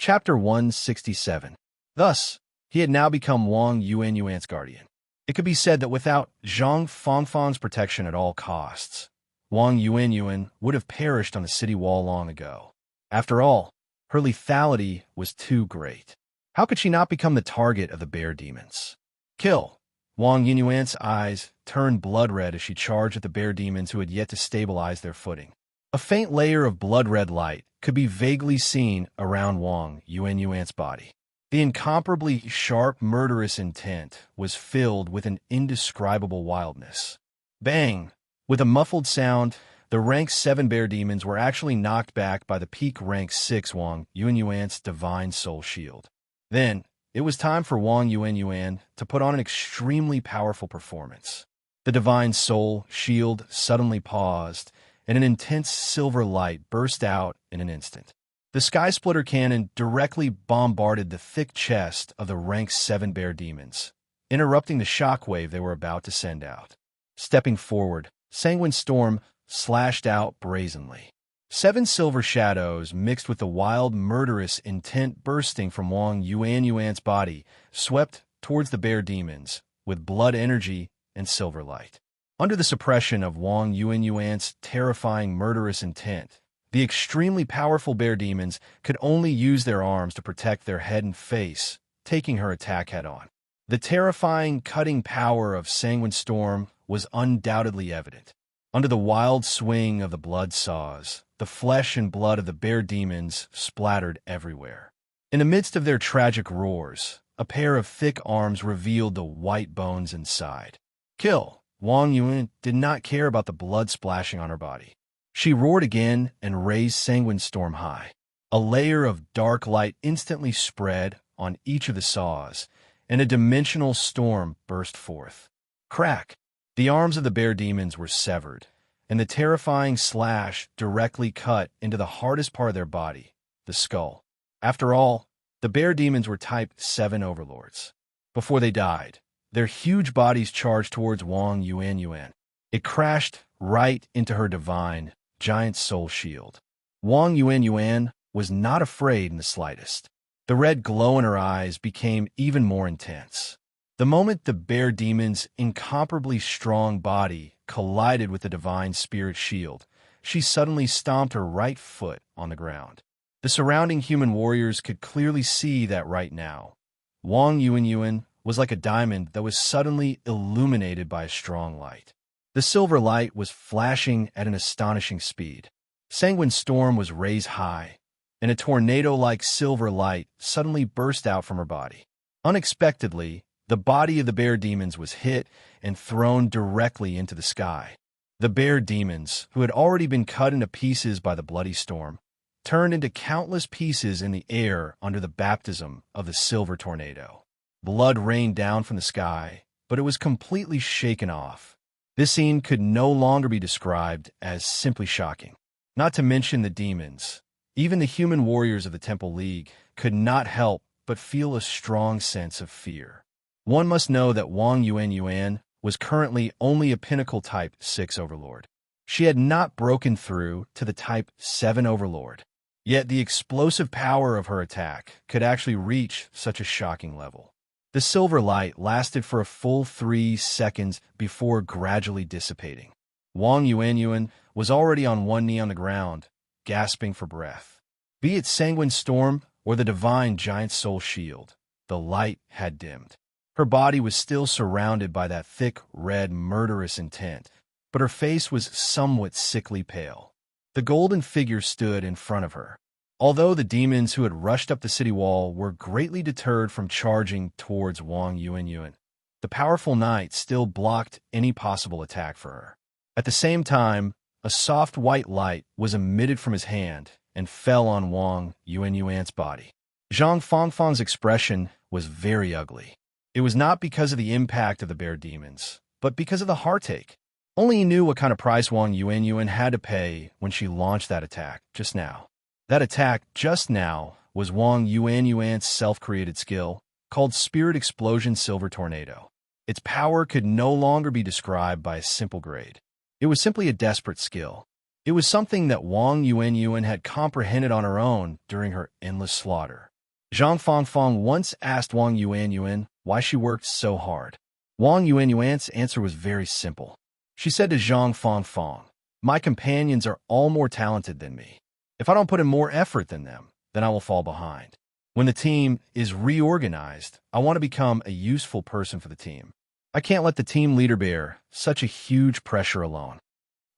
Chapter 167. Thus, he had now become Wang Yuanyuan's guardian. It could be said that without Zhang Fangfang's protection at all costs, Wang Yuanyuan would have perished on the city wall long ago. After all, her lethality was too great. How could she not become the target of the bear demons? Kill! Wang Yuanyuan's eyes turned blood-red as she charged at the bear demons who had yet to stabilize their footing. A faint layer of blood-red light could be vaguely seen around Wang Yuanyuan's body. The incomparably sharp, murderous intent was filled with an indescribable wildness. Bang! With a muffled sound, the rank 7 bear demons were actually knocked back by the peak rank 6 Wang Yuanyuan's divine soul shield. Then, it was time for Wang Yuanyuan to put on an extremely powerful performance. The divine soul shield suddenly paused, and an intense silver light burst out in an instant. The Sky Splitter cannon directly bombarded the thick chest of the rank 7 bear demons, interrupting the shockwave they were about to send out. Stepping forward, Sanguine Storm slashed out brazenly. 7 silver shadows mixed with the wild, murderous intent bursting from Wang Yuanyuan's body swept towards the bear demons with blood energy and silver light. Under the suppression of Wang Yuanyuan's terrifying, murderous intent, the extremely powerful bear demons could only use their arms to protect their head and face, taking her attack head-on. The terrifying, cutting power of Sanguine Storm was undoubtedly evident. Under the wild swing of the blood saws, the flesh and blood of the bear demons splattered everywhere. In the midst of their tragic roars, a pair of thick arms revealed the white bones inside. Kill! Wang Yuan did not care about the blood splashing on her body. She roared again and raised Sanguine Storm high. A layer of dark light instantly spread on each of the saws, and a dimensional storm burst forth. Crack! The arms of the bear demons were severed, and the terrifying slash directly cut into the hardest part of their body, the skull. After all, the bear demons were Type 7 overlords. Before they died, their huge bodies charged towards Wang Yuanyuan. It crashed right into her divine, giant soul shield. Wang Yuanyuan was not afraid in the slightest. The red glow in her eyes became even more intense. The moment the bear demon's incomparably strong body collided with the divine spirit shield, she suddenly stomped her right foot on the ground. The surrounding human warriors could clearly see that right now. Wang Yuanyuan was like a diamond that was suddenly illuminated by a strong light. The silver light was flashing at an astonishing speed. Sanguine Storm was raised high, and a tornado-like silver light suddenly burst out from her body. Unexpectedly, the body of the bear demons was hit and thrown directly into the sky. The bear demons, who had already been cut into pieces by the bloody storm, turned into countless pieces in the air under the baptism of the silver tornado. Blood rained down from the sky, but it was completely shaken off. This scene could no longer be described as simply shocking. Not to mention the demons. Even the human warriors of the Temple League could not help but feel a strong sense of fear. One must know that Wang Yuanyuan was currently only a pinnacle Type 6 overlord. She had not broken through to the Type 7 overlord. Yet the explosive power of her attack could actually reach such a shocking level. The silver light lasted for a full 3 seconds before gradually dissipating. Wang Yuanyuan was already on one knee on the ground, gasping for breath. Be it Sanguine Storm or the divine giant soul shield, the light had dimmed. Her body was still surrounded by that thick, red, murderous intent, but her face was somewhat sickly pale. The golden figure stood in front of her. Although the demons who had rushed up the city wall were greatly deterred from charging towards Wang Yuanyuan, the powerful knight still blocked any possible attack for her. At the same time, a soft white light was emitted from his hand and fell on Wang Yuanyuan's body. Zhang Fangfang's expression was very ugly. It was not because of the impact of the bear demons, but because of the heartache. Only he knew what kind of price Wang Yuanyuan had to pay when she launched that attack just now. That attack just now was Wang Yuanyuan's self-created skill, called Spirit Explosion Silver Tornado. Its power could no longer be described by a simple grade. It was simply a desperate skill. It was something that Wang Yuanyuan had comprehended on her own during her endless slaughter. Zhang Fangfang once asked Wang Yuanyuan why she worked so hard. Wang Yuanyuan's answer was very simple. She said to Zhang Fangfang, "My companions are all more talented than me. If I don't put in more effort than them, then I will fall behind. When the team is reorganized, I want to become a useful person for the team. I can't let the team leader bear such a huge pressure alone."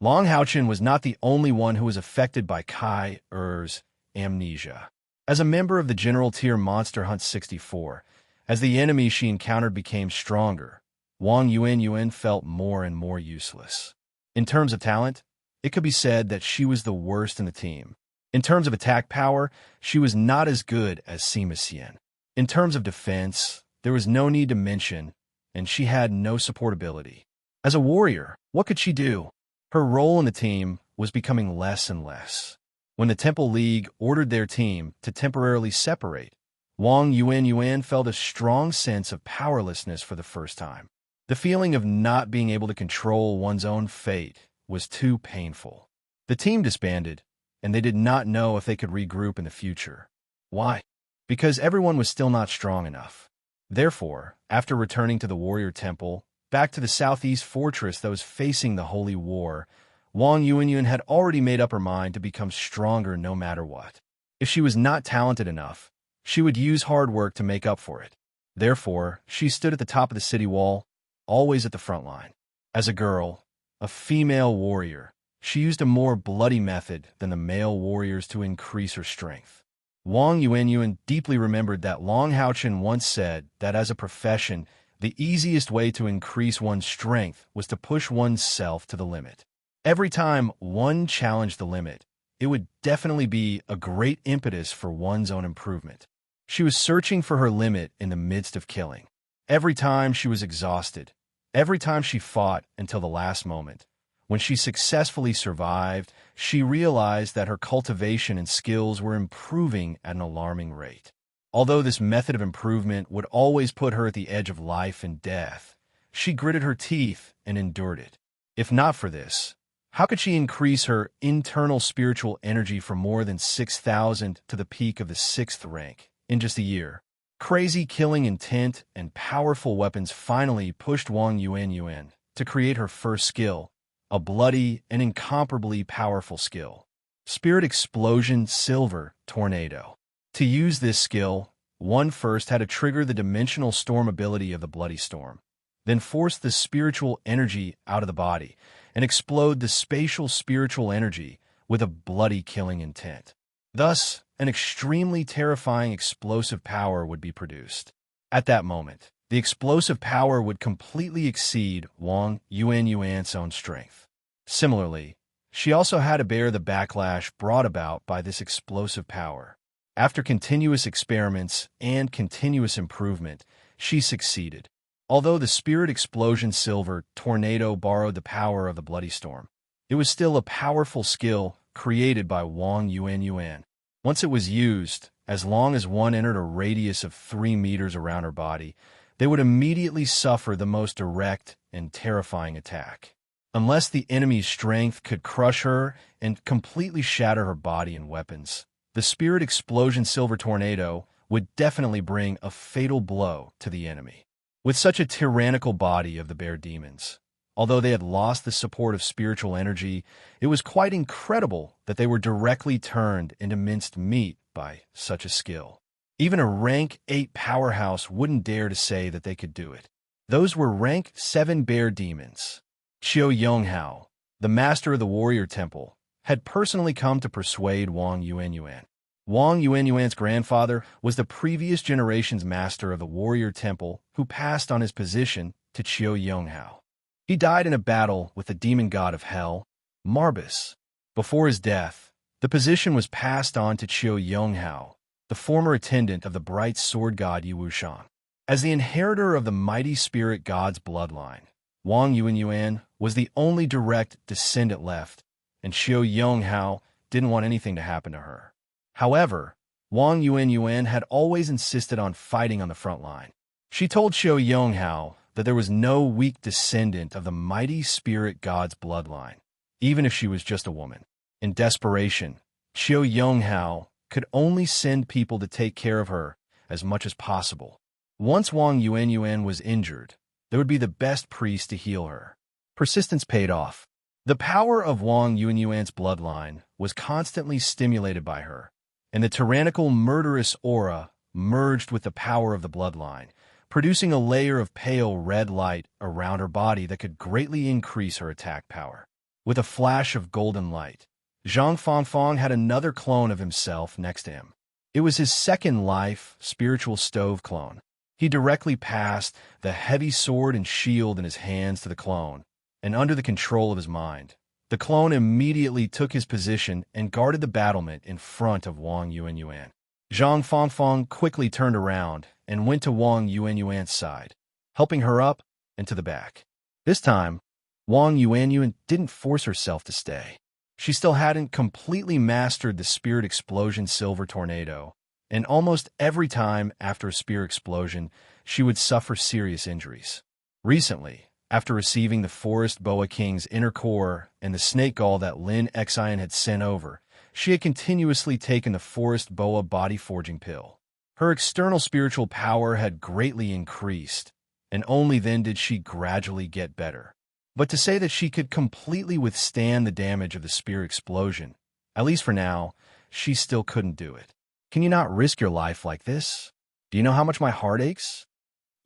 Long Haochen was not the only one who was affected by Kai Er's amnesia. As a member of the General Tier Monster Hunt 64, as the enemy she encountered became stronger, Wang Yuanyuan felt more and more useless. In terms of talent, it could be said that she was the worst in the team. In terms of attack power, she was not as good as Sima Xian. In terms of defense, there was no need to mention, and she had no support ability. As a warrior, what could she do? Her role in the team was becoming less and less. When the Temple League ordered their team to temporarily separate, Wang Yuanyuan felt a strong sense of powerlessness for the first time. The feeling of not being able to control one's own fate was too painful. The team disbanded, and they did not know if they could regroup in the future. Why? Because everyone was still not strong enough. Therefore, after returning to the warrior temple, back to the southeast fortress that was facing the holy war, Wang Yuanyuan had already made up her mind to become stronger no matter what. If she was not talented enough, she would use hard work to make up for it. Therefore, she stood at the top of the city wall, always at the front line. As a girl, a female warrior, she used a more bloody method than the male warriors to increase her strength. Wang Yuanyuan deeply remembered that Long Haochen once said that as a profession, the easiest way to increase one's strength was to push oneself to the limit. Every time one challenged the limit, it would definitely be a great impetus for one's own improvement. She was searching for her limit in the midst of killing. Every time she was exhausted, every time she fought until the last moment, when she successfully survived, she realized that her cultivation and skills were improving at an alarming rate. Although this method of improvement would always put her at the edge of life and death, she gritted her teeth and endured it. If not for this, how could she increase her internal spiritual energy from more than 6,000 to the peak of the 6th rank in just a year? Crazy killing intent and powerful weapons finally pushed Wang Yuanyuan to create her first skill, a bloody and incomparably powerful skill. Spirit Explosion Silver Tornado. To use this skill, one first had to trigger the dimensional storm ability of the Bloody Storm, then force the spiritual energy out of the body, and explode the spatial spiritual energy with a bloody killing intent. Thus, an extremely terrifying explosive power would be produced. At that moment, the explosive power would completely exceed Wang Yuanyuan's own strength. Similarly, she also had to bear the backlash brought about by this explosive power. After continuous experiments and continuous improvement, she succeeded. Although the Spirit Explosion Silver Tornado borrowed the power of the Bloody Storm, it was still a powerful skill created by Wang Yuanyuan. Once it was used, as long as one entered a radius of 3 meters around her body, they would immediately suffer the most direct and terrifying attack. Unless the enemy's strength could crush her and completely shatter her body and weapons, the Spirit Explosion Silver Tornado would definitely bring a fatal blow to the enemy. With such a tyrannical body of the bear demons, although they had lost the support of spiritual energy, it was quite incredible that they were directly turned into minced meat by such a skill. Even a rank 8 powerhouse wouldn't dare to say that they could do it. Those were rank 7 bear demons. Qiu Yonghao, the master of the warrior temple, had personally come to persuade Wang Yuanyuan. Wang Yuanyuan's grandfather was the previous generation's master of the warrior temple who passed on his position to Qiu Yonghao. He died in a battle with the demon god of hell, Marbus. Before his death, the position was passed on to Qiu Yonghao, the former attendant of the bright sword god Yiwushan. As the inheritor of the mighty spirit god's bloodline, Wang Yuanyuan was the only direct descendant left, and Qiu Yonghao didn't want anything to happen to her. However, Wang Yuanyuan had always insisted on fighting on the front line. She told Qiu Yonghao that there was no weak descendant of the mighty spirit god's bloodline, even if she was just a woman. In desperation, Qiu Yonghao could only send people to take care of her as much as possible. Once Wang Yuanyuan was injured, there would be the best priest to heal her. Persistence paid off. The power of Wang Yuanyuan's bloodline was constantly stimulated by her, and the tyrannical, murderous aura merged with the power of the bloodline, producing a layer of pale red light around her body that could greatly increase her attack power. With a flash of golden light, Zhang Fangfang had another clone of himself next to him. It was his second life, spiritual stove clone. He directly passed the heavy sword and shield in his hands to the clone, and under the control of his mind, the clone immediately took his position and guarded the battlement in front of Wang Yuanyuan. Zhang Fangfang quickly turned around and went to Wang Yuanyuan's side, helping her up and to the back. This time, Wang Yuanyuan didn't force herself to stay. She still hadn't completely mastered the spirit explosion silver tornado, and almost every time after a spear explosion, she would suffer serious injuries. Recently, after receiving the Forest Boa King's inner core and the snake gall that Lin Xian had sent over, she had continuously taken the Forest Boa body forging pill. Her external spiritual power had greatly increased, and only then did she gradually get better. But to say that she could completely withstand the damage of the spear explosion, at least for now, she still couldn't do it. Can you not risk your life like this? Do you know how much my heart aches?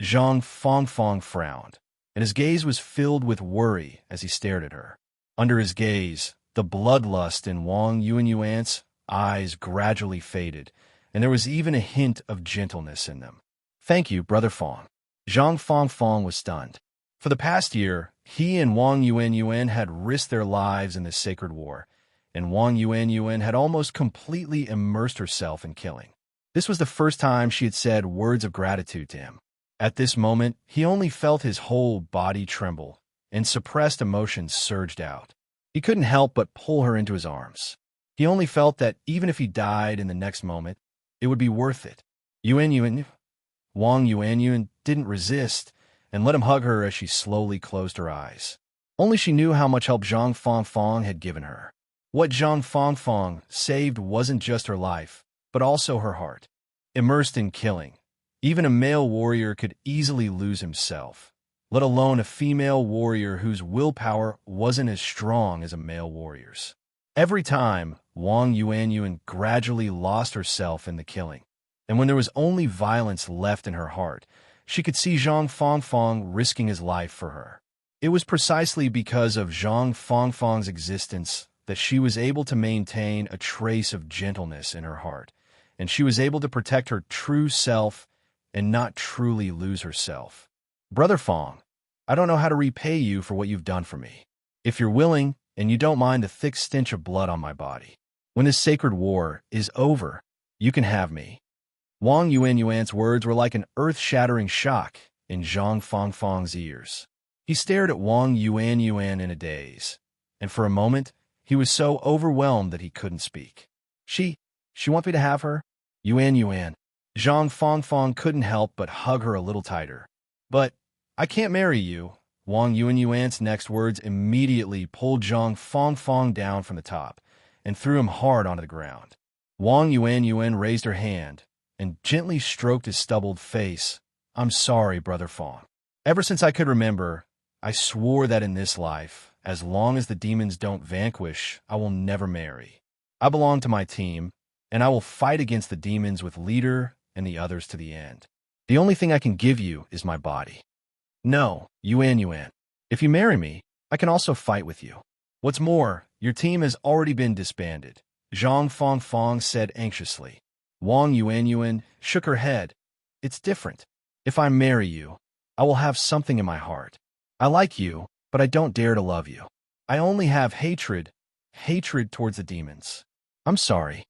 Zhang Fangfang frowned, and his gaze was filled with worry as he stared at her. Under his gaze, the bloodlust in Wang Yuanyuan's eyes gradually faded, and there was even a hint of gentleness in them. Thank you, Brother Fang. Zhang Fangfang was stunned. For the past year, he and Wang Yuanyuan had risked their lives in this sacred war, and Wang Yuanyuan had almost completely immersed herself in killing. This was the first time she had said words of gratitude to him. At this moment, he only felt his whole body tremble, and suppressed emotions surged out. He couldn't help but pull her into his arms. He only felt that even if he died in the next moment, it would be worth it. Wang Yuanyuan didn't resist, and let him hug her as she slowly closed her eyes. Only she knew how much help Zhang Fangfang had given her. What Zhang Fangfang saved wasn't just her life, but also her heart. Immersed in killing, even a male warrior could easily lose himself, let alone a female warrior whose willpower wasn't as strong as a male warrior's. Every time, Wang Yuanyuan gradually lost herself in the killing, and when there was only violence left in her heart, she could see Zhang Fangfang risking his life for her. It was precisely because of Zhang Fangfang's existence that she was able to maintain a trace of gentleness in her heart, and she was able to protect her true self and not truly lose herself. Brother Fang, I don't know how to repay you for what you've done for me. If you're willing, and you don't mind the thick stench of blood on my body, when this sacred war is over, you can have me. Wang Yuanyuan's words were like an earth-shattering shock in Zhang Fangfang's ears. He stared at Wang Yuanyuan in a daze, and for a moment, he was so overwhelmed that he couldn't speak. She wants me to have her? Yuanyuan. Zhang Fangfang couldn't help but hug her a little tighter. But I can't marry you. Wang Yuanyuan's next words immediately pulled Zhang Fangfang down from the top and threw him hard onto the ground. Wang Yuanyuan raised her hand and gently stroked his stubbled face. I'm sorry, Brother Fang. Ever since I could remember, I swore that in this life, as long as the demons don't vanquish, I will never marry. I belong to my team, and I will fight against the demons with Leader and the others to the end. The only thing I can give you is my body. No, Yuanyuan. If you marry me, I can also fight with you. What's more, your team has already been disbanded, Zhang Fangfang said anxiously. Wang Yuanyuan shook her head. It's different. If I marry you, I will have something in my heart. I like you, but I don't dare to love you. I only have hatred towards the demons. I'm sorry.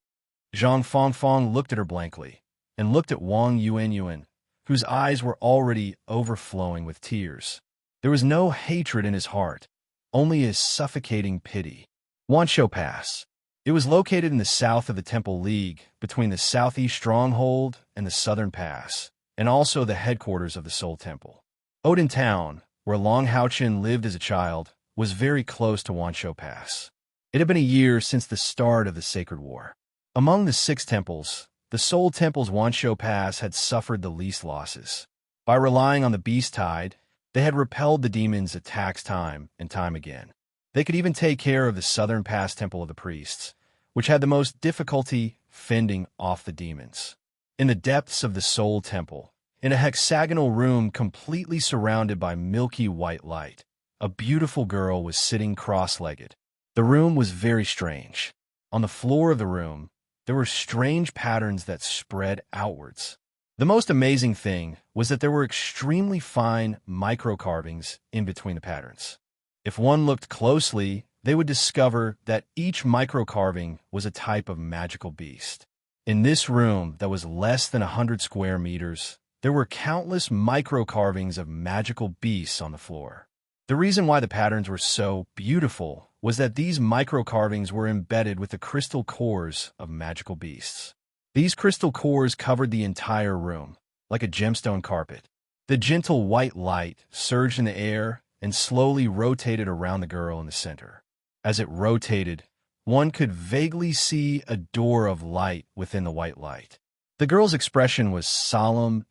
Zhang Fangfang looked at her blankly, and looked at Wang Yuanyuan, whose eyes were already overflowing with tears. There was no hatred in his heart, only a suffocating pity. Wanshou Pass. It was located in the south of the Temple League, between the southeast stronghold and the southern pass, and also the headquarters of the Soul Temple. Odin Town, where Long Haochen lived as a child, was very close to Wanshou Pass. It had been a year since the start of the Sacred War. Among the 6 temples, the Soul Temple's Wansho Pass had suffered the least losses. By relying on the beast tide, they had repelled the demons' attacks time and time again. They could even take care of the southern pass temple of the priests, which had the most difficulty fending off the demons. In the depths of the Soul Temple, in a hexagonal room completely surrounded by milky white light, a beautiful girl was sitting cross-legged. The room was very strange. On the floor of the room, there were strange patterns that spread outwards. The most amazing thing was that there were extremely fine micro-carvings in between the patterns. If one looked closely, they would discover that each micro-carving was a type of magical beast. In this room that was less than 100 square meters, there were countless micro-carvings of magical beasts on the floor. The reason why the patterns were so beautiful was that these micro-carvings were embedded with the crystal cores of magical beasts. These crystal cores covered the entire room, like a gemstone carpet. The gentle white light surged in the air and slowly rotated around the girl in the center. As it rotated, one could vaguely see a door of light within the white light. The girl's expression was solemn,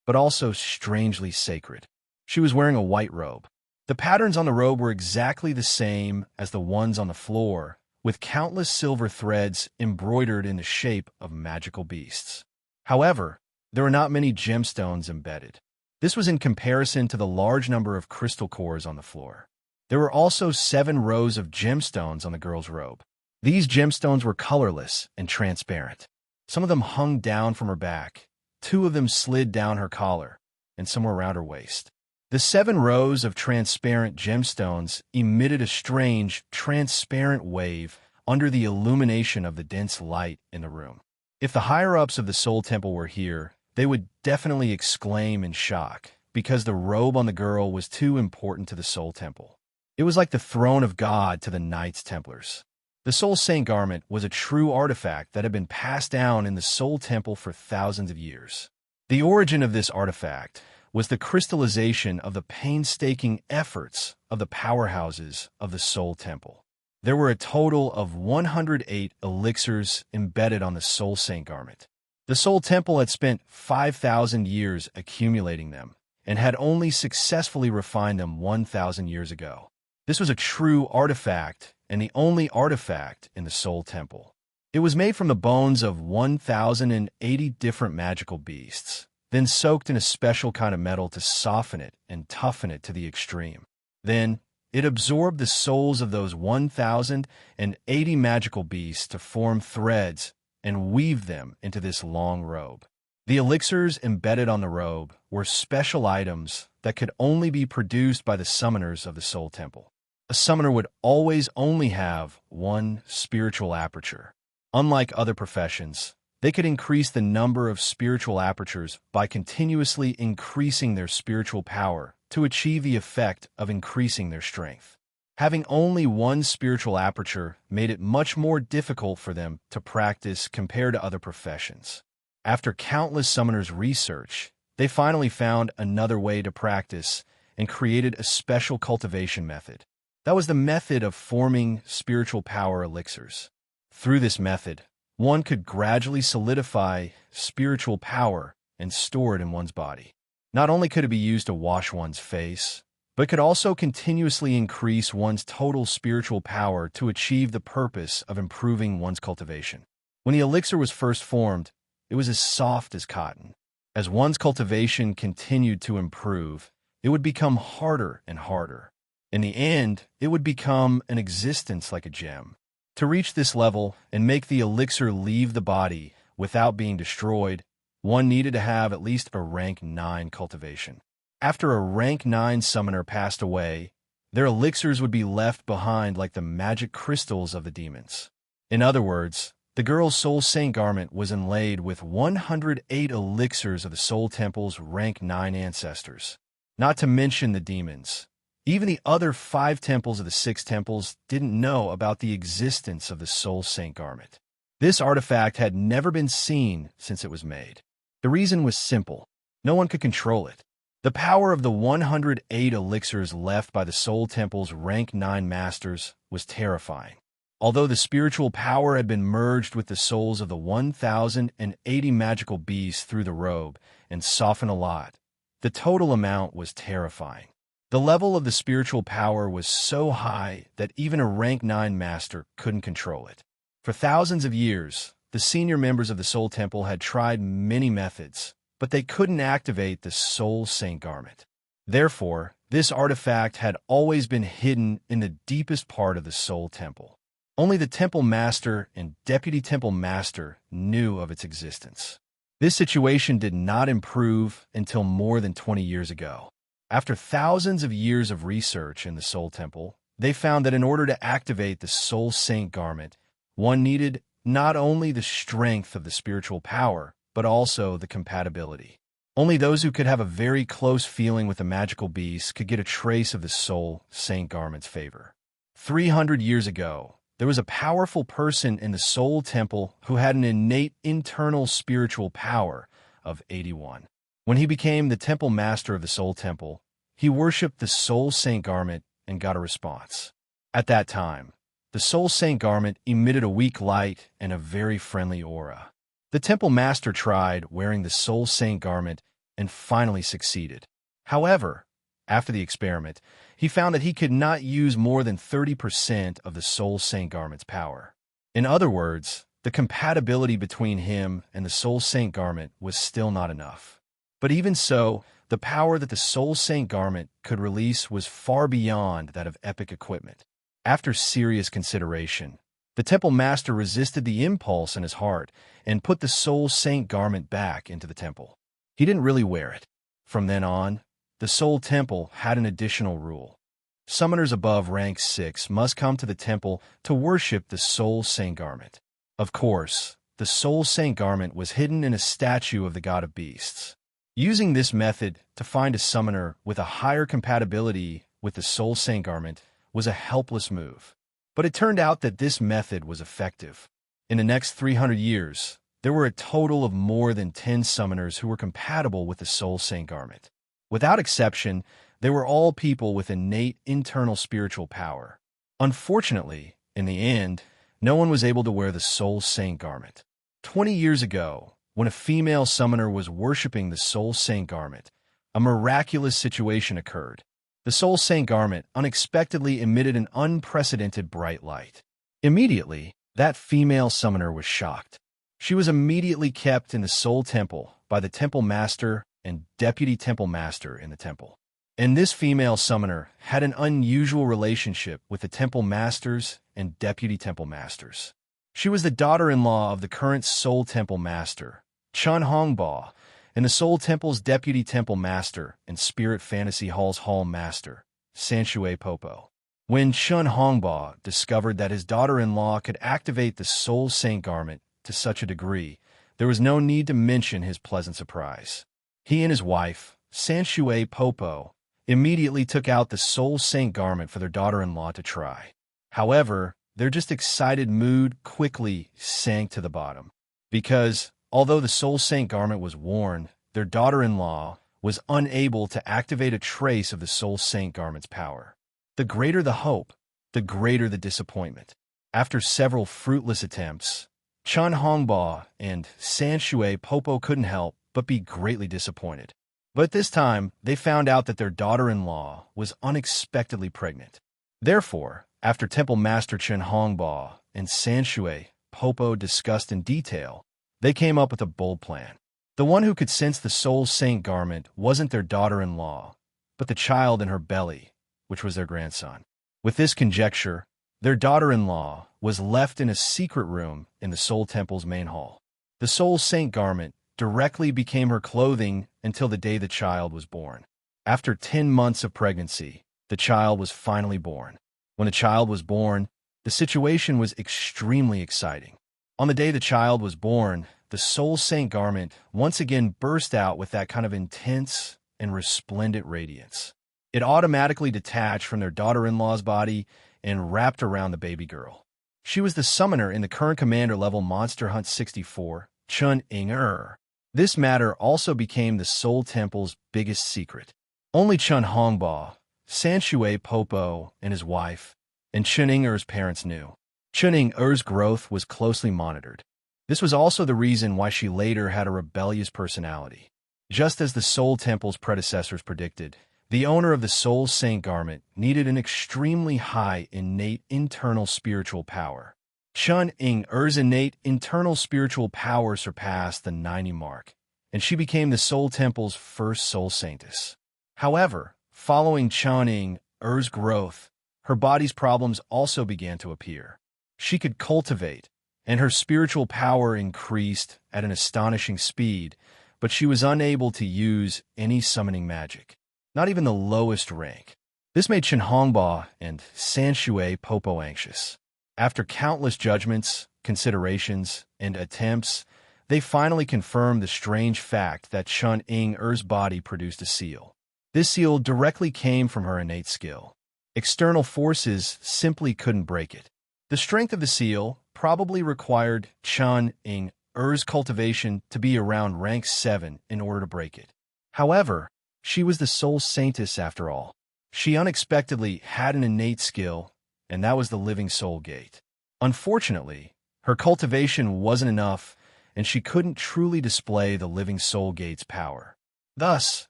but also strangely sacred. She was wearing a white robe. The patterns on the robe were exactly the same as the ones on the floor, with countless silver threads embroidered in the shape of magical beasts. However, there were not many gemstones embedded. This was in comparison to the large number of crystal cores on the floor. There were also 7 rows of gemstones on the girl's robe. These gemstones were colorless and transparent. Some of them hung down from her back, 2 of them slid down her collar, and some were around her waist. The 7 rows of transparent gemstones emitted a strange, transparent wave under the illumination of the dense light in the room. If the higher-ups of the Soul Temple were here, they would definitely exclaim in shock, because the robe on the girl was too important to the Soul Temple. It was like the throne of God to the Knights Templars. The Soul Saint garment was a true artifact that had been passed down in the Soul Temple for thousands of years. The origin of this artifact was the crystallization of the painstaking efforts of the powerhouses of the Soul Temple. There were a total of 108 elixirs embedded on the Soul Saint garment. The Soul Temple had spent 5,000 years accumulating them, and had only successfully refined them 1,000 years ago. This was a true artifact, and the only artifact in the Soul Temple. It was made from the bones of 1,080 different magical beasts, then soaked in a special kind of metal to soften it and toughen it to the extreme. Then, it absorbed the souls of those 1,080 magical beasts to form threads and weave them into this long robe. The elixirs embedded on the robe were special items that could only be produced by the summoners of the Soul Temple. A summoner would always only have one spiritual aperture. Unlike other professions, they could increase the number of spiritual apertures by continuously increasing their spiritual power to achieve the effect of increasing their strength. Having only one spiritual aperture made it much more difficult for them to practice compared to other professions. After countless summoners' research, they finally found another way to practice and created a special cultivation method. That was the method of forming spiritual power elixirs. Through this method, one could gradually solidify spiritual power and store it in one's body. Not only could it be used to wash one's face, but could also continuously increase one's total spiritual power to achieve the purpose of improving one's cultivation. When the elixir was first formed, it was as soft as cotton. As one's cultivation continued to improve, it would become harder and harder. In the end, it would become an existence like a gem. To reach this level and make the elixir leave the body without being destroyed, one needed to have at least a rank 9 cultivation. After a rank 9 summoner passed away, their elixirs would be left behind like the magic crystals of the demons. In other words, the girl's Soul Saint garment was inlaid with 108 elixirs of the Soul Temple's rank 9 ancestors. Not to mention the demons. Even the other 5 temples of the 6 temples didn't know about the existence of the Soul Saint garment. This artifact had never been seen since it was made. The reason was simple. No one could control it. The power of the 108 elixirs left by the Soul Temple's rank 9 masters was terrifying. Although the spiritual power had been merged with the souls of the 1,080 magical beasts through the robe and softened a lot, the total amount was terrifying. The level of the spiritual power was so high that even a rank 9 master couldn't control it. For thousands of years, the senior members of the Soul Temple had tried many methods, but they couldn't activate the Soul Saint Garment. Therefore, this artifact had always been hidden in the deepest part of the Soul Temple. Only the Temple Master and Deputy Temple Master knew of its existence. This situation did not improve until more than 20 years ago. After thousands of years of research in the Soul Temple, they found that in order to activate the Soul Saint Garment, one needed not only the strength of the spiritual power, but also the compatibility. Only those who could have a very close feeling with the magical beast could get a trace of the Soul Saint Garment's favor. 300 years ago, there was a powerful person in the Soul Temple who had an innate internal spiritual power of 81. When he became the Temple Master of the Soul Temple, he worshipped the Soul Saint Garment and got a response. At that time, the Soul Saint Garment emitted a weak light and a very friendly aura. The Temple Master tried wearing the Soul Saint Garment and finally succeeded. However, after the experiment, he found that he could not use more than 30% of the Soul Saint Garment's power. In other words, the compatibility between him and the Soul Saint Garment was still not enough. But even so, the power that the Soul Saint Garment could release was far beyond that of epic equipment. After serious consideration, the Temple Master resisted the impulse in his heart and put the Soul Saint Garment back into the temple. He didn't really wear it. From then on, the Soul Temple had an additional rule. Summoners above rank 6 must come to the temple to worship the Soul Saint Garment. Of course, the Soul Saint Garment was hidden in a statue of the God of Beasts. Using this method to find a summoner with a higher compatibility with the Soul Saint Garment was a helpless move. But it turned out that this method was effective. In the next 300 years, there were a total of more than 10 summoners who were compatible with the Soul Saint Garment. Without exception, they were all people with innate internal spiritual power. Unfortunately, in the end, no one was able to wear the Soul Saint Garment. 20 years ago, when a female summoner was worshipping the Soul Saint Garment, a miraculous situation occurred. The Soul Saint Garment unexpectedly emitted an unprecedented bright light. Immediately, that female summoner was shocked. She was immediately kept in the Soul Temple by the Temple Master and Deputy Temple Master in the temple. And this female summoner had an unusual relationship with the Temple Masters and Deputy Temple Masters. She was the daughter-in-law of the current Soul Temple Master, Chun Hongba, and the Soul Temple's Deputy Temple Master and Spirit Fantasy Hall's Hall Master, Sanshui Popo. When Chun Hongba discovered that his daughter-in-law could activate the Soul Saint Garment to such a degree, there was no need to mention his pleasant surprise. He and his wife, Sanshui Popo, immediately took out the Soul Saint Garment for their daughter-in-law to try. However, their just excited mood quickly sank to the bottom, because, although the Soul Saint Garment was worn, their daughter-in-law was unable to activate a trace of the Soul Saint Garment's power. The greater the hope, the greater the disappointment. After several fruitless attempts, Chun Hongba and Sanshui Popo couldn't help but be greatly disappointed. But this time, they found out that their daughter-in-law was unexpectedly pregnant. Therefore, after Temple Master Chun Hongba and Sanshui Popo discussed in detail, they came up with a bold plan. The one who could sense the Soul Saint Garment wasn't their daughter-in-law, but the child in her belly, which was their grandson. With this conjecture, their daughter-in-law was left in a secret room in the Soul Temple's main hall. The Soul Saint Garment directly became her clothing until the day the child was born. After 10 months of pregnancy, the child was finally born. When the child was born, the situation was extremely exciting. On the day the child was born, the Soul Saint Garment once again burst out with that kind of intense and resplendent radiance. It automatically detached from their daughter-in-law's body and wrapped around the baby girl. She was the summoner in the current commander level Monster Hunt 64, Chun Ing-er. This matter also became the Soul Temple's biggest secret. Only Chun Hongba, Sanshui Popo and his wife, and Chun Ing-er's parents knew. Chunning-Er's growth was closely monitored. This was also the reason why she later had a rebellious personality. Just as the Soul Temple's predecessors predicted, the owner of the Soul Saint garment needed an extremely high innate internal spiritual power. Chun-Er's innate internal spiritual power surpassed the 90 mark, and she became the Soul Temple's first Soul Saintess. However, following Chun-Er's growth, her body's problems also began to appear. She could cultivate, and her spiritual power increased at an astonishing speed, but she was unable to use any summoning magic, not even the lowest rank. This made Shenhongba and Sanshui Popo anxious. After countless judgments, considerations, and attempts, they finally confirmed the strange fact that Chun-Er's body produced a seal. This seal directly came from her innate skill. External forces simply couldn't break it. The strength of the seal probably required Chun-Er's cultivation to be around rank 7 in order to break it. However, she was the Soul Saintess after all. She unexpectedly had an innate skill, and that was the Living Soul Gate. Unfortunately, her cultivation wasn't enough, and she couldn't truly display the Living Soul Gate's power. Thus,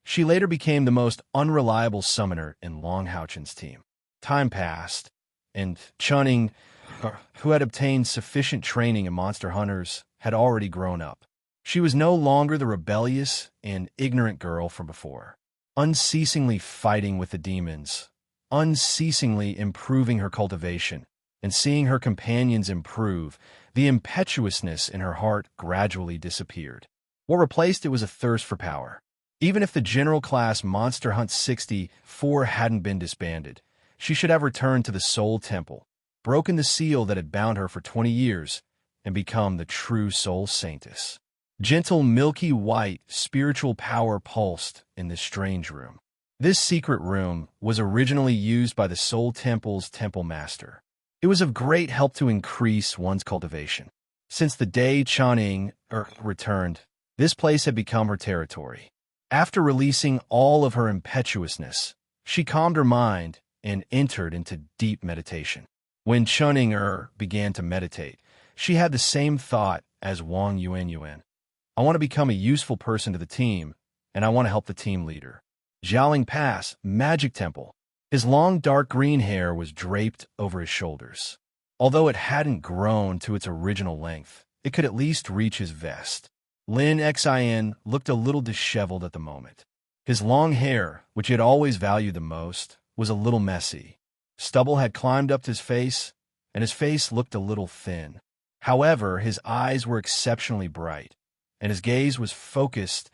she later became the most unreliable summoner in Long Haochen's team. Time passed, and Chun-Ing, who had obtained sufficient training in monster hunters, had already grown up. She was no longer the rebellious and ignorant girl from before, unceasingly fighting with the demons, unceasingly improving her cultivation, and seeing her companions improve. The impetuousness in her heart gradually disappeared. What replaced it was a thirst for power. Even if the general class Monster Hunt 64 hadn't been disbanded, she should have returned to the Soul Temple, broken the seal that had bound her for 20 years, and become the true Soul Saintess. Gentle, milky white spiritual power pulsed in this strange room. This secret room was originally used by the Soul Temple's Temple Master. It was of great help to increase one's cultivation. Since the day Chun-Ing returned, this place had become her territory. After releasing all of her impetuousness, she calmed her mind and entered into deep meditation. When Chun-Ing began to meditate, she had the same thought as Wang Yuanyuan. I want to become a useful person to the team, and I want to help the team leader. Xiaoling Pass, Magic Temple. His long dark green hair was draped over his shoulders. Although it hadn't grown to its original length, it could at least reach his vest. Lin Xin looked a little disheveled at the moment. His long hair, which he had always valued the most, was a little messy. Stubble had climbed up his face, and his face looked a little thin. However, his eyes were exceptionally bright, and his gaze was focused,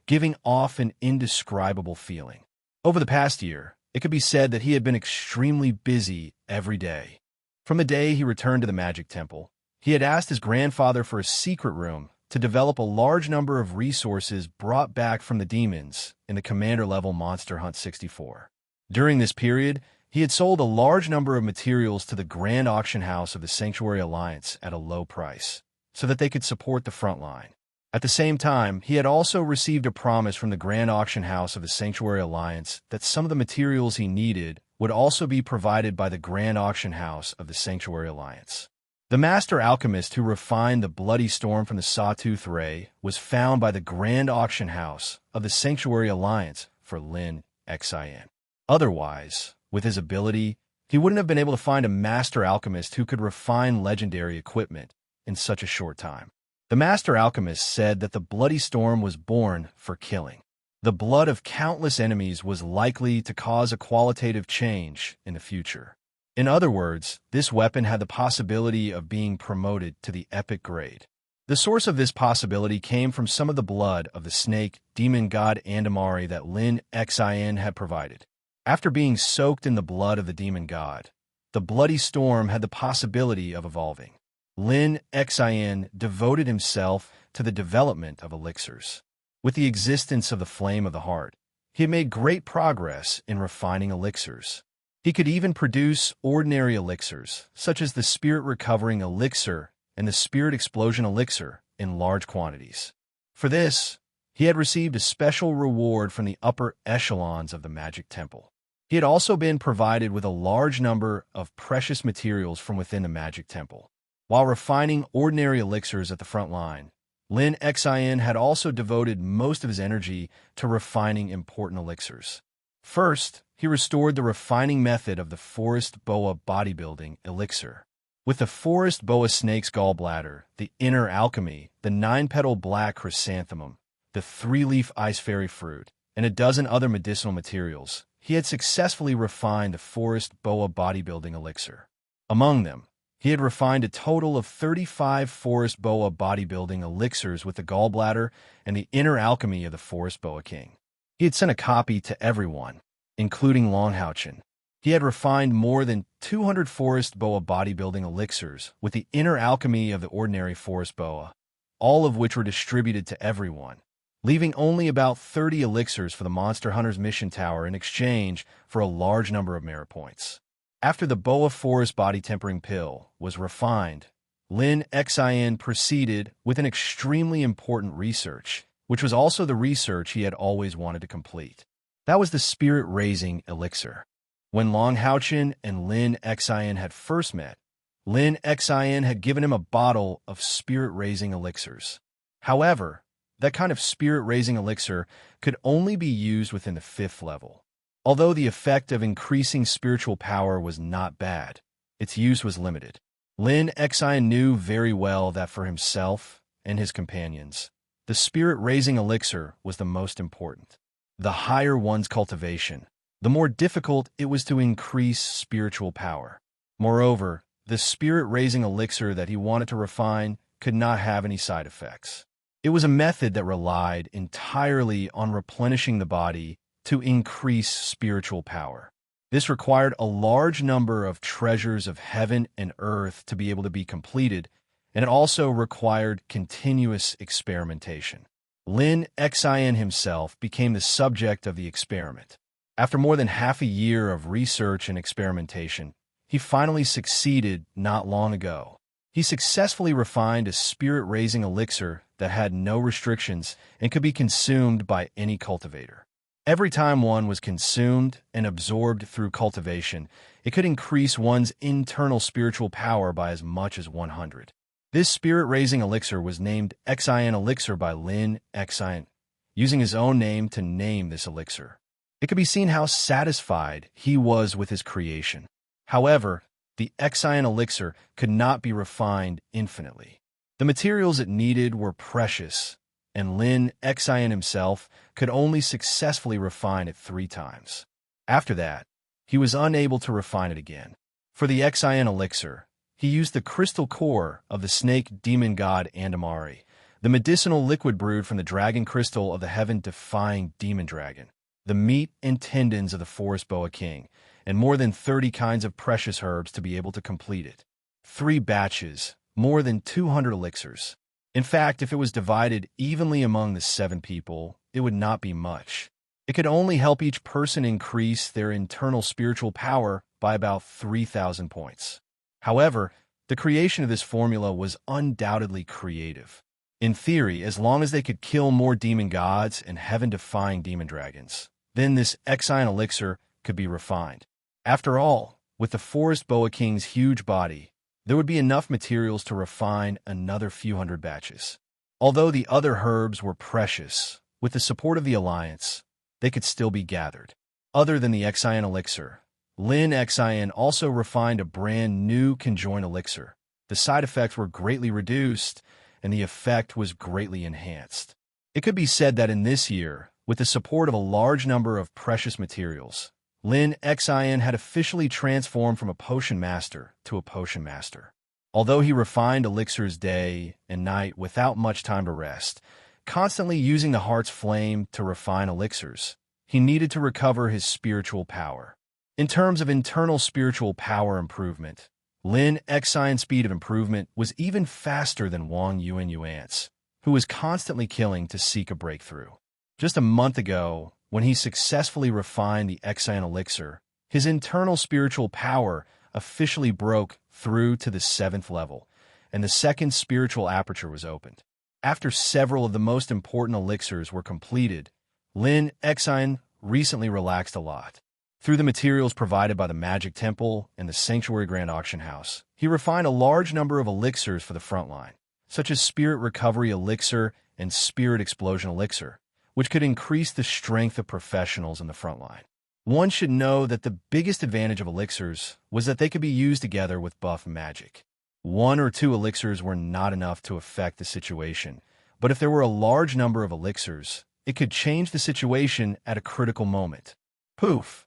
giving off an indescribable feeling. Over the past year, it could be said that he had been extremely busy every day. From the day he returned to the Magic Temple, he had asked his grandfather for a secret room to develop a large number of resources brought back from the demons in the commander-level Monster Hunt 64. During this period, he had sold a large number of materials to the Grand Auction House of the Sanctuary Alliance at a low price, so that they could support the front line. At the same time, he had also received a promise from the Grand Auction House of the Sanctuary Alliance that some of the materials he needed would also be provided by the Grand Auction House of the Sanctuary Alliance. The master alchemist who refined the bloody storm from the Sawtooth Ray was found by the Grand Auction House of the Sanctuary Alliance for Lin Xin. Otherwise, with his ability, he wouldn't have been able to find a master alchemist who could refine legendary equipment in such a short time. The master alchemist said that the bloody storm was born for killing. The blood of countless enemies was likely to cause a qualitative change in the future. In other words, this weapon had the possibility of being promoted to the epic grade. The source of this possibility came from some of the blood of the snake demon god Andamari that Lin Xin had provided. After being soaked in the blood of the demon god, the bloody storm had the possibility of evolving. Lin Xin devoted himself to the development of elixirs. With the existence of the Flame of the Heart, he had made great progress in refining elixirs. He could even produce ordinary elixirs, such as the Spirit Recovering Elixir and the Spirit Explosion Elixir, in large quantities. For this, he had received a special reward from the upper echelons of the Magic Temple. He had also been provided with a large number of precious materials from within the magic temple. While refining ordinary elixirs at the front line, Lin Xin had also devoted most of his energy to refining important elixirs. First, he restored the refining method of the forest boa bodybuilding elixir. With the forest boa snake's gallbladder, the inner alchemy, the 9-petal black chrysanthemum, the 3-leaf ice fairy fruit, and a dozen other medicinal materials, he had successfully refined the forest boa bodybuilding elixir. Among them, he had refined a total of 35 forest boa bodybuilding elixirs with the gallbladder and the inner alchemy of the forest boa king. He had sent a copy to everyone, including Long Haochen. He had refined more than 200 forest boa bodybuilding elixirs with the inner alchemy of the ordinary forest boa, all of which were distributed to everyone, leaving only about 30 elixirs for the Monster Hunter's mission tower in exchange for a large number of merit points. After the boa forest body tempering pill was refined, Lin Xin proceeded with an extremely important research, which was also the research he had always wanted to complete. That was the spirit-raising elixir. When Long Haochen and Lin Xin had first met, Lin Xin had given him a bottle of spirit-raising elixirs. However, that kind of spirit-raising elixir could only be used within the 5th level. Although the effect of increasing spiritual power was not bad, its use was limited. Lin Xin knew very well that for himself and his companions, the spirit-raising elixir was the most important. The higher one's cultivation, the more difficult it was to increase spiritual power. Moreover, the spirit-raising elixir that he wanted to refine could not have any side effects. It was a method that relied entirely on replenishing the body to increase spiritual power. This required a large number of treasures of heaven and earth to be able to be completed, and it also required continuous experimentation. Lin Xin himself became the subject of the experiment. After more than half a year of research and experimentation, he finally succeeded not long ago. He successfully refined a spirit-raising elixir that had no restrictions and could be consumed by any cultivator. Every time one was consumed and absorbed through cultivation, it could increase one's internal spiritual power by as much as 100. This spirit-raising elixir was named Xin Elixir by Lin Xin, using his own name to name this elixir. It could be seen how satisfied he was with his creation. However, the Xin elixir could not be refined infinitely. The materials it needed were precious, and Lin Xin himself could only successfully refine it 3 times. After that, he was unable to refine it again. For the Xin elixir, he used the crystal core of the snake demon god Andamari, the medicinal liquid brewed from the dragon crystal of the heaven-defying demon dragon, the meat and tendons of the forest boa king, and more than 30 kinds of precious herbs to be able to complete it. 3 batches, more than 200 elixirs. In fact, if it was divided evenly among the 7 people, it would not be much. It could only help each person increase their internal spiritual power by about 3,000 points. However, the creation of this formula was undoubtedly creative. In theory, as long as they could kill more demon gods and heaven-defying demon dragons, then this Xin elixir could be refined. After all, with the forest boa king's huge body, there would be enough materials to refine another few hundred batches. Although the other herbs were precious, with the support of the Alliance, they could still be gathered. Other than the Xin elixir, Lin Xin also refined a brand new conjoined elixir. The side effects were greatly reduced, and the effect was greatly enhanced. It could be said that in this year, with the support of a large number of precious materials, Lin Xin had officially transformed from a potion master to a potion master. Although he refined elixirs day and night without much time to rest, constantly using the heart's flame to refine elixirs, he needed to recover his spiritual power. In terms of internal spiritual power improvement, Lin Xion's speed of improvement was even faster than Wang Yuan's, who was constantly killing to seek a breakthrough. Just a month ago, when he successfully refined the Xion elixir, his internal spiritual power officially broke through to the 7th level, and the 2nd spiritual aperture was opened. After several of the most important elixirs were completed, Lin Xion recently relaxed a lot. Through the materials provided by the Magic Temple and the Sanctuary Grand Auction House, he refined a large number of elixirs for the front line, such as Spirit Recovery Elixir and Spirit Explosion Elixir, which could increase the strength of professionals in the front line. One should know that the biggest advantage of elixirs was that they could be used together with buff magic. One or two elixirs were not enough to affect the situation, but if there were a large number of elixirs, it could change the situation at a critical moment. Poof!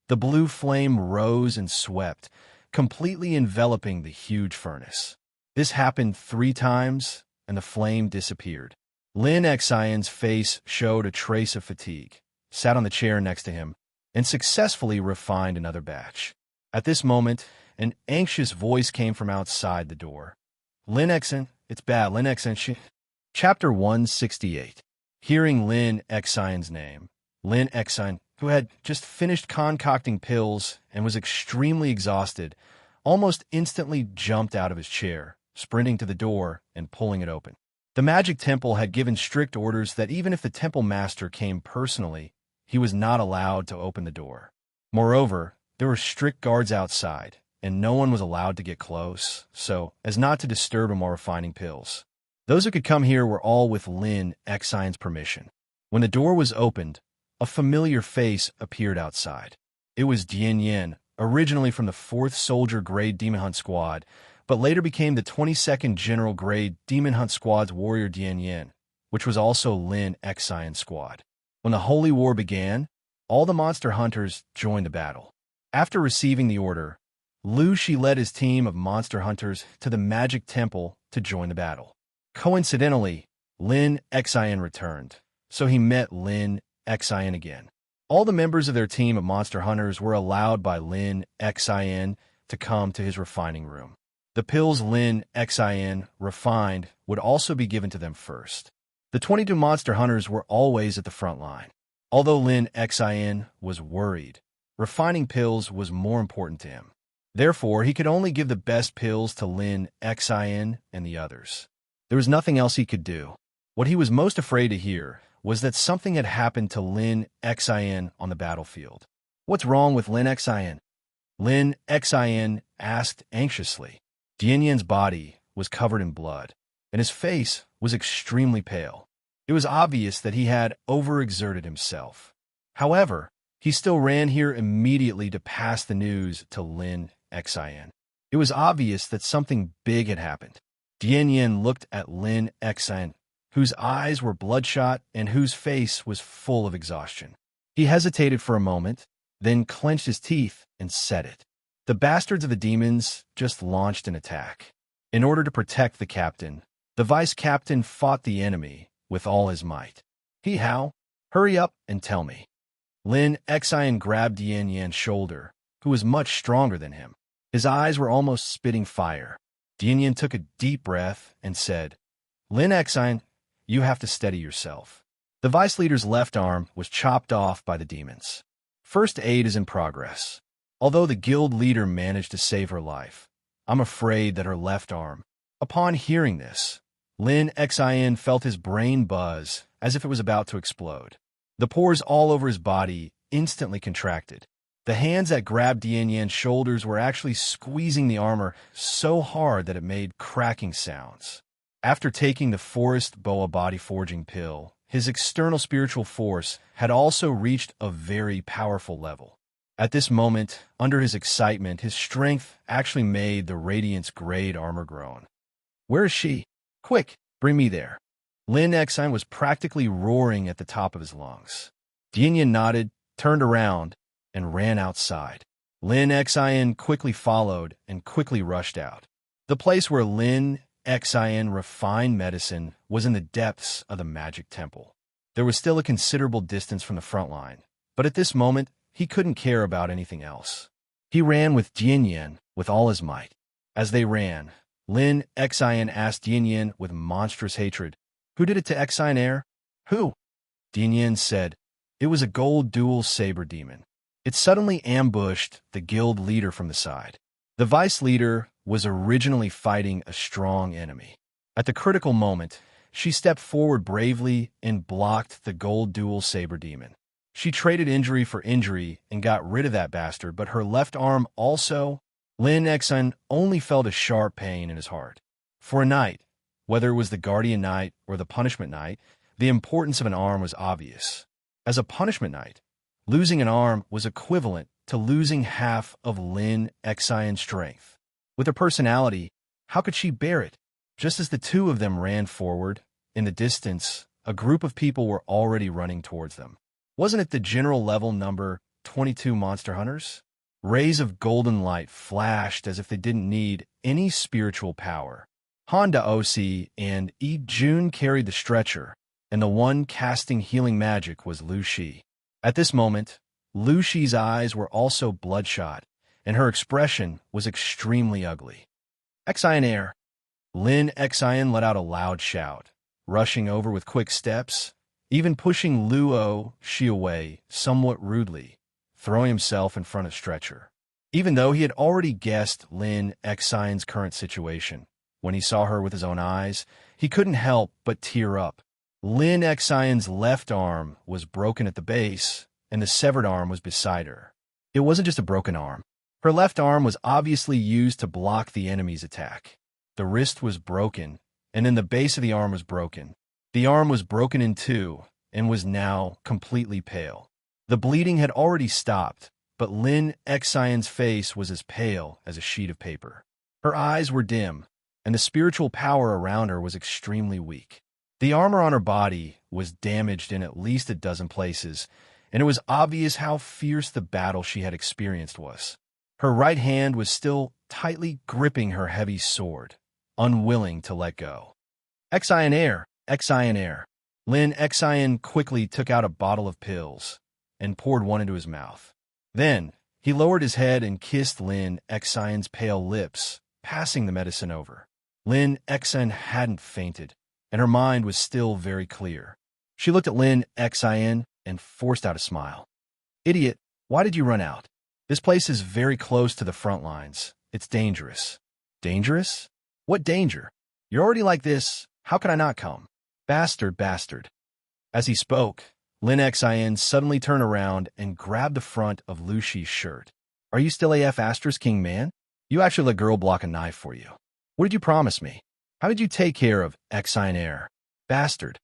The blue flame rose and swept, completely enveloping the huge furnace. This happened 3 times, and the flame disappeared. Lin Xian's face showed a trace of fatigue, sat on the chair next to him, and successfully refined another batch. At this moment, an anxious voice came from outside the door. Lin Xian, it's bad, Lin Xian. Chapter 168. Hearing Lin Xian's name, Lin Xian, who had just finished concocting pills and was extremely exhausted, almost instantly jumped out of his chair, sprinting to the door and pulling it open. The Magic Temple had given strict orders that even if the Temple Master came personally, he was not allowed to open the door. Moreover, there were strict guards outside, and no one was allowed to get close, so as not to disturb him while refining pills. Those who could come here were all with Lin Xian's permission. When the door was opened, a familiar face appeared outside. It was Dian Yin, originally from the 4th Soldier Grade Demon Hunt Squad, but later became the 22nd General Grade Demon Hunt Squad's warrior Dian Yin, which was also Lin Xian's squad. When the Holy War began, all the monster hunters joined the battle. After receiving the order, Lu Shi led his team of monster hunters to the Magic Temple to join the battle. Coincidentally, Lin Xian returned, so he met Lin Xian again. All the members of their team of monster hunters were allowed by Lin Xian to come to his refining room. The pills Lin Xian refined would also be given to them first. The 22 monster hunters were always at the front line. Although Lin Xian was worried, refining pills was more important to him. Therefore, he could only give the best pills to Lin Xian and the others. There was nothing else he could do. What he was most afraid to hear was that something had happened to Lin Xian on the battlefield. What's wrong with Lin Xian? Lin Xian asked anxiously. Dian Yin's body was covered in blood, and his face was extremely pale. It was obvious that he had overexerted himself. However, he still ran here immediately to pass the news to Lin Xian. It was obvious that something big had happened. Dian Yin looked at Lin Xian, whose eyes were bloodshot and whose face was full of exhaustion. He hesitated for a moment, then clenched his teeth and said it. The bastards of the demons just launched an attack. In order to protect the captain, the vice-captain fought the enemy with all his might. He how? Hurry up and tell me. Lin Xian grabbed Dian Yan's shoulder, who was much stronger than him. His eyes were almost spitting fire. Dian Yan took a deep breath and said, Lin Xian, you have to steady yourself. The vice leader's left arm was chopped off by the demons. First aid is in progress. Although the guild leader managed to save her life, I'm afraid that her left arm. Upon hearing this, Lin Xian felt his brain buzz as if it was about to explode. The pores all over his body instantly contracted. The hands that grabbed Dian Yan's shoulders were actually squeezing the armor so hard that it made cracking sounds. After taking the Forest Boa body forging pill, his external spiritual force had also reached a very powerful level. At this moment, under his excitement, his strength actually made the Radiance grade armor groan. Where is she? Quick, bring me there. Lin Xian was practically roaring at the top of his lungs. Dian Yan nodded, turned around, and ran outside. Lin Xian quickly followed and quickly rushed out. The place where Lin Xian refined medicine was in the depths of the Magic Temple. There was still a considerable distance from the front line, but at this moment, he couldn't care about anything else. He ran with Dian Yan with all his might. As they ran, Lin Xian asked Dian Yan with monstrous hatred, Who did it to Xian Air? Who? Dian Yan said, It was a gold dual saber demon. It suddenly ambushed the guild leader from the side. The vice leader was originally fighting a strong enemy. At the critical moment, she stepped forward bravely and blocked the gold dual saber demon. She traded injury for injury and got rid of that bastard, but her left arm also. Lin Exan only felt a sharp pain in his heart. For a knight, whether it was the Guardian Knight or the Punishment Knight, the importance of an arm was obvious. As a Punishment Knight, losing an arm was equivalent to losing half of Lin Exan's strength. With her personality, how could she bear it? Just as the two of them ran forward, in the distance, a group of people were already running towards them. Wasn't it the general level number 22 monster hunters? Rays of golden light flashed as if they didn't need any spiritual power. Han Daosi and Yi Jun carried the stretcher, and the one casting healing magic was Lu Shi. At this moment, Lu Shi's eyes were also bloodshot, and her expression was extremely ugly. Xian Air! Lin Xian let out a loud shout, rushing over with quick steps, even pushing Luo Shi away somewhat rudely, throwing himself in front of stretcher. Even though he had already guessed Lin Xian's current situation, when he saw her with his own eyes, he couldn't help but tear up. Lin Xian's left arm was broken at the base, and the severed arm was beside her. It wasn't just a broken arm. Her left arm was obviously used to block the enemy's attack. The wrist was broken, and then the base of the arm was broken. The arm was broken in two and was now completely pale. The bleeding had already stopped, but Lin Xian's face was as pale as a sheet of paper. Her eyes were dim, and the spiritual power around her was extremely weak. The armor on her body was damaged in at least a dozen places, and it was obvious how fierce the battle she had experienced was. Her right hand was still tightly gripping her heavy sword, unwilling to let go. Xian Air! Xian Air! Lin Xian quickly took out a bottle of pills and poured one into his mouth. Then, he lowered his head and kissed Lin Xian's pale lips, passing the medicine over. Lin Xian hadn't fainted, and her mind was still very clear. She looked at Lin Xian and forced out a smile. Idiot, why did you run out? This place is very close to the front lines. It's dangerous. Dangerous? What danger? You're already like this. How can I not come? Bastard, bastard. As he spoke, Lin Xian suddenly turned around and grabbed the front of Lu Shi's shirt. Are you still AF Asterisk King Man? You actually let girl block a knife for you. What did you promise me? How did you take care of Xian Air? Bastard.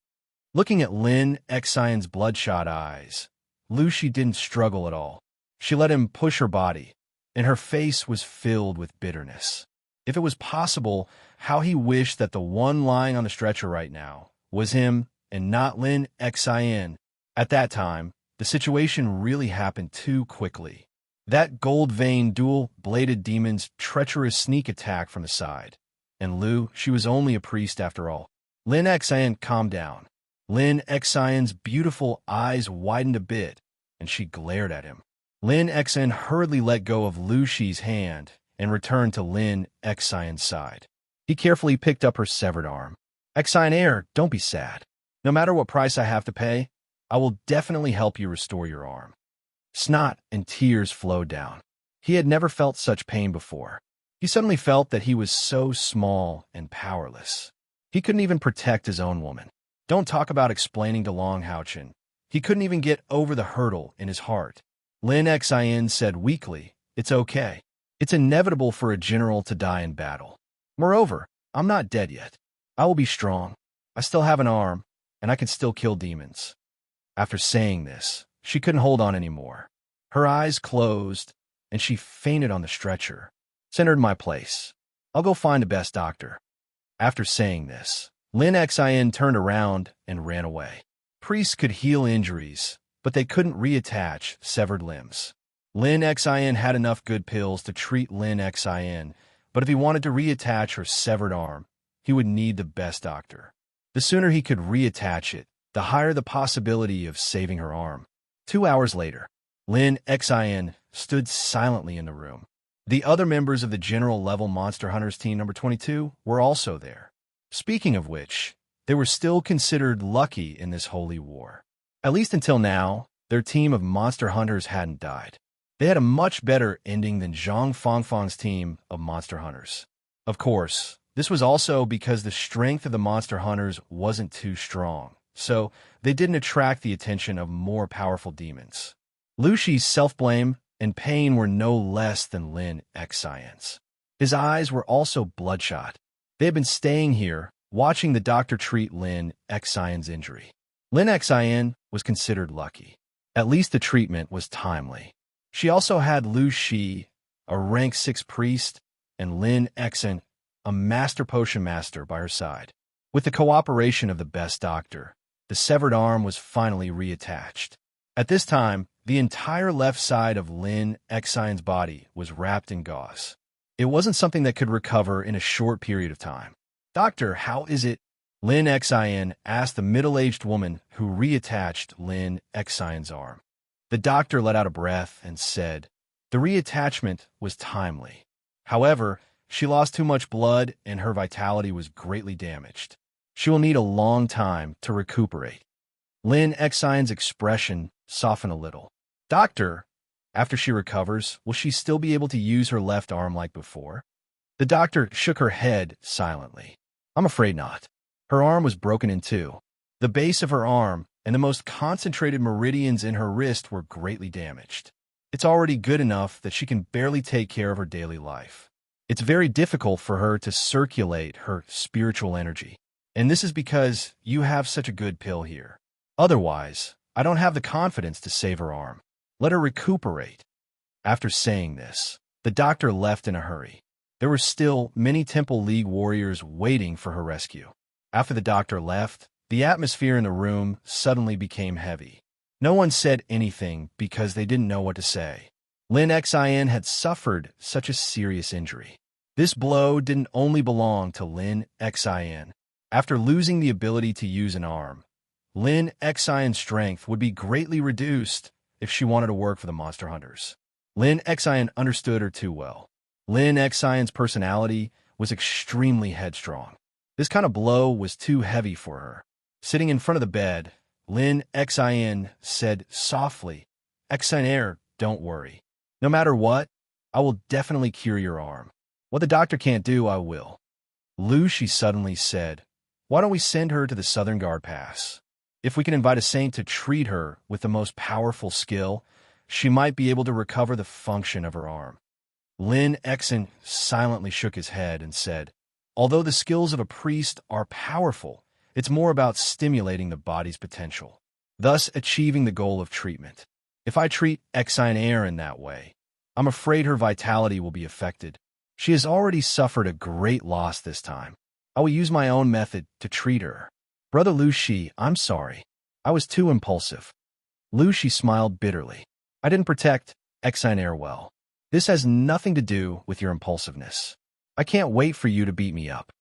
Looking at Lin Xian's bloodshot eyes, Lu Shi didn't struggle at all. She let him push her body, and her face was filled with bitterness. If it was possible, how he wished that the one lying on the stretcher right now was him and not Lin Xian. At that time, the situation really happened too quickly. That gold-veined dual-bladed demon's treacherous sneak attack from the side. And Lu, she was only a priest after all. Lin Xian calmed down. Lin Xian's beautiful eyes widened a bit, and she glared at him. Lin Xian hurriedly let go of Lu Shi's hand and returned to Lin Xian's side. He carefully picked up her severed arm. Xian Air, don't be sad. No matter what price I have to pay, I will definitely help you restore your arm. Snot and tears flowed down. He had never felt such pain before. He suddenly felt that he was so small and powerless. He couldn't even protect his own woman. Don't talk about explaining to Long Haochen. He couldn't even get over the hurdle in his heart. Lin Xian said weakly, It's okay. It's inevitable for a general to die in battle. Moreover, I'm not dead yet. I will be strong. I still have an arm, and I can still kill demons. After saying this, she couldn't hold on anymore. Her eyes closed, and she fainted on the stretcher. Send her to my place. I'll go find the best doctor. After saying this, Lin Xian turned around and ran away. Priests could heal injuries, but they couldn't reattach severed limbs. Lin Xian had enough good pills to treat Lin Xian, but if he wanted to reattach her severed arm, he would need the best doctor. The sooner he could reattach it, the higher the possibility of saving her arm. 2 hours later, Lin Xian stood silently in the room. The other members of the general-level Monster Hunters team number 22 were also there. Speaking of which, they were still considered lucky in this holy war. At least until now, their team of Monster Hunters hadn't died. They had a much better ending than Zhang Fangfang's team of Monster Hunters. Of course, this was also because the strength of the Monster Hunters wasn't too strong, so they didn't attract the attention of more powerful demons. Lu Shi's self-blame and pain were no less than Lin Xian's. His eyes were also bloodshot. They had been staying here, watching the doctor treat Lin Xian's injury. Lin Xian was considered lucky. At least the treatment was timely. She also had Lu Shi, a rank 6 priest, and Lin Xian, a master potion master, by her side. With the cooperation of the best doctor, the severed arm was finally reattached. At this time, the entire left side of Lin Xian's body was wrapped in gauze. It wasn't something that could recover in a short period of time. "Doctor, how is it?" Lin Xian asked the middle-aged woman who reattached Lin Xian's arm. The doctor let out a breath and said, "The reattachment was timely. However, she lost too much blood and her vitality was greatly damaged. She will need a long time to recuperate." Lin Xian's expression softened a little. "Doctor, after she recovers, will she still be able to use her left arm like before?" The doctor shook her head silently. "I'm afraid not. Her arm was broken in two. The base of her arm and the most concentrated meridians in her wrist were greatly damaged. It's already good enough that she can barely take care of her daily life. It's very difficult for her to circulate her spiritual energy. And this is because you have such a good pill here. Otherwise, I don't have the confidence to save her arm. Let her recuperate." After saying this, the doctor left in a hurry. There were still many Temple League warriors waiting for her rescue. After the doctor left, the atmosphere in the room suddenly became heavy. No one said anything because they didn't know what to say. Lin Xian had suffered such a serious injury. This blow didn't only belong to Lin Xian. After losing the ability to use an arm, Lin Xian's strength would be greatly reduced if she wanted to work for the monster hunters. Lin Xian understood her too well. Lin Xian's personality was extremely headstrong. This kind of blow was too heavy for her. Sitting in front of the bed, Lin Xian said softly, "Xian, don't worry. No matter what, I will definitely cure your arm. What the doctor can't do, I will." Lu Shi suddenly said, "Why don't we send her to the Southern Guard Pass? If we can invite a saint to treat her with the most powerful skill, she might be able to recover the function of her arm." Lin Xian silently shook his head and said, "Although the skills of a priest are powerful, it's more about stimulating the body's potential, thus achieving the goal of treatment. If I treat Xian in that way, I'm afraid her vitality will be affected. She has already suffered a great loss this time. I will use my own method to treat her." "Brother Lu Shi, I'm sorry. I was too impulsive." Lu Shi smiled bitterly. "I didn't protect Xian well. This has nothing to do with your impulsiveness. I can't wait for you to beat me up."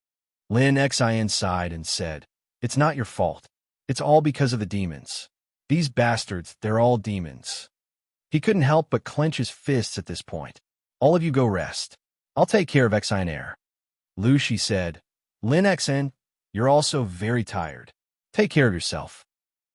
Lin Xian sighed and said, "It's not your fault. It's all because of the demons. These bastards, they're all demons." He couldn't help but clench his fists at this point. "All of you go rest. I'll take care of Xian." Lu Shi said, "Lin Xian, you're also very tired. Take care of yourself."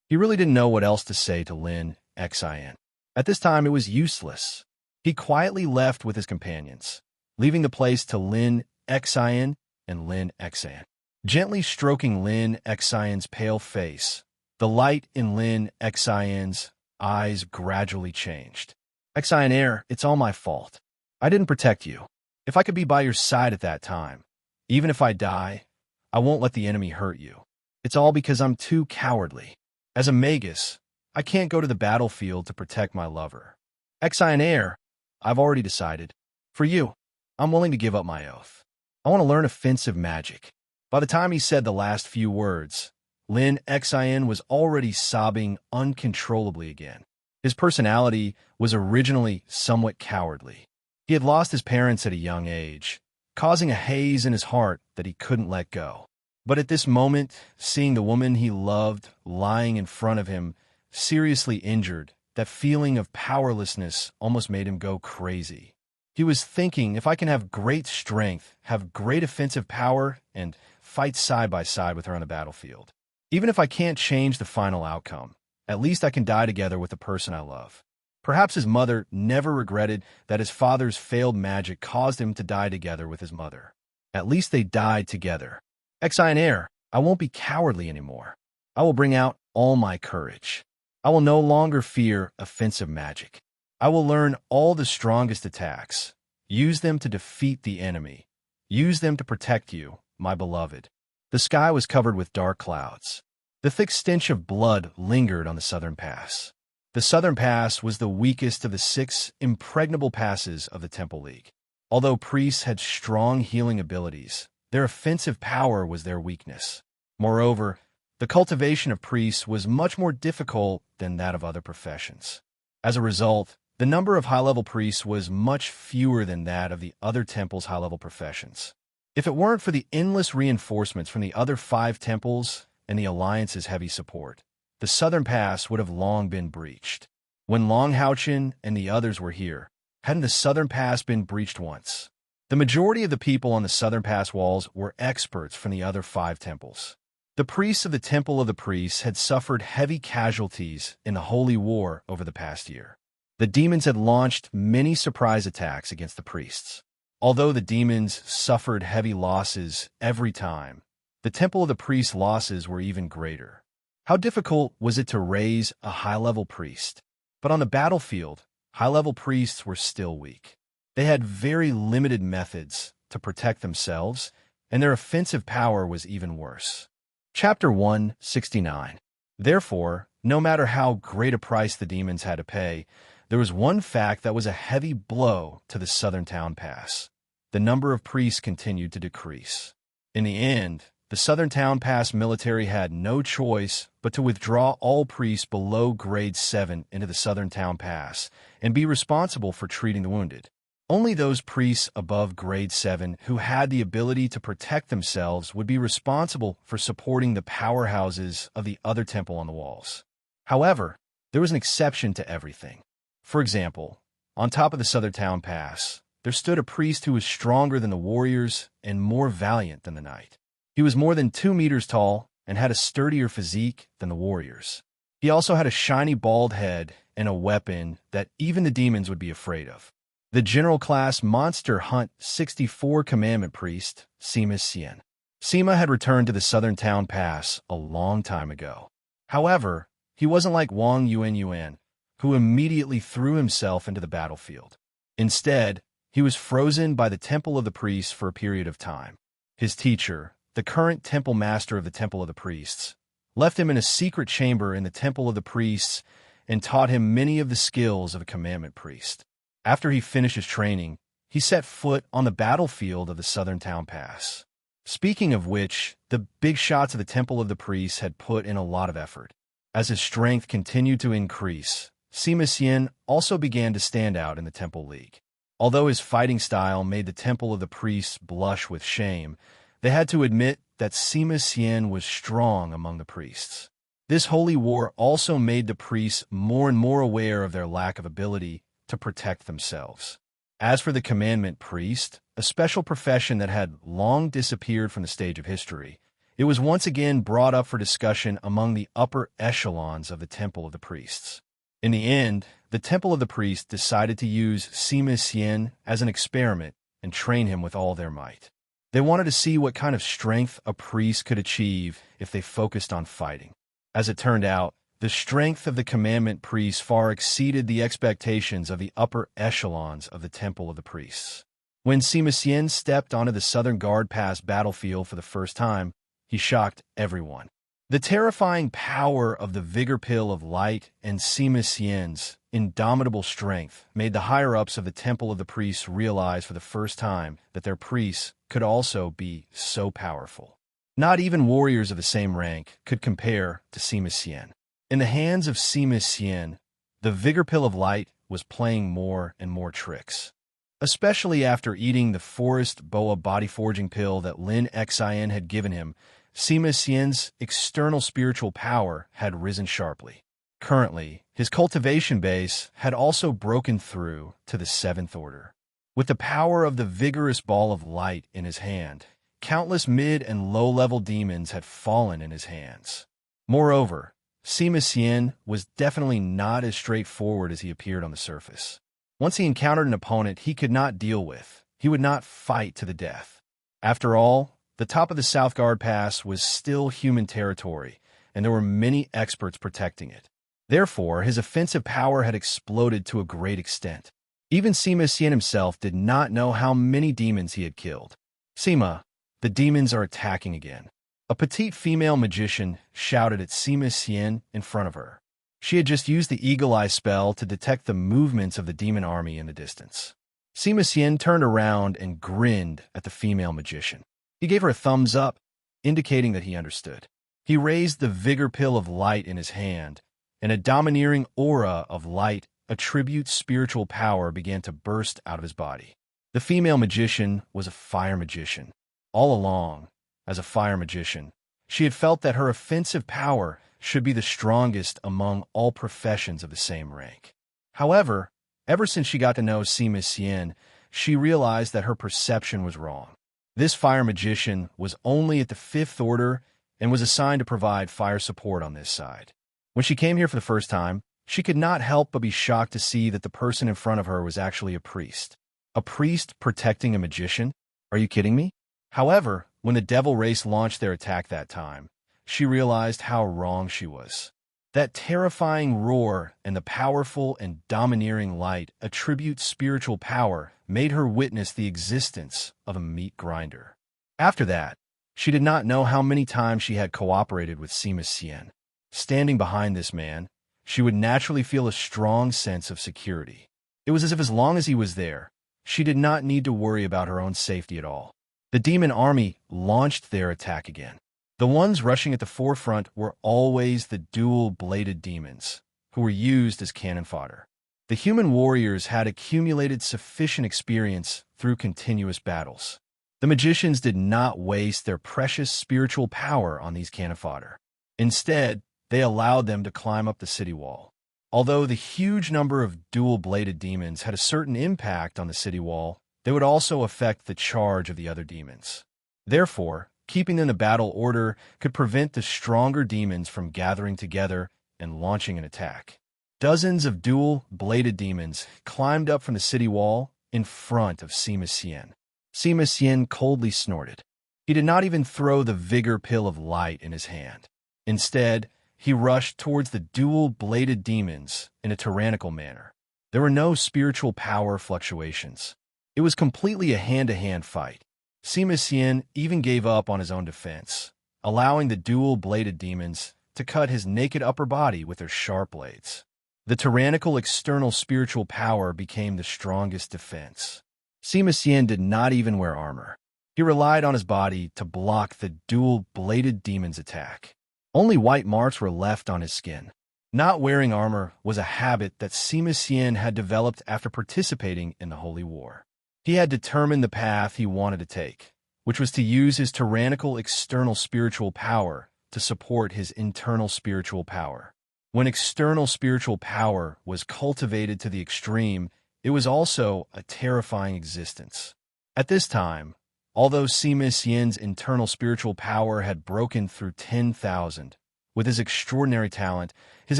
He really didn't know what else to say to Lin Xian. At this time, it was useless. He quietly left with his companions, leaving the place to Lin Xian and Lin Xian. Gently stroking Lin Xian's pale face, the light in Lin Xian's eyes gradually changed. "Xian, it's all my fault. I didn't protect you. If I could be by your side at that time, even if I die, I won't let the enemy hurt you. It's all because I'm too cowardly. As a magus, I can't go to the battlefield to protect my lover. Xian, I've already decided. For you, I'm willing to give up my oath. I want to learn offensive magic." By the time he said the last few words, Lin Xian was already sobbing uncontrollably again. His personality was originally somewhat cowardly. He had lost his parents at a young age, causing a haze in his heart that he couldn't let go. But at this moment, seeing the woman he loved lying in front of him, seriously injured, that feeling of powerlessness almost made him go crazy. He was thinking, if I can have great strength, have great offensive power, and fight side by side with her on the battlefield. Even if I can't change the final outcome, at least I can die together with the person I love. Perhaps his mother never regretted that his father's failed magic caused him to die together with his mother. At least they died together. Xian, I won't be cowardly anymore. I will bring out all my courage. I will no longer fear offensive magic. I will learn all the strongest attacks. Use them to defeat the enemy. Use them to protect you, my beloved. The sky was covered with dark clouds. The thick stench of blood lingered on the southern pass. The southern pass was the weakest of the 6 impregnable passes of the Temple League. Although priests had strong healing abilities, their offensive power was their weakness. Moreover, the cultivation of priests was much more difficult than that of other professions. As a result, the number of high-level priests was much fewer than that of the other temples' high-level professions. If it weren't for the endless reinforcements from the other 5 temples and the Alliance's heavy support, the southern pass would have long been breached. When Longhauchen and the others were here, hadn't the southern pass been breached once? The majority of the people on the southern pass walls were experts from the other 5 temples. The priests of the Temple of the Priests had suffered heavy casualties in the Holy War over the past year. The demons had launched many surprise attacks against the priests. Although the demons suffered heavy losses every time, the Temple of the Priests' losses were even greater. How difficult was it to raise a high-level priest? But on the battlefield, high-level priests were still weak. They had very limited methods to protect themselves, and their offensive power was even worse. Chapter 169. Therefore, no matter how great a price the demons had to pay, there was one fact that was a heavy blow to the southern town pass. The number of priests continued to decrease. In the end, the southern town pass military had no choice but to withdraw all priests below grade 7 into the southern town pass and be responsible for treating the wounded. Only those priests above grade 7 who had the ability to protect themselves would be responsible for supporting the powerhouses of the other temple on the walls. However, there was an exception to everything. For example, on top of the southern town pass, there stood a priest who was stronger than the warriors and more valiant than the knight. He was more than 2 meters tall and had a sturdier physique than the warriors. He also had a shiny bald head and a weapon that even the demons would be afraid of. The general class Monster Hunt 64 Commandment Priest, Sima Xian. Sima had returned to the southern town pass a long time ago. However, he wasn't like Wang Yuan, who immediately threw himself into the battlefield. Instead, he was frozen by the Temple of the Priests for a period of time. His teacher, the current temple master of the Temple of the Priests, left him in a secret chamber in the Temple of the Priests and taught him many of the skills of a commandment priest. After he finished his training, he set foot on the battlefield of the southern town pass. Speaking of which, the big shots of the Temple of the Priests had put in a lot of effort. As his strength continued to increase, Sima Xian also began to stand out in the Temple League. Although his fighting style made the Temple of the Priests blush with shame, they had to admit that Sima Xian was strong among the priests. This holy war also made the priests more and more aware of their lack of ability to protect themselves. As for the commandment priest, a special profession that had long disappeared from the stage of history, it was once again brought up for discussion among the upper echelons of the Temple of the Priests. In the end, the Temple of the Priests decided to use Sima Xian as an experiment and train him with all their might. They wanted to see what kind of strength a priest could achieve if they focused on fighting. As it turned out, the strength of the commandment priests far exceeded the expectations of the upper echelons of the Temple of the Priests. When Sima Xian stepped onto the Southern Guard Pass battlefield for the first time, he shocked everyone. The terrifying power of the Vigor Pill of Light and Sima Xian's indomitable strength made the higher-ups of the Temple of the Priests realize for the first time that their priests could also be so powerful. Not even warriors of the same rank could compare to Sima Xian. In the hands of Sima Xian, the Vigor Pill of Light was playing more and more tricks. Especially after eating the Forest Boa body forging pill that Lin Xian had given him, Sima Xian's external spiritual power had risen sharply. Currently, his cultivation base had also broken through to the 7th order. With the power of the vigorous ball of light in his hand, countless mid- and low-level demons had fallen in his hands. Moreover, Sima Xian was definitely not as straightforward as he appeared on the surface. Once he encountered an opponent he could not deal with, he would not fight to the death. After all, the top of the South Guard Pass was still human territory, and there were many experts protecting it. Therefore, his offensive power had exploded to a great extent. Even Sima Xian himself did not know how many demons he had killed. Sima, the demons are attacking again. A petite female magician shouted at Sima Xian in front of her. She had just used the Eagle Eye spell to detect the movements of the demon army in the distance. Sima Xian turned around and grinned at the female magician. He gave her a thumbs up, indicating that he understood. He raised the vigor pill of light in his hand, and a domineering aura of light, attribute spiritual power, began to burst out of his body. The female magician was a fire magician. All along, as a fire magician, she had felt that her offensive power should be the strongest among all professions of the same rank. However, ever since she got to know Sima Xian, she realized that her perception was wrong. This fire magician was only at the 5th order and was assigned to provide fire support on this side. When she came here for the first time, she could not help but be shocked to see that the person in front of her was actually a priest. A priest protecting a magician? Are you kidding me? However, when the devil race launched their attack that time, she realized how wrong she was. That terrifying roar and the powerful and domineering light attribute spiritual power made her witness the existence of a meat grinder. After that, she did not know how many times she had cooperated with Sima Xian. Standing behind this man, she would naturally feel a strong sense of security. It was as long as he was there, she did not need to worry about her own safety at all. The demon army launched their attack again. The ones rushing at the forefront were always the dual-bladed demons, who were used as cannon fodder. The human warriors had accumulated sufficient experience through continuous battles. The magicians did not waste their precious spiritual power on these cannon fodder. Instead, they allowed them to climb up the city wall. Although the huge number of dual-bladed demons had a certain impact on the city wall, they would also affect the charge of the other demons. Therefore, keeping in the battle order could prevent the stronger demons from gathering together and launching an attack. Dozens of dual-bladed demons climbed up from the city wall in front of Sima Xian. Sima Xian coldly snorted. He did not even throw the vigor pill of light in his hand. Instead, he rushed towards the dual-bladed demons in a tyrannical manner. There were no spiritual power fluctuations. It was completely a hand-to-hand fight. Sima Xian even gave up on his own defense, allowing the dual-bladed demons to cut his naked upper body with their sharp blades. The tyrannical external spiritual power became the strongest defense. Sima Xian did not even wear armor. He relied on his body to block the dual-bladed demon's attack. Only white marks were left on his skin. Not wearing armor was a habit that Sima Xian had developed after participating in the Holy War. He had determined the path he wanted to take, which was to use his tyrannical external spiritual power to support his internal spiritual power. When external spiritual power was cultivated to the extreme, it was also a terrifying existence. At this time, although Sima Xian's internal spiritual power had broken through 10,000, with his extraordinary talent, his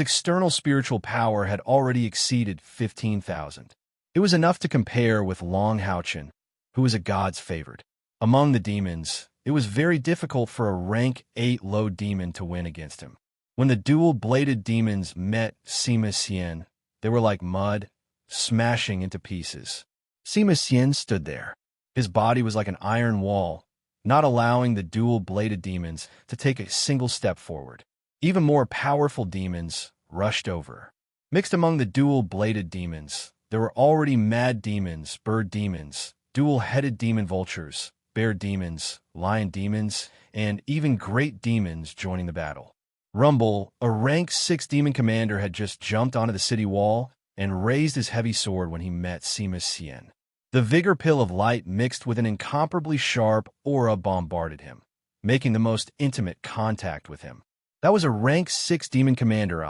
external spiritual power had already exceeded 15,000. It was enough to compare with Long Haochen, who was a god's favorite. Among the demons, it was very difficult for a rank 8 low demon to win against him. When the dual-bladed demons met Sima Xian, they were like mud, smashing into pieces. Sima Xian stood there. His body was like an iron wall, not allowing the dual-bladed demons to take a single step forward. Even more powerful demons rushed over. Mixed among the dual-bladed demons, there were already mad demons, bird demons, dual-headed demon vultures, bear demons, lion demons, and even great demons joining the battle. Rumble, a rank 6 demon commander, had just jumped onto the city wall and raised his heavy sword when he met Sima Xian. The vigor pill of light mixed with an incomparably sharp aura bombarded him, making the most intimate contact with him. That was a rank 6 demon commander,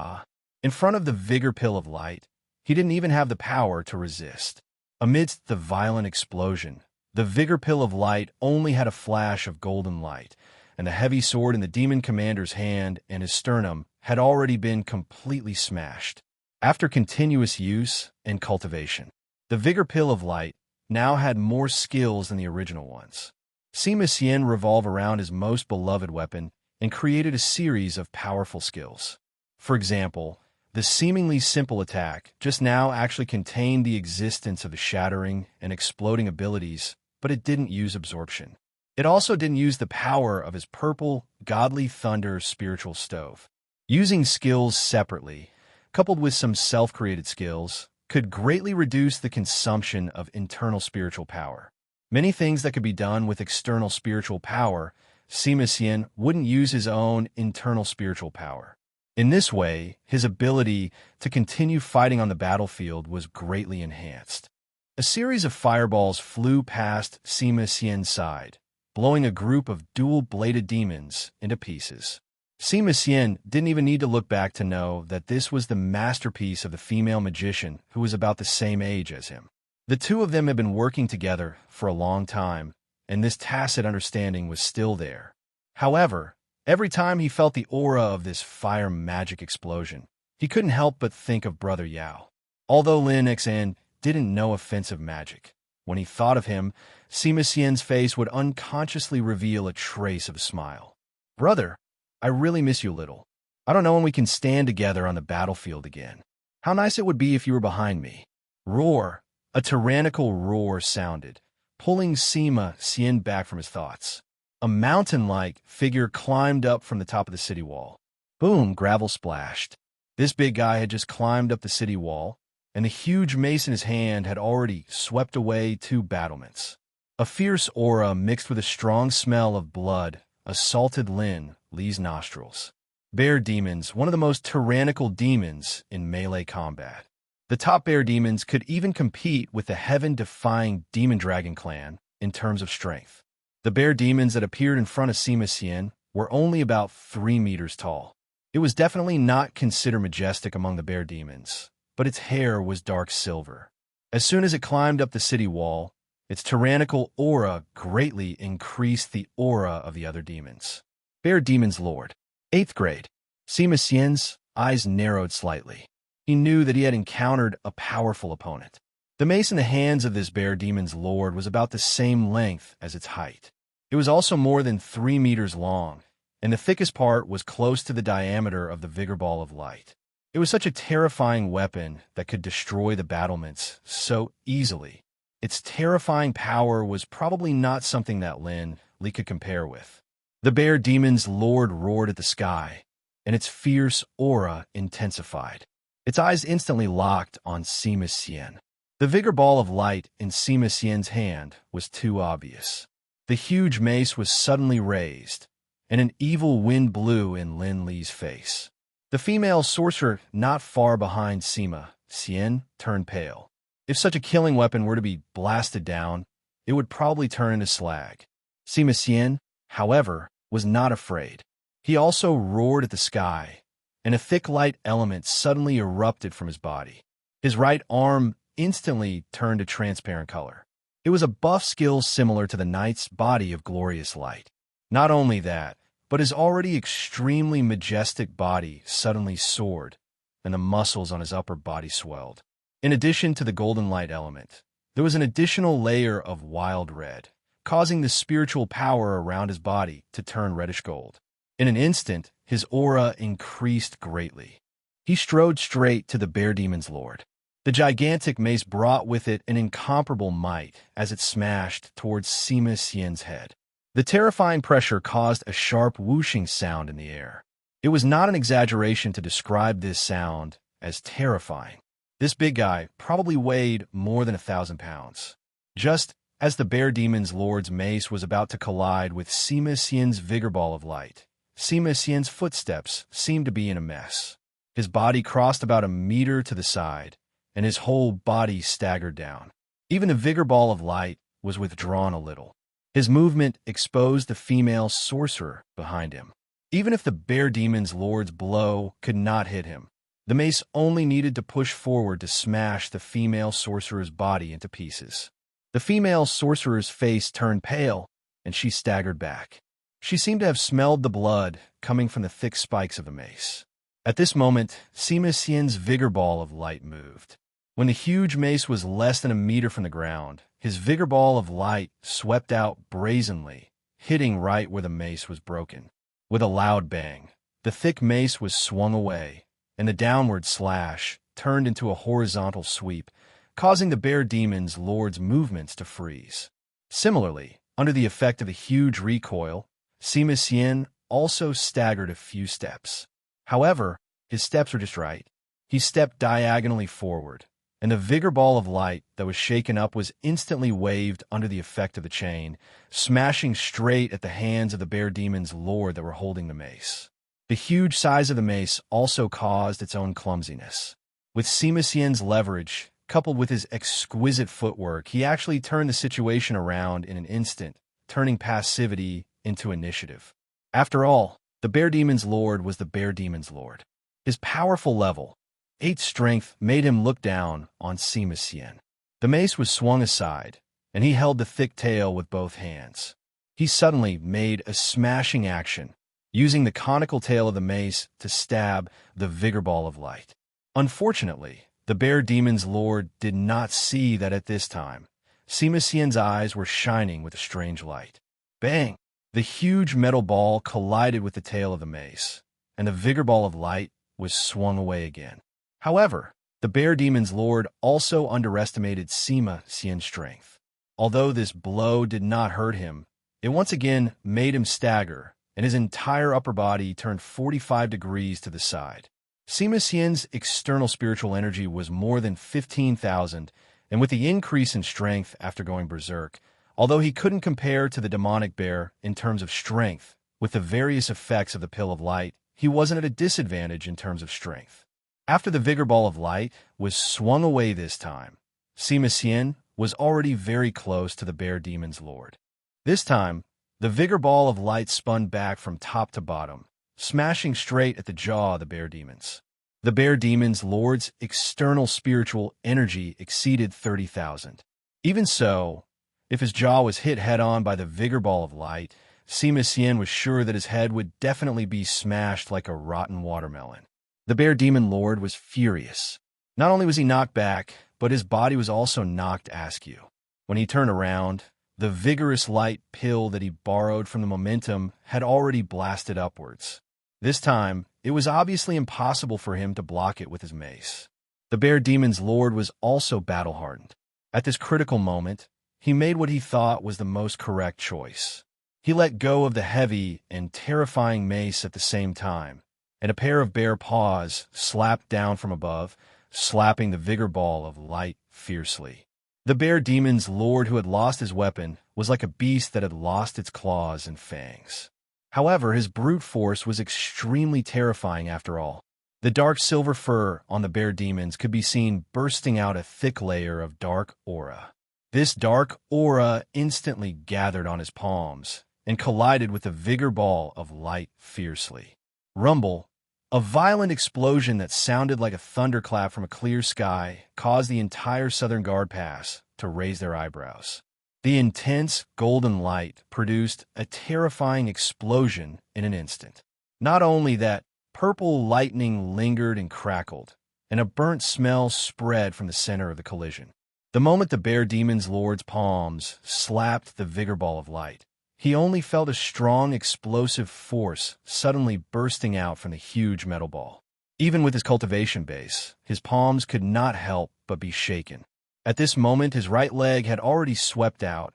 In front of the vigor pill of light, he didn't even have the power to resist. Amidst the violent explosion, the vigor pill of light only had a flash of golden light, and the heavy sword in the demon commander's hand and his sternum had already been completely smashed. After continuous use and cultivation, the vigor pill of light now had more skills than the original ones. Sima Xian revolved around his most beloved weapon, and created a series of powerful skills. For example, the seemingly simple attack just now actually contained the existence of the shattering and exploding abilities, but it didn't use absorption. It also didn't use the power of his purple, godly thunder spiritual stove. Using skills separately, coupled with some self-created skills, could greatly reduce the consumption of internal spiritual power. Many things that could be done with external spiritual power, Sima Xian wouldn't use his own internal spiritual power. In this way, his ability to continue fighting on the battlefield was greatly enhanced. A series of fireballs flew past Sima Xian's side, blowing a group of dual-bladed demons into pieces. Sima Xian didn't even need to look back to know that this was the masterpiece of the female magician who was about the same age as him. The two of them had been working together for a long time, and this tacit understanding was still there. However, every time he felt the aura of this fire magic explosion, he couldn't help but think of Brother Yao. Although Lin Xan didn't know offensive magic, when he thought of him, Sima Xian's face would unconsciously reveal a trace of a smile. "Brother, I really miss you a little. I don't know when we can stand together on the battlefield again. How nice it would be if you were behind me." Roar! A tyrannical roar sounded, pulling Sima Xian back from his thoughts. A mountain-like figure climbed up from the top of the city wall. Boom! Gravel splashed. This big guy had just climbed up the city wall, and the huge mace in his hand had already swept away 2 battlements. A fierce aura mixed with a strong smell of blood assaulted Lin Li's nostrils. Bear demons, one of the most tyrannical demons in melee combat. The top bear demons could even compete with the heaven-defying Demon Dragon clan in terms of strength. The bear demons that appeared in front of Sima Xian were only about 3 meters tall. It was definitely not considered majestic among the bear demons, but its hair was dark silver. As soon as it climbed up the city wall, its tyrannical aura greatly increased the aura of the other demons. Bear Demon's Lord. 8th grade. Sima Xian's eyes narrowed slightly. He knew that he had encountered a powerful opponent. The mace in the hands of this Bear Demon's Lord was about the same length as its height. It was also more than 3 meters long, and the thickest part was close to the diameter of the Vigor Ball of Light. It was such a terrifying weapon that could destroy the battlements so easily. Its terrifying power was probably not something that Lin Li could compare with. The Bear Demon's Lord roared at the sky, and its fierce aura intensified. Its eyes instantly locked on Sima Xian. The Vigor Ball of Light in Sima Xian's hand was too obvious. The huge mace was suddenly raised, and an evil wind blew in Lin Li's face. The female sorcerer not far behind Sima Xian turned pale. If such a killing weapon were to be blasted down, it would probably turn into slag. Sima Xian, however, was not afraid. He also roared at the sky, and a thick light element suddenly erupted from his body. His right arm instantly turned a transparent color. It was a buff skill similar to the knight's body of glorious light. Not only that, but his already extremely majestic body suddenly soared, and the muscles on his upper body swelled. In addition to the golden light element, there was an additional layer of wild red, causing the spiritual power around his body to turn reddish gold. In an instant, his aura increased greatly. He strode straight to the Bear Demon's Lord. The gigantic mace brought with it an incomparable might as it smashed towards Sima Xian's head. The terrifying pressure caused a sharp whooshing sound in the air. It was not an exaggeration to describe this sound as terrifying. This big guy probably weighed more than 1,000 pounds. Just as the Bear Demon's Lord's mace was about to collide with Sima Xian's Vigor Ball of Light, Sima Xian's footsteps seemed to be in a mess. His body crossed about a meter to the side, and his whole body staggered down. Even the Vigor Ball of Light was withdrawn a little. His movement exposed the female sorcerer behind him. Even if the Bear Demon's Lord's blow could not hit him, the mace only needed to push forward to smash the female sorcerer's body into pieces. The female sorcerer's face turned pale, and she staggered back. She seemed to have smelled the blood coming from the thick spikes of the mace. At this moment, Sima Xian's Vigor Ball of Light moved. When the huge mace was less than a meter from the ground, his Vigor Ball of Light swept out brazenly, hitting right where the mace was broken. With a loud bang, the thick mace was swung away, and the downward slash turned into a horizontal sweep, causing the bear demon's lord's movements to freeze. Similarly, under the effect of a huge recoil, Sima Xian also staggered a few steps. However, his steps were just right. He stepped diagonally forward, and the vigor ball of light that was shaken up was instantly waved under the effect of the chain, smashing straight at the hands of the bear demon's lord that were holding the mace. The huge size of the mace also caused its own clumsiness. With Sima Xian's leverage, coupled with his exquisite footwork, he actually turned the situation around in an instant, turning passivity into initiative. After all, the bear demon's lord was the bear demon's lord. His powerful level, 8 strength, made him look down on Sima Xian. The mace was swung aside, and he held the thick tail with both hands. He suddenly made a smashing action, using the conical tail of the mace to stab the vigor ball of light. Unfortunately, the bear demon's lord did not see that at this time, Sima Xian's eyes were shining with a strange light. Bang! The huge metal ball collided with the tail of the mace, and the vigor ball of light was swung away again. However, the bear demon's lord also underestimated Sima Xian's strength. Although this blow did not hurt him, it once again made him stagger, and his entire upper body turned 45 degrees to the side. Sima Xian's external spiritual energy was more than 15,000, and with the increase in strength after going berserk, although he couldn't compare to the demonic bear in terms of strength, with the various effects of the pill of light, he wasn't at a disadvantage in terms of strength. After the vigor ball of light was swung away this time, Sima Xian was already very close to the bear demon's lord. This time, the vigor ball of light spun back from top to bottom, smashing straight at the jaw of the bear demons. The bear demon's lord's external spiritual energy exceeded 30,000. Even so, if his jaw was hit head-on by the vigor ball of light, Sima Xian was sure that his head would definitely be smashed like a rotten watermelon. The bear demon lord was furious. Not only was he knocked back, but his body was also knocked askew. When he turned around, the vigorous light pill that he borrowed from the momentum had already blasted upwards. This time, it was obviously impossible for him to block it with his mace. The bear demon's lord was also battle-hardened. At this critical moment, he made what he thought was the most correct choice. He let go of the heavy and terrifying mace at the same time, and a pair of bare paws slapped down from above, slapping the vigor ball of light fiercely. The bear demon's lord who had lost his weapon was like a beast that had lost its claws and fangs. However, his brute force was extremely terrifying after all. The dark silver fur on the bear demons could be seen bursting out a thick layer of dark aura. This dark aura instantly gathered on his palms and collided with the vigor ball of light fiercely. Rumble, a violent explosion that sounded like a thunderclap from a clear sky, caused the entire Southern Guard pass to raise their eyebrows. The intense golden light produced a terrifying explosion in an instant. Not only that, purple lightning lingered and crackled, and a burnt smell spread from the center of the collision. The moment the bear demon's lord's palms slapped the vigor ball of light, he only felt a strong explosive force suddenly bursting out from the huge metal ball. Even with his cultivation base, his palms could not help but be shaken. At this moment, his right leg had already swept out,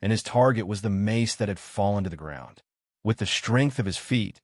and his target was the mace that had fallen to the ground. With the strength of his feet,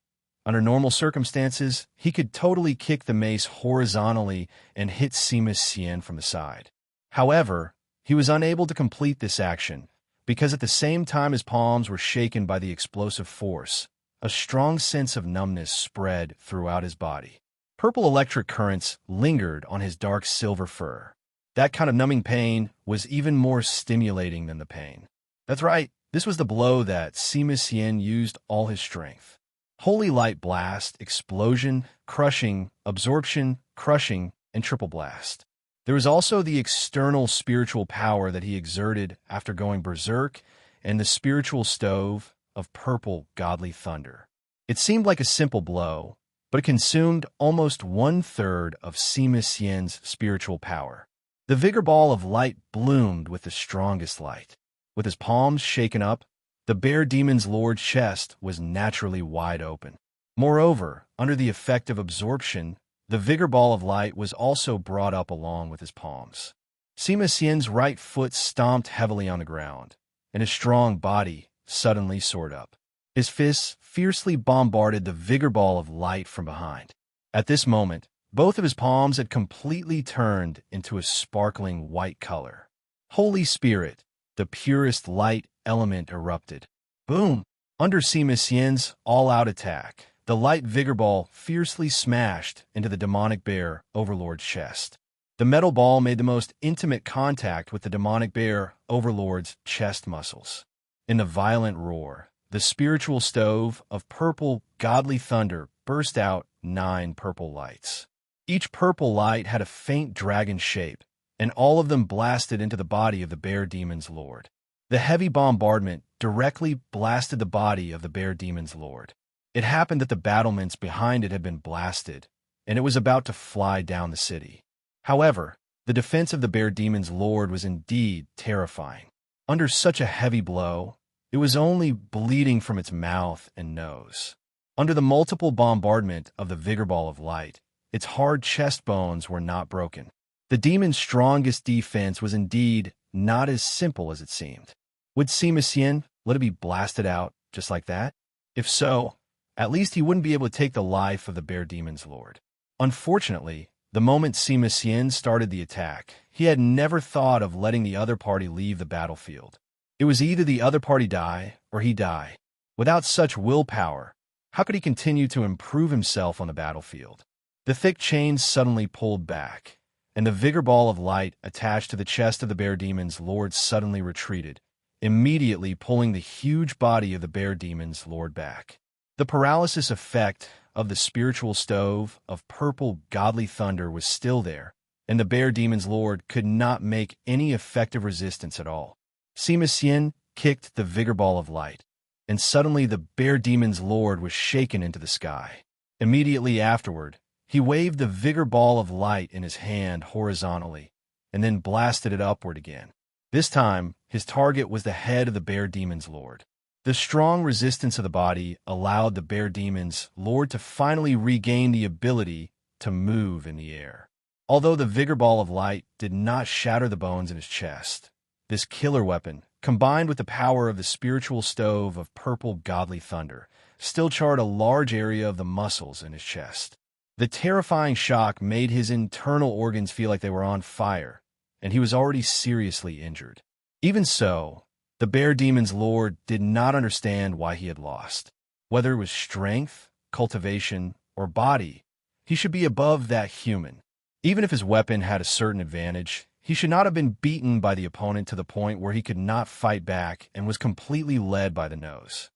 under normal circumstances, he could totally kick the mace horizontally and hit Sima Xian from the side. However, he was unable to complete this action, because at the same time his palms were shaken by the explosive force, a strong sense of numbness spread throughout his body. Purple electric currents lingered on his dark silver fur. That kind of numbing pain was even more stimulating than the pain. That's right, this was the blow that Sima Xian used all his strength. Holy light blast, explosion, crushing, absorption, crushing, and triple blast. There was also the external spiritual power that he exerted after going berserk, and the spiritual stove of purple godly thunder. It seemed like a simple blow, but it consumed almost 1/3 of Sima Xian's spiritual power. The vigor ball of light bloomed with the strongest light. With his palms shaken up, The bear demon's lord's chest was naturally wide open. Moreover, under the effect of absorption, the vigor ball of light was also brought up along with his palms. Sima Xian's right foot stomped heavily on the ground, and his strong body suddenly soared up. His fists fiercely bombarded the vigor ball of light from behind. At this moment, both of his palms had completely turned into a sparkling white color. Holy Spirit, the purest light element erupted. Boom! Under Sima Xian's all-out attack, the light vigor ball fiercely smashed into the demonic bear overlord's chest. The metal ball made the most intimate contact with the demonic bear overlord's chest muscles. In the violent roar, the spiritual stove of purple, godly thunder burst out 9 purple lights. Each purple light had a faint dragon shape, and all of them blasted into the body of the bear demon's lord. The heavy bombardment directly blasted the body of the bear demon's lord. It happened that the battlements behind it had been blasted, and it was about to fly down the city. However, the defense of the bear demon's lord was indeed terrifying. Under such a heavy blow, it was only bleeding from its mouth and nose. Under the multiple bombardment of the vigor ball of light, its hard chest bones were not broken. The demon's strongest defense was indeed not as simple as it seemed. Would Sima Xian let it be blasted out just like that? If so, at least he wouldn't be able to take the life of the bear demon's lord. Unfortunately, the moment Sima Xian started the attack, he had never thought of letting the other party leave the battlefield. It was either the other party die or he die. Without such willpower, how could he continue to improve himself on the battlefield? The thick chains suddenly pulled back, and the vigor ball of light attached to the chest of the bear demon's lord suddenly retreated, immediately pulling the huge body of the bear demon's lord back. The paralysis effect of the spiritual stove of purple godly thunder was still there, and the bear demon's lord could not make any effective resistance at all. Sima Xian kicked the vigor ball of light, and suddenly the bear demon's lord was shaken into the sky. Immediately afterward, he waved the vigor ball of light in his hand horizontally, and then blasted it upward again. This time, his target was the head of the bear demon's lord. The strong resistance of the body allowed the bear demon's lord to finally regain the ability to move in the air. Although the vigor ball of light did not shatter the bones in his chest, this killer weapon, combined with the power of the spiritual stove of purple godly thunder, still charred a large area of the muscles in his chest. The terrifying shock made his internal organs feel like they were on fire, and he was already seriously injured. Even so, the bear demon's lord did not understand why he had lost. Whether it was strength, cultivation, or body, he should be above that human. Even if his weapon had a certain advantage, he should not have been beaten by the opponent to the point where he could not fight back and was completely led by the nose.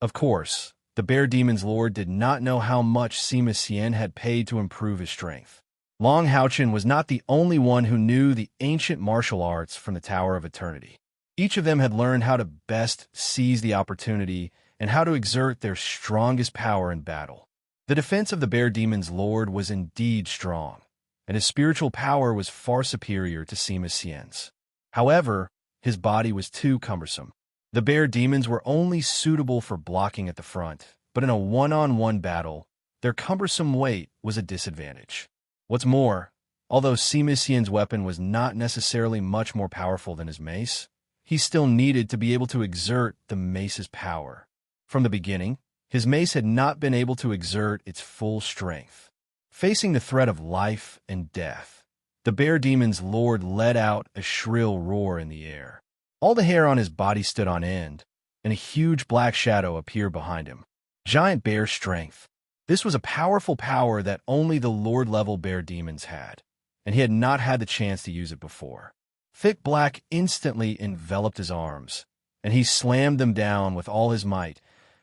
Of course, the bear demon's lord did not know how much Sima Xian had paid to improve his strength. Long Haochen was not the only one who knew the ancient martial arts from the Tower of Eternity. Each of them had learned how to best seize the opportunity and how to exert their strongest power in battle. The defense of the bear demon's lord was indeed strong, and his spiritual power was far superior to Sima Xian's. However, his body was too cumbersome. The bear demons were only suitable for blocking at the front, but in a one-on-one battle, their cumbersome weight was a disadvantage. What's more, although Sima Xian's weapon was not necessarily much more powerful than his mace, he still needed to be able to exert the mace's power. From the beginning, his mace had not been able to exert its full strength. Facing the threat of life and death, the bear demon's lord let out a shrill roar in the air. All the hair on his body stood on end, and a huge black shadow appeared behind him. Giant bear strength. This was a powerful power that only the lord-level bear demons had, and he had not had the chance to use it before. Thick black instantly enveloped his arms, and he slammed them down with all his might,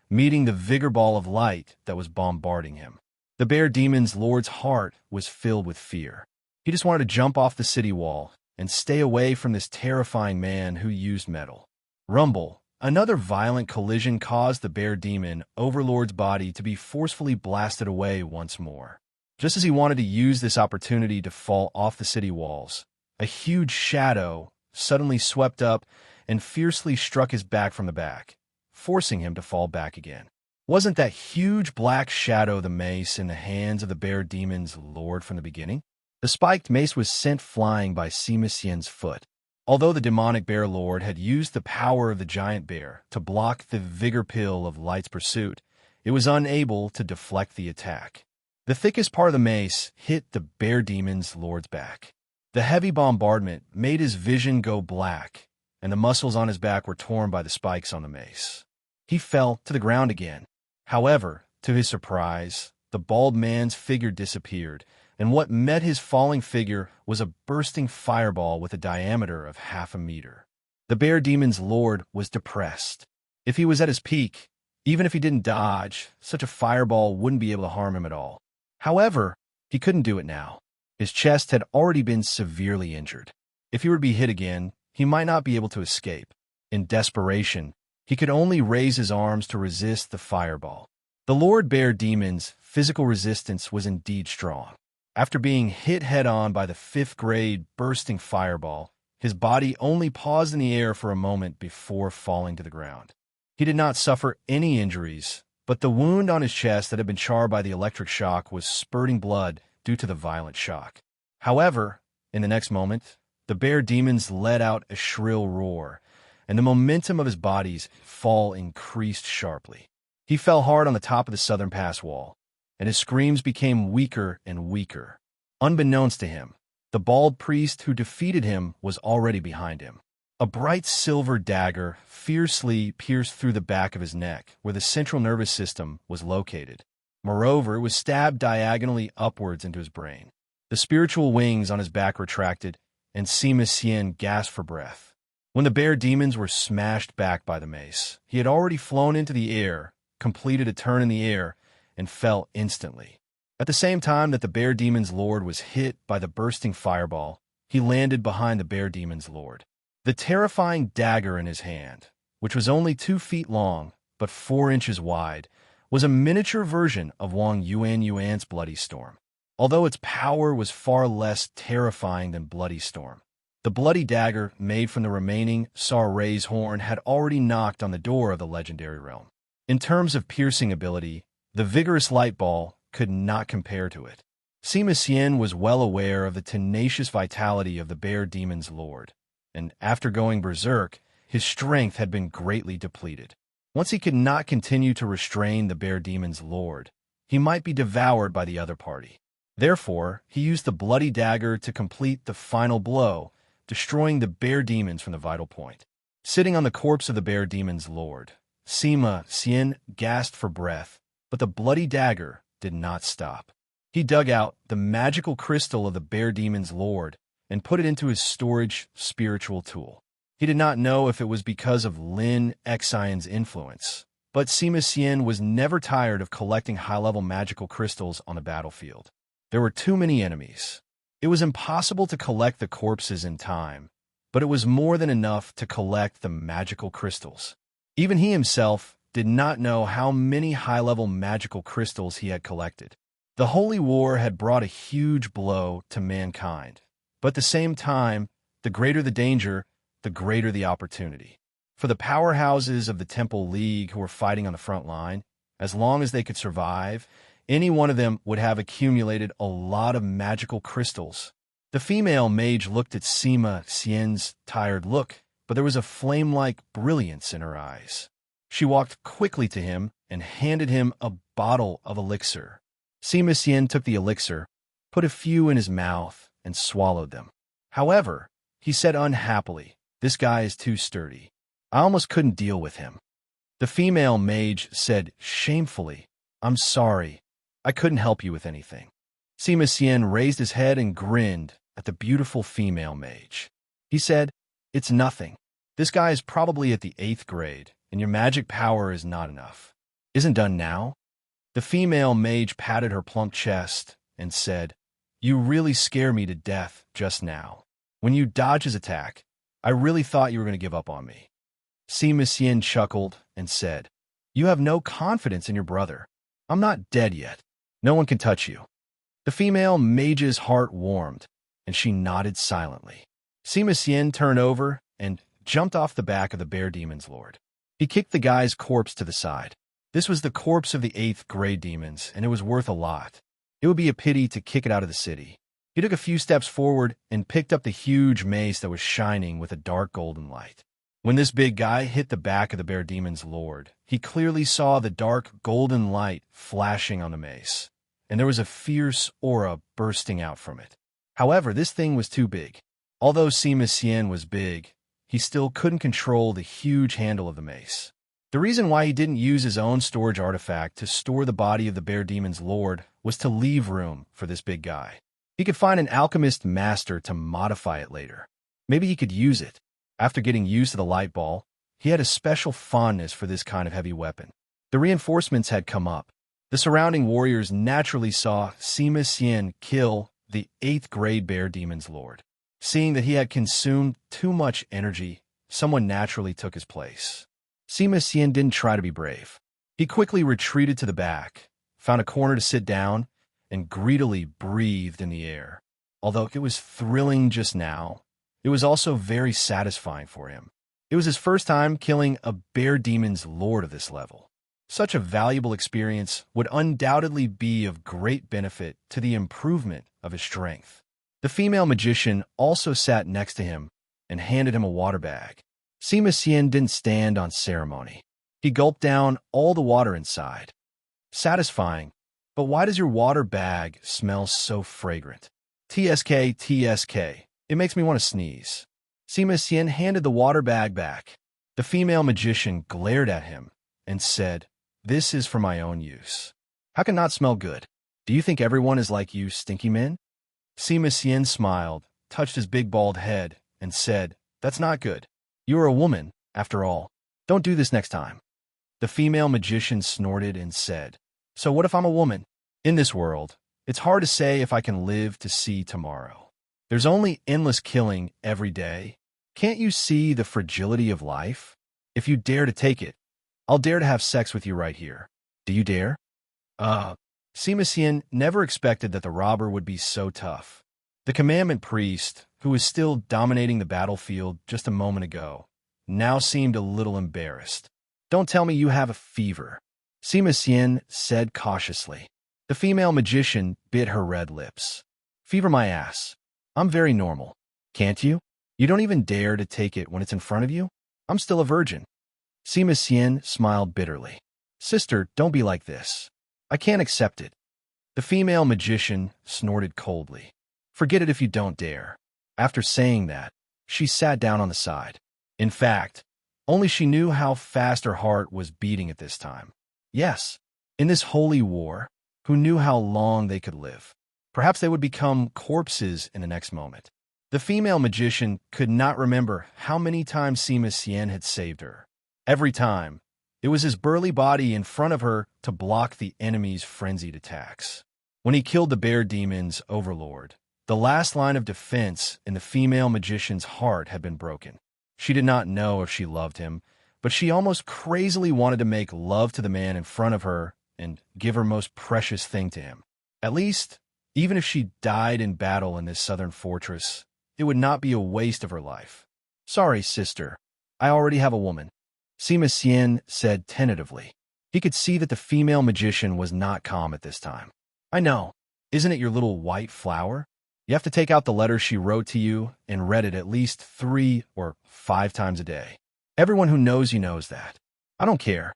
meeting the vigor ball of light that was bombarding him. The bear demon's lord's heart was filled with fear. He just wanted to jump off the city wall and stay away from this terrifying man who used metal. Rumble. Another violent collision caused the bear demon overlord's body to be forcefully blasted away once more. Just as he wanted to use this opportunity to fall off the city walls, a huge shadow suddenly swept up and fiercely struck his back from the back, forcing him to fall back again. Wasn't that huge black shadow the mace in the hands of the bear demon's lord from the beginning? The spiked mace was sent flying by Sima Xian's foot. Although the demonic bear lord had used the power of the giant bear to block the vigor pill of Light's pursuit, it was unable to deflect the attack. The thickest part of the mace hit the bear demon's lord's back. The heavy bombardment made his vision go black, and the muscles on his back were torn by the spikes on the mace. He fell to the ground again. However, to his surprise, the bald man's figure disappeared, and what met his falling figure was a bursting fireball with a diameter of half a meter. The bear demon's lord was depressed. If he was at his peak, even if he didn't dodge, such a fireball wouldn't be able to harm him at all. However, he couldn't do it now. His chest had already been severely injured. If he were to be hit again, he might not be able to escape. In desperation, he could only raise his arms to resist the fireball. The Lord Bear Demon's physical resistance was indeed strong. After being hit head-on by the 5th-grade bursting fireball, his body only paused in the air for a moment before falling to the ground. He did not suffer any injuries, but the wound on his chest that had been charred by the electric shock was spurting blood due to the violent shock. However, in the next moment, the bear demons let out a shrill roar, and the momentum of his body's fall increased sharply. He fell hard on the top of the southern pass wall, and his screams became weaker and weaker. Unbeknownst to him, the bald priest who defeated him was already behind him. A bright silver dagger fiercely pierced through the back of his neck, where the central nervous system was located. Moreover, it was stabbed diagonally upwards into his brain. The spiritual wings on his back retracted, and Sima Xian gasped for breath. When the bear demons were smashed back by the mace, he had already flown into the air, completed a turn in the air, and fell instantly. At the same time that the bear demon's lord was hit by the bursting fireball, he landed behind the bear demon's lord. The terrifying dagger in his hand, which was only 2 feet long but 4 inches wide, was a miniature version of Wang Yuan's Bloody Storm. Although its power was far less terrifying than Bloody Storm, the bloody dagger made from the remaining Saray's horn had already knocked on the door of the legendary realm. In terms of piercing ability, the vigorous light ball could not compare to it. Sima Xian was well aware of the tenacious vitality of the bear demon's lord, and after going berserk, his strength had been greatly depleted. Once he could not continue to restrain the bear demon's lord, he might be devoured by the other party. Therefore, he used the bloody dagger to complete the final blow, destroying the bear demons from the vital point. Sitting on the corpse of the bear demon's lord, Sima Xian gasped for breath, but the bloody dagger did not stop. He dug out the magical crystal of the bear demon's lord and put it into his storage spiritual tool. He did not know if it was because of Lin Xian's influence, but Sima Xian was never tired of collecting high-level magical crystals on the battlefield. There were too many enemies. It was impossible to collect the corpses in time, but it was more than enough to collect the magical crystals. Even he himself did not know how many high-level magical crystals he had collected. The Holy War had brought a huge blow to mankind, but at the same time, the greater the danger, the greater the opportunity. For the powerhouses of the Temple League who were fighting on the front line, as long as they could survive, any one of them would have accumulated a lot of magical crystals. The female mage looked at Sima Xian's tired look, but there was a flame-like brilliance in her eyes. She walked quickly to him and handed him a bottle of elixir. Sima Xian took the elixir, put a few in his mouth, and swallowed them. However, he said unhappily, "This guy is too sturdy. I almost couldn't deal with him." The female mage said shamefully, "I'm sorry. I couldn't help you with anything." Sima Xian raised his head and grinned at the beautiful female mage. He said, "It's nothing. This guy is probably at the 8th grade, and your magic power is not enough. Isn't done now?" The female mage patted her plump chest and said, "You really scare me to death just now. When you dodged his attack, I really thought you were going to give up on me." Sima Xian chuckled and said, "You have no confidence in your brother. I'm not dead yet. No one can touch you." The female mage's heart warmed, and she nodded silently. Sima Xian turned over and jumped off the back of the bear demon's lord. He kicked the guy's corpse to the side. This was the corpse of the 8th grade demons, and it was worth a lot. It would be a pity to kick it out of the city. He took a few steps forward and picked up the huge mace that was shining with a dark golden light. When this big guy hit the back of the bear demon's lord, he clearly saw the dark golden light flashing on the mace, and there was a fierce aura bursting out from it. However, this thing was too big. Although Sima Xian was big, he still couldn't control the huge handle of the mace. The reason why he didn't use his own storage artifact to store the body of the bear demon's lord was to leave room for this big guy. He could find an alchemist master to modify it later. Maybe he could use it. After getting used to the light ball, he had a special fondness for this kind of heavy weapon. The reinforcements had come up. The surrounding warriors naturally saw Sima Xian kill the 8th grade bear demon's lord. Seeing that he had consumed too much energy, someone naturally took his place. Sima Xian didn't try to be brave. He quickly retreated to the back, found a corner to sit down, and greedily breathed in the air. Although it was thrilling just now, it was also very satisfying for him. It was his first time killing a bear demon's lord of this level. Such a valuable experience would undoubtedly be of great benefit to the improvement of his strength. The female magician also sat next to him and handed him a water bag. Sima Xian didn't stand on ceremony. He gulped down all the water inside. Satisfying, but why does your water bag smell so fragrant? TSK, TSK. It makes me want to sneeze. Sima Xian handed the water bag back. The female magician glared at him and said, "This is for my own use. How can not smell good? Do you think everyone is like you, stinky men?" Sima Xian smiled, touched his big bald head, and said, "That's not good. You are a woman, after all. Don't do this next time." The female magician snorted and said, "So what if I'm a woman? In this world, it's hard to say if I can live to see tomorrow. There's only endless killing every day. Can't you see the fragility of life? If you dare to take it, I'll dare to have sex with you right here. Do you dare?" Sima Xian never expected that the robber would be so tough. The commandment priest, who was still dominating the battlefield just a moment ago, now seemed a little embarrassed. "Don't tell me you have a fever," Sima Xian said cautiously. The female magician bit her red lips. "Fever my ass. I'm very normal. Can't you? You don't even dare to take it when it's in front of you? I'm still a virgin." Sima Xian smiled bitterly. "Sister, don't be like this. I can't accept it." The female magician snorted coldly. "Forget it if you don't dare." After saying that, she sat down on the side. In fact, only she knew how fast her heart was beating at this time. Yes, in this holy war, who knew how long they could live? Perhaps they would become corpses in the next moment. The female magician could not remember how many times Sima Xian had saved her. Every time, it was his burly body in front of her to block the enemy's frenzied attacks. When he killed the bear demon's overlord, the last line of defense in the female magician's heart had been broken. She did not know if she loved him, but she almost crazily wanted to make love to the man in front of her and give her most precious thing to him. At least, even if she died in battle in this southern fortress, it would not be a waste of her life. "Sorry, sister. I already have a woman," Sima Xian said tentatively. He could see that the female magician was not calm at this time. "I know. Isn't it your little white flower? You have to take out the letter she wrote to you and read it at least 3 or 5 times a day. Everyone who knows you knows that. I don't care."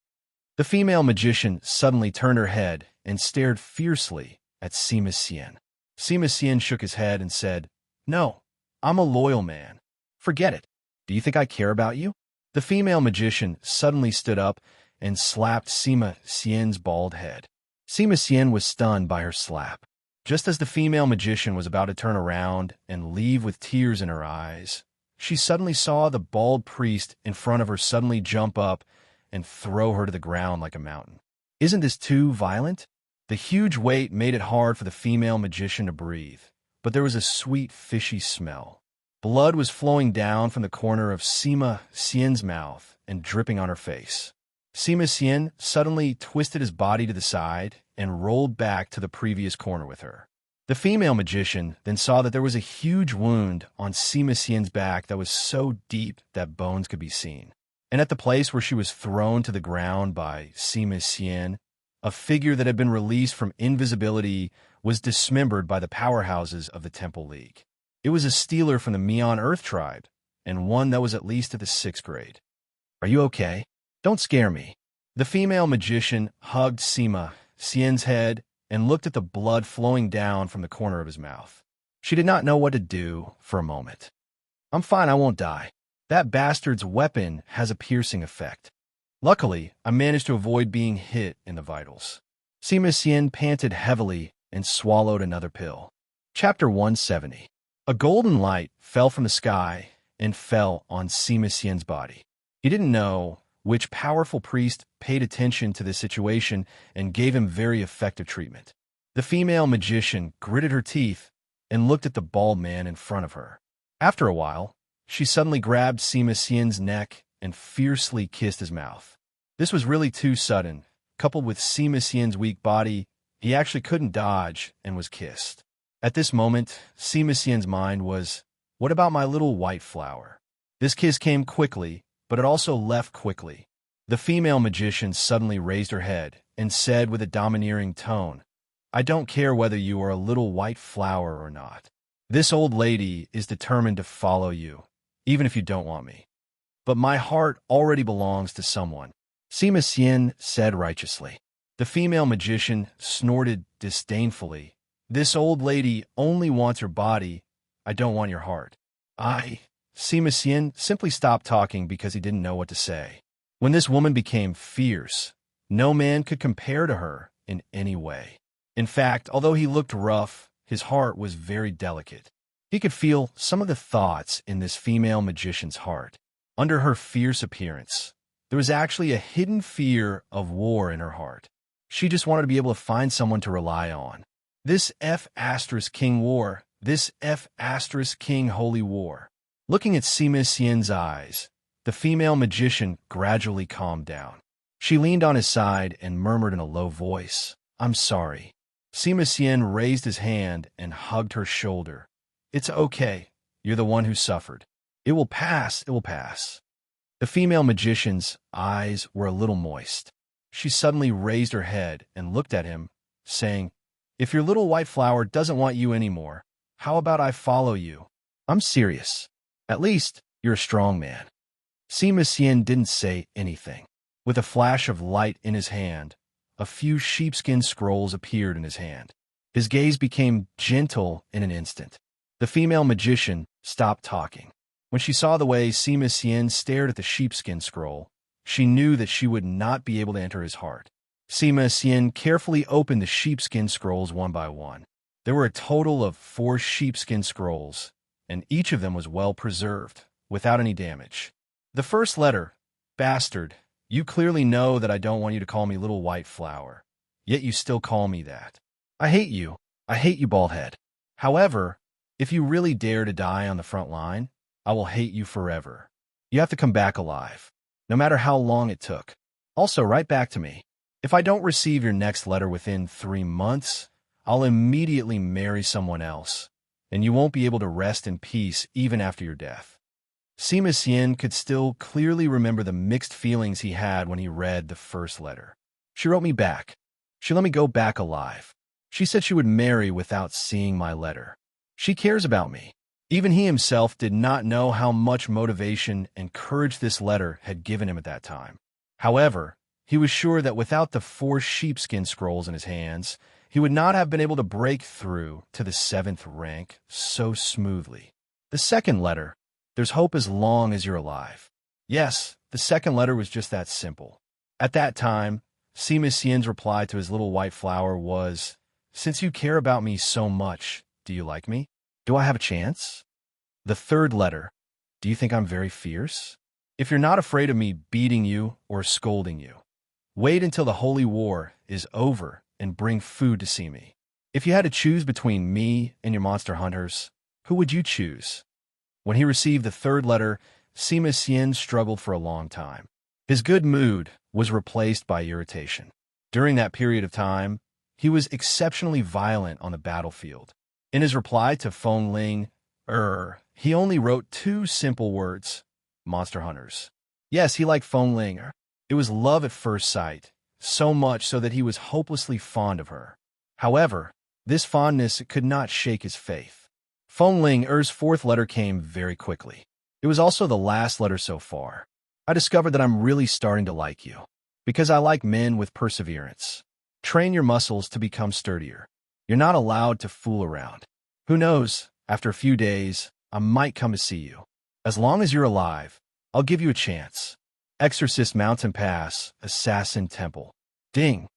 The female magician suddenly turned her head and stared fiercely at Sima Xian. Sima Xian shook his head and said, "No, I'm a loyal man. Forget it. Do you think I care about you?" The female magician suddenly stood up and slapped Sima Xian's bald head. Sima Xian was stunned by her slap. Just as the female magician was about to turn around and leave with tears in her eyes, she suddenly saw the bald priest in front of her suddenly jump up and throw her to the ground like a mountain. Isn't this too violent? The huge weight made it hard for the female magician to breathe, but there was a sweet, fishy smell. Blood was flowing down from the corner of Sima Xian's mouth and dripping on her face. Sima Xian suddenly twisted his body to the side and rolled back to the previous corner with her. The female magician then saw that there was a huge wound on Sima Xian's back that was so deep that bones could be seen. and at the place where she was thrown to the ground by Sima Xian, a figure that had been released from invisibility was dismembered by the powerhouses of the Temple League. It was a stealer from the Mian Earth tribe, and one that was at least at the 6th grade. "Are you okay? Don't scare me." The female magician hugged Sima Xian's head and looked at the blood flowing down from the corner of his mouth. She did not know what to do for a moment. "I'm fine, I won't die. That bastard's weapon has a piercing effect. Luckily, I managed to avoid being hit in the vitals." Sima Xian panted heavily and swallowed another pill. Chapter 170. A golden light fell from the sky and fell on Sima Xian's body. He didn't know which powerful priest paid attention to this situation and gave him very effective treatment. The female magician gritted her teeth and looked at the bald man in front of her. After a while, she suddenly grabbed Sima Xian's neck and fiercely kissed his mouth. This was really too sudden. Coupled with Sima Xian's weak body, he actually couldn't dodge and was kissed. At this moment, Sima Xian's mind was, what about my little white flower? This kiss came quickly, but it also left quickly. The female magician suddenly raised her head and said with a domineering tone, "I don't care whether you are a little white flower or not. This old lady is determined to follow you, even if you don't want me. But my heart already belongs to someone," Sima Xian said righteously. The female magician snorted disdainfully. "This old lady only wants your body. I don't want your heart." Sima Xian simply stopped talking because he didn't know what to say. When this woman became fierce, no man could compare to her in any way. In fact, although he looked rough, his heart was very delicate. He could feel some of the thoughts in this female magician's heart. Under her fierce appearance, there was actually a hidden fear of war in her heart. She just wanted to be able to find someone to rely on. This F***King war, this F***King holy war. Looking at Sima Xian's eyes, the female magician gradually calmed down. She leaned on his side and murmured in a low voice, "I'm sorry." Sima Xian raised his hand and hugged her shoulder. "It's okay. You're the one who suffered. It will pass, it will pass." The female magician's eyes were a little moist. She suddenly raised her head and looked at him, saying, "If your little white flower doesn't want you anymore, how about I follow you? I'm serious. At least, you're a strong man." Sima Xian didn't say anything. With a flash of light in his hand, a few sheepskin scrolls appeared in his hand. His gaze became gentle in an instant. The female magician stopped talking. When she saw the way Sima Xian stared at the sheepskin scroll, she knew that she would not be able to enter his heart. Sima Xian carefully opened the sheepskin scrolls one by one. There were a total of 4 sheepskin scrolls, and each of them was well preserved, without any damage. The first letter, "Bastard, you clearly know that I don't want you to call me little white flower, yet you still call me that. I hate you, baldhead. However, if you really dare to die on the front line, I will hate you forever. You have to come back alive, no matter how long it took. Also, write back to me. If I don't receive your next letter within 3 months, I'll immediately marry someone else, and you won't be able to rest in peace even after your death." Sima Xian could still clearly remember the mixed feelings he had when he read the first letter. She wrote me back. She let me go back alive. She said she would marry without seeing my letter. She cares about me. Even he himself did not know how much motivation and courage this letter had given him at that time. However, he was sure that without the 4 sheepskin scrolls in his hands, he would not have been able to break through to the 7th rank so smoothly. The second letter, "There's hope as long as you're alive." Yes, the second letter was just that simple. At that time, Sima Xian's reply to his little white flower was, "Since you care about me so much, do you like me? Do I have a chance?" The third letter, "Do you think I'm very fierce? If you're not afraid of me beating you or scolding you, wait until the holy war is over and bring food to see me. If you had to choose between me and your monster hunters, who would you choose?" When he received the third letter, Sima Xian struggled for a long time. His good mood was replaced by irritation. During that period of time, he was exceptionally violent on the battlefield. In his reply to Feng Ling, he only wrote 2 simple words, "Monster hunters." Yes, he liked Feng Ling. It was love at first sight, so much so that he was hopelessly fond of her. However, this fondness could not shake his faith. Feng Ling's fourth letter came very quickly. It was also the last letter so far. I discovered that I'm really starting to like you. Because I like men with perseverance. Train your muscles to become sturdier. You're not allowed to fool around. Who knows, after a few days, I might come to see you. As long as you're alive, I'll give you a chance. Exorcist Mountain Pass, Assassin Temple. Ding!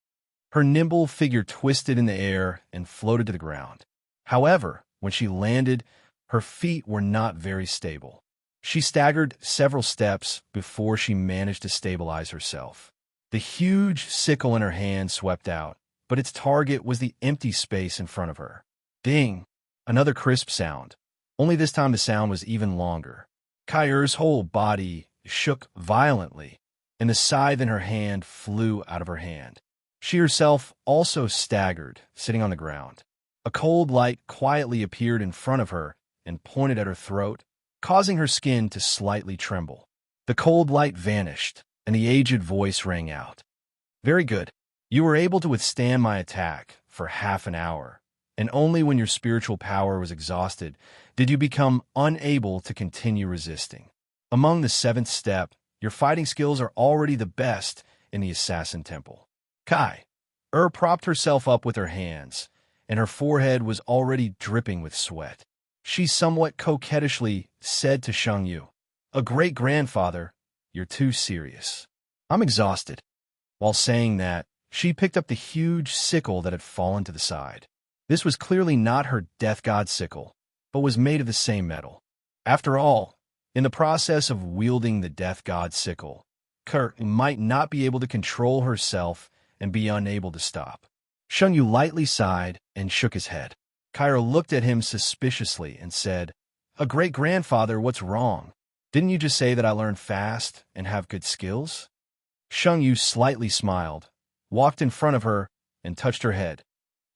Her nimble figure twisted in the air and floated to the ground. However, when she landed, her feet were not very stable. She staggered several steps before she managed to stabilize herself. The huge sickle in her hand swept out, but its target was the empty space in front of her. Ding! Another crisp sound. Only this time the sound was even longer. Kai's whole body shook violently, and the scythe in her hand flew out of her hand. She herself also staggered, sitting on the ground. A cold light quietly appeared in front of her and pointed at her throat, causing her skin to slightly tremble. The cold light vanished, and the aged voice rang out. Very good. You were able to withstand my attack for half an hour, and only when your spiritual power was exhausted did you become unable to continue resisting. Among the seventh step, your fighting skills are already the best in the Assassin Temple. Kai propped herself up with her hands, and her forehead was already dripping with sweat. She somewhat coquettishly said to Sheng Yu, "A great-grandfather, you're too serious. I'm exhausted." While saying that, she picked up the huge sickle that had fallen to the side. This was clearly not her death god sickle, but was made of the same metal. After all, in the process of wielding the death god sickle, Kurt might not be able to control herself and be unable to stop. Sheng Yu lightly sighed and shook his head. Kyra looked at him suspiciously and said, "A great-grandfather, what's wrong? Didn't you just say that I learn fast and have good skills?" Sheng Yu slightly smiled, walked in front of her, and touched her head.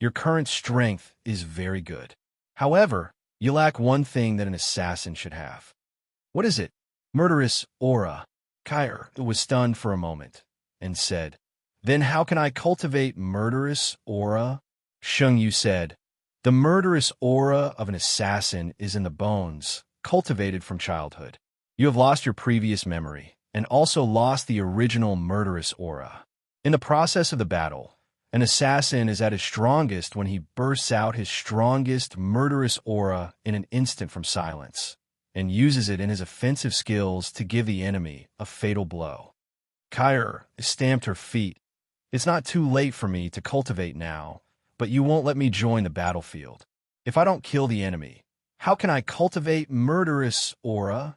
"Your current strength is very good. However, you lack one thing that an assassin should have." "What is it?" "Murderous aura." Kyra was stunned for a moment and said, "Then how can I cultivate murderous aura?" Sheng Yu said, "The murderous aura of an assassin is in the bones, cultivated from childhood. You have lost your previous memory, and also lost the original murderous aura. In the process of the battle, an assassin is at his strongest when he bursts out his strongest murderous aura in an instant from silence, and uses it in his offensive skills to give the enemy a fatal blow." Kyra stamped her feet. "It's not too late for me to cultivate now, but you won't let me join the battlefield. If I don't kill the enemy, how can I cultivate murderous aura?"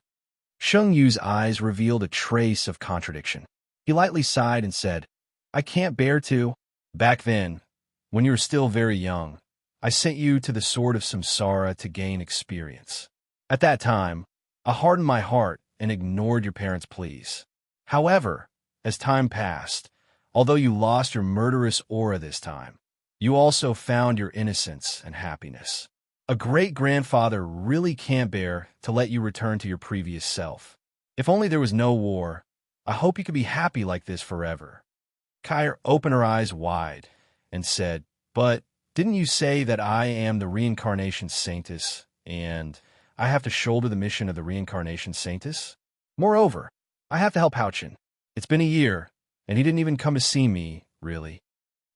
Sheng Yu's eyes revealed a trace of contradiction. He lightly sighed and said, "I can't bear to. Back then, when you were still very young, I sent you to the Sword of Samsara to gain experience. At that time, I hardened my heart and ignored your parents' pleas. However, as time passed, although you lost your murderous aura this time, you also found your innocence and happiness. A great-grandfather really can't bear to let you return to your previous self. If only there was no war, I hope you could be happy like this forever." Kyra opened her eyes wide and said, "But didn't you say that I am the reincarnation saintess, and I have to shoulder the mission of the reincarnation saintess? Moreover, I have to help Houchin. It's been a year, and he didn't even come to see me, really."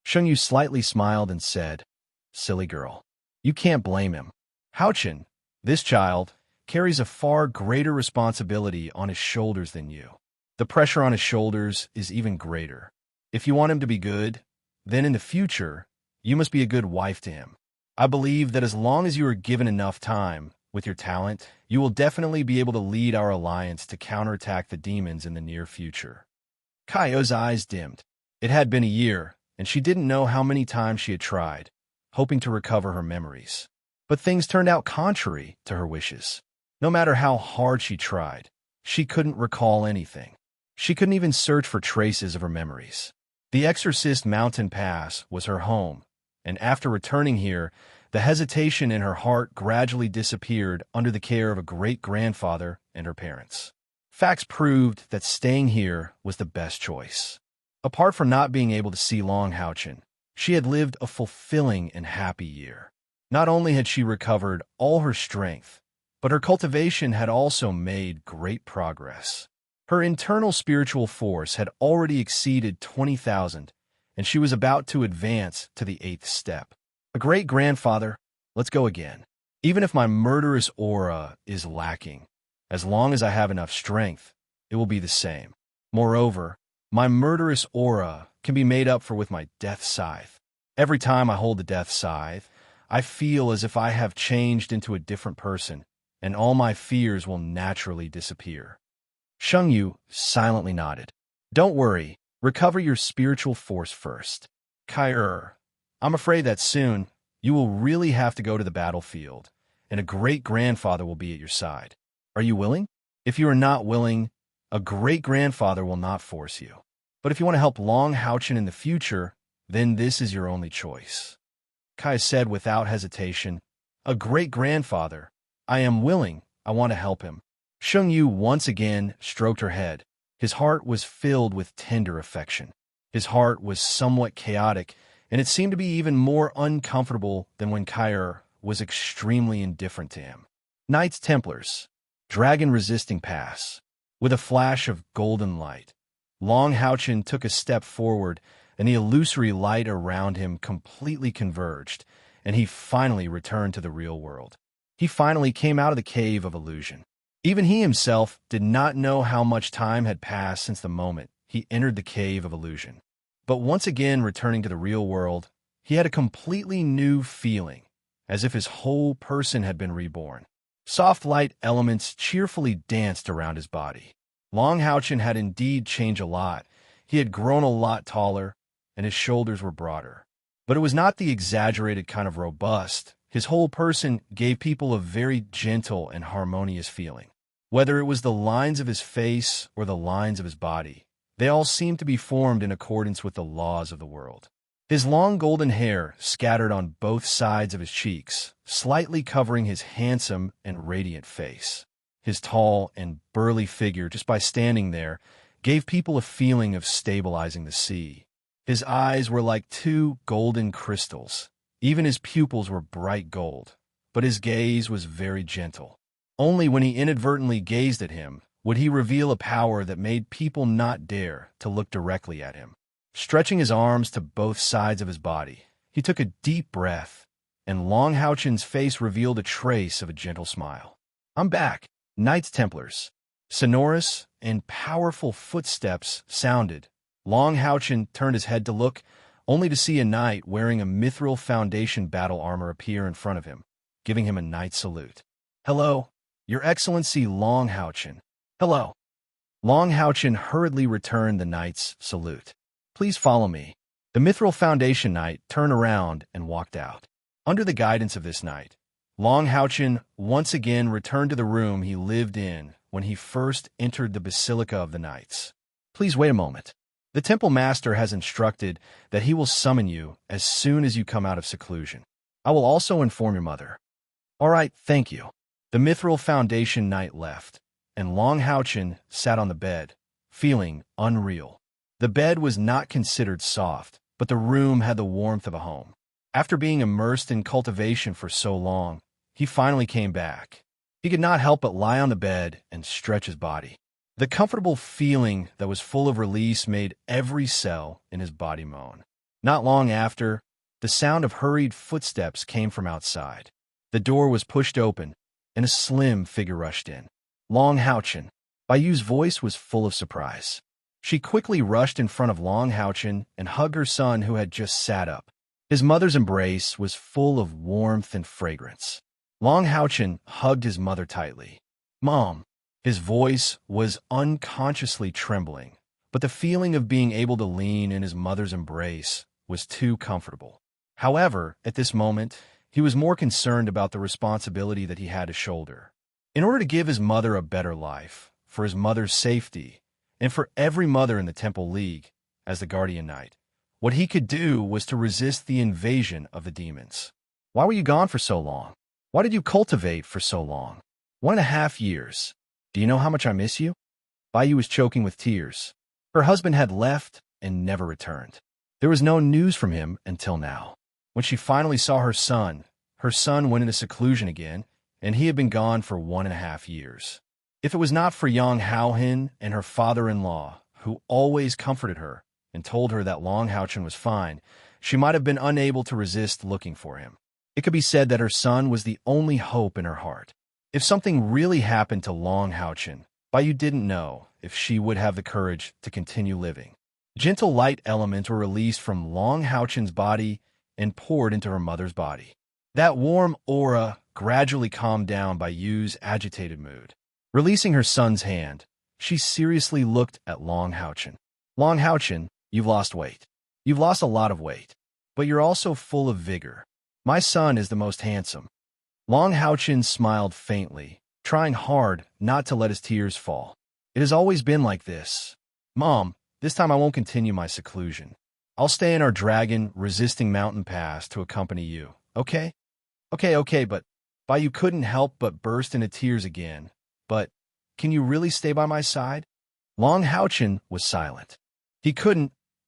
Sheng Yu slightly smiled and said, "Silly girl. You can't blame him. Houchin, this child, carries a far greater responsibility on his shoulders than you. The pressure on his shoulders is even greater. If you want him to be good, then in the future, you must be a good wife to him. I believe that as long as you are given enough time, with your talent, you will definitely be able to lead our alliance to counterattack the demons in the near future." Kaio's eyes dimmed. It had been a year, and she didn't know how many times she had tried, hoping to recover her memories. But things turned out contrary to her wishes. No matter how hard she tried, she couldn't recall anything. She couldn't even search for traces of her memories. The Exorcist Mountain Pass was her home, and after returning here, the hesitation in her heart gradually disappeared under the care of a great-grandfather and her parents. Facts proved that staying here was the best choice. Apart from not being able to see Long Houchin, she had lived a fulfilling and happy year. Not only had she recovered all her strength, but her cultivation had also made great progress. Her internal spiritual force had already exceeded 20,000, and she was about to advance to the 8th step. A great-grandfather, let's go again. Even if my murderous aura is lacking, as long as I have enough strength, it will be the same. Moreover, my murderous aura can be made up for with my death scythe. Every time I hold the death scythe, I feel as if I have changed into a different person, and all my fears will naturally disappear. Sheng Yu silently nodded. Don't worry, recover your spiritual force first. Kai I'm afraid that soon you will really have to go to the battlefield, and a great-grandfather will be at your side. Are you willing? If you are not willing, a great-grandfather will not force you. But if you want to help Long Houchin in the future, then this is your only choice. Kai said without hesitation, a great-grandfather, I am willing, I want to help him. Sheng Yu once again stroked her head. His heart was filled with tender affection. His heart was somewhat chaotic, and it seemed to be even more uncomfortable than when Kai was extremely indifferent to him. Knights Templars, dragon-resisting pass. With a flash of golden light, Long Houchin took a step forward, and the illusory light around him completely converged, and he finally returned to the real world. He finally came out of the cave of illusion. Even he himself did not know how much time had passed since the moment he entered the cave of illusion. But once again returning to the real world, he had a completely new feeling, as if his whole person had been reborn. Soft light elements cheerfully danced around his body. Long Houchin had indeed changed a lot. He had grown a lot taller, and his shoulders were broader. But it was not the exaggerated kind of robust. His whole person gave people a very gentle and harmonious feeling. Whether it was the lines of his face or the lines of his body, they all seemed to be formed in accordance with the laws of the world. His long golden hair scattered on both sides of his cheeks, slightly covering his handsome and radiant face. His tall and burly figure, just by standing there, gave people a feeling of stabilizing the sea. His eyes were like two golden crystals. Even his pupils were bright gold, but his gaze was very gentle. Only when he inadvertently gazed at him would he reveal a power that made people not dare to look directly at him. Stretching his arms to both sides of his body, he took a deep breath, and Long Houchin's face revealed a trace of a gentle smile. I'm back, Knights Templars. Sonorous and powerful footsteps sounded. Long Houchin turned his head to look, only to see a knight wearing a Mithril Foundation battle armor appear in front of him, giving him a knight's salute. Hello, Your Excellency Long Houchin. Hello. Long Houchin hurriedly returned the knight's salute. Please follow me. The Mithril Foundation knight turned around and walked out. Under the guidance of this knight, Long Houchin once again returned to the room he lived in when he first entered the Basilica of the Knights. Please wait a moment. The Temple Master has instructed that he will summon you as soon as you come out of seclusion. I will also inform your mother. All right, thank you. The Mithril Foundation knight left, and Long Houchin sat on the bed, feeling unreal. The bed was not considered soft, but the room had the warmth of a home. After being immersed in cultivation for so long, he finally came back. He could not help but lie on the bed and stretch his body. The comfortable feeling that was full of release made every cell in his body moan. Not long after, the sound of hurried footsteps came from outside. The door was pushed open, and a slim figure rushed in. Long Houchin. Bayu's voice was full of surprise. She quickly rushed in front of Long Houchin and hugged her son who had just sat up. His mother's embrace was full of warmth and fragrance. Long Houchin hugged his mother tightly. Mom. His voice was unconsciously trembling, but the feeling of being able to lean in his mother's embrace was too comfortable. However, at this moment, he was more concerned about the responsibility that he had to shoulder. In order to give his mother a better life, for his mother's safety, and for every mother in the Temple League, as the Guardian Knight, what he could do was to resist the invasion of the demons. Why were you gone for so long? Why did you cultivate for so long? 1.5 years. Do you know how much I miss you? Bai was choking with tears. Her husband had left and never returned. There was no news from him until now. When she finally saw her son went into seclusion again, and he had been gone for 1.5 years. If it was not for Yang Haohin and her father-in-law, who always comforted her and told her that Long Haochen was fine, she might have been unable to resist looking for him. It could be said that her son was the only hope in her heart. If something really happened to Long Haochen, Bai didn't know if she would have the courage to continue living. Gentle light elements were released from Long Haochen's body and poured into her mother's body. That warm aura gradually calmed down Bai Yu's agitated mood. Releasing her son's hand, she seriously looked at Long Haochen. Long Haochen, you've lost weight. You've lost a lot of weight, but you're also full of vigor. My son is the most handsome. Long Haochen smiled faintly, trying hard not to let his tears fall. It has always been like this. Mom, this time I won't continue my seclusion. I'll stay in our dragon-resisting mountain pass to accompany you, okay? Okay, but Bai couldn't help but burst into tears again. But can you really stay by my side? Long Haochen was silent. He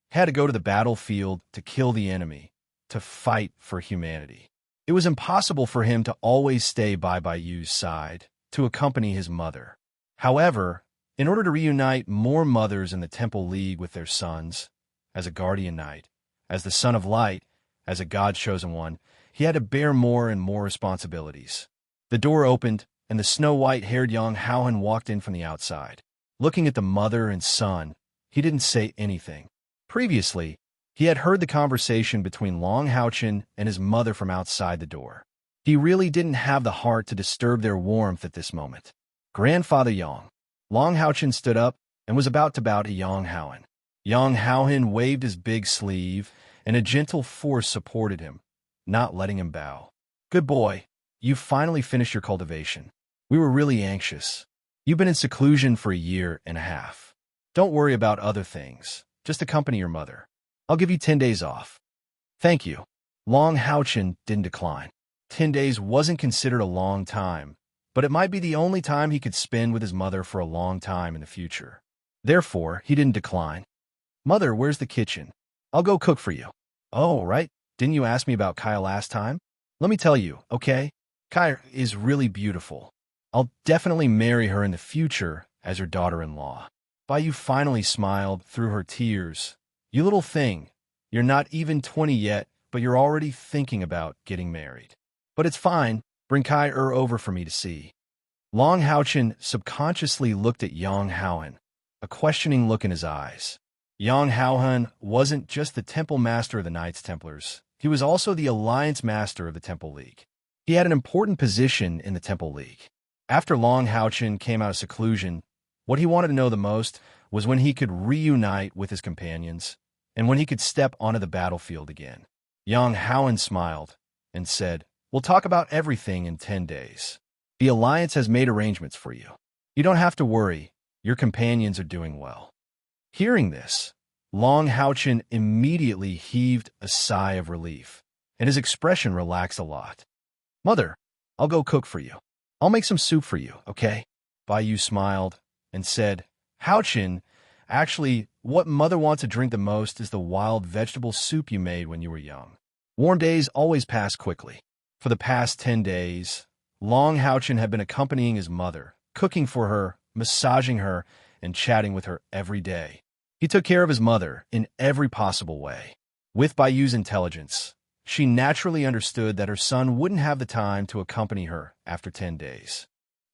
had to go to the battlefield to kill the enemy, to fight for humanity. It was impossible for him to always stay by Bai Yu's side, to accompany his mother. However, in order to reunite more mothers in the Temple League with their sons, as a guardian knight, as the son of light, as a God-chosen one, he had to bear more and more responsibilities. The door opened, and the snow-white-haired young Haohin walked in from the outside. Looking at the mother and son, he didn't say anything. Previously, he had heard the conversation between Long Haochen and his mother from outside the door. He really didn't have the heart to disturb their warmth at this moment. Grandfather Yang. Long Haochen stood up and was about to bow to Yang Haohin. Yang Haohin waved his big sleeve, and a gentle force supported him, not letting him bow. Good boy, you've finally finished your cultivation. We were really anxious. You've been in seclusion for 1.5 years. Don't worry about other things. Just accompany your mother. I'll give you 10 days off. Thank you. Long Haochen didn't decline. 10 days wasn't considered a long time, but it might be the only time he could spend with his mother for a long time in the future. Therefore, he didn't decline. Mother, where's the kitchen? I'll go cook for you. Oh, right. Didn't you ask me about Kaya last time? Let me tell you, okay? Kaya is really beautiful. I'll definitely marry her in the future as her daughter-in-law. Bai Yu finally smiled through her tears. You little thing, you're not even 20 yet, but you're already thinking about getting married. But it's fine. Bring Kaya over for me to see. Long Haochen subconsciously looked at Yang Haohin, a questioning look in his eyes. Yang Haohin wasn't just the temple master of the Knights Templars. He was also the alliance master of the Temple League. He had an important position in the Temple League. After Long Haochen came out of seclusion, what he wanted to know the most was when he could reunite with his companions and when he could step onto the battlefield again. Yang Haohin smiled and said, We'll talk about everything in 10 days. The Alliance has made arrangements for you. You don't have to worry. Your companions are doing well. Hearing this, Long Haochen immediately heaved a sigh of relief, and his expression relaxed a lot. Mother, I'll go cook for you. I'll make some soup for you, okay? Bai Yu smiled and said, Haochen, actually, what Mother wants to drink the most is the wild vegetable soup you made when you were young. Warm days always pass quickly. For the past 10 days, Long Haochen had been accompanying his mother, cooking for her, massaging her, and chatting with her every day. He took care of his mother in every possible way. With Bai Yu's intelligence, she naturally understood that her son wouldn't have the time to accompany her after 10 days.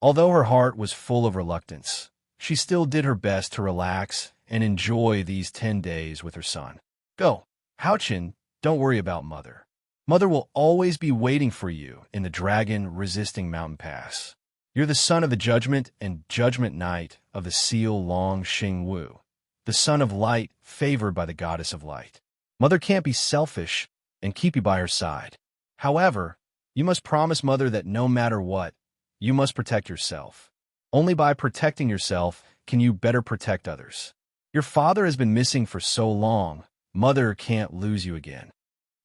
Although her heart was full of reluctance, she still did her best to relax and enjoy these 10 days with her son. Go, Haochen, don't worry about Mother. Mother will always be waiting for you in the dragon-resisting mountain pass. You're the son of the Judgment and Judgment Knight of the Seal Long Xing Wu, the son of light favored by the goddess of light. Mother can't be selfish and keep you by her side. However, you must promise Mother that no matter what, you must protect yourself. Only by protecting yourself can you better protect others. Your father has been missing for so long, Mother can't lose you again.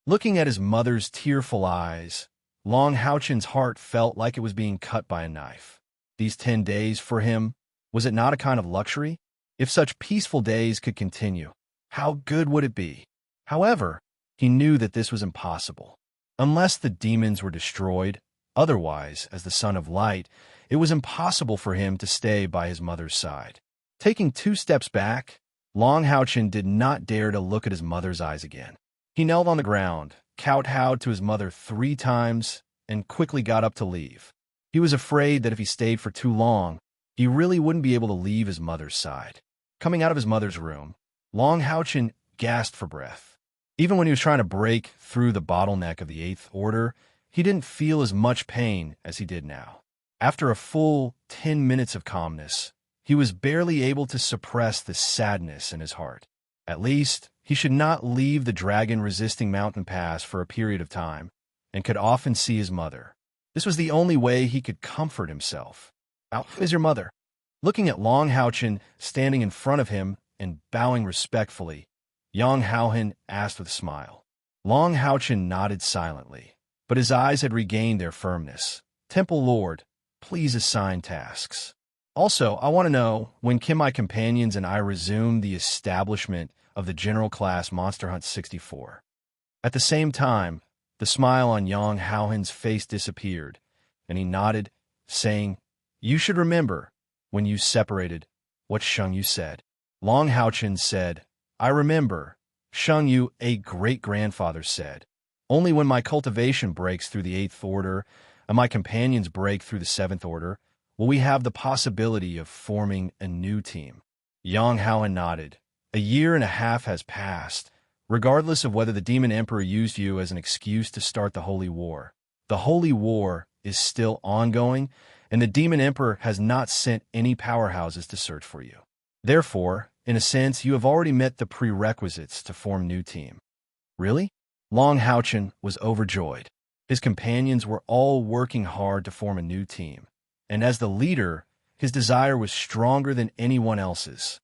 Looking at his mother's tearful eyes, Long Haochen's heart felt like it was being cut by a knife. These 10 days for him Was it not a kind of luxury? If such peaceful days could continue, how good would it be? However, he knew that this was impossible. Unless the demons were destroyed, otherwise, as the Son of Light, it was impossible for him to stay by his mother's side. Taking 2 steps back, Long Houchin did not dare to look at his mother's eyes again. He knelt on the ground, kowtowed to his mother 3 times, and quickly got up to leave. He was afraid that if he stayed for too long, he really wouldn't be able to leave his mother's side. Coming out of his mother's room, Long Houchin gasped for breath. Even when he was trying to break through the bottleneck of the Eighth Order, he didn't feel as much pain as he did now. After a full 10 minutes of calmness, he was barely able to suppress the sadness in his heart. At least, he should not leave the dragon-resisting mountain pass for a period of time, and could often see his mother. This was the only way he could comfort himself. "How is your mother?" Looking at Long Houchin standing in front of him and bowing respectfully, Yang Houhan asked with a smile. Long Houchin nodded silently, but his eyes had regained their firmness. "Temple Lord, please assign tasks. Also, I want to know, when can my companions and I resume the establishment of the General Class Monster Hunt 64? At the same time, the smile on Yang Houhan's face disappeared, and he nodded, saying, "You should remember, when you separated, what Sheng Yu said." Long Houchin said, "I remember. Sheng Yu, a great-grandfather, said, only when my cultivation breaks through the Eighth Order and my companions break through the Seventh Order will we have the possibility of forming a new team." Yang Houhan nodded. "A year and a half has passed, regardless of whether the Demon Emperor used you as an excuse to start the Holy War. The Holy War is still ongoing, and the Demon Emperor has not sent any powerhouses to search for you. Therefore, in a sense, you have already met the prerequisites to form a new team." "Really?" Long Houchin was overjoyed. His companions were all working hard to form a new team, and as the leader, his desire was stronger than anyone else's.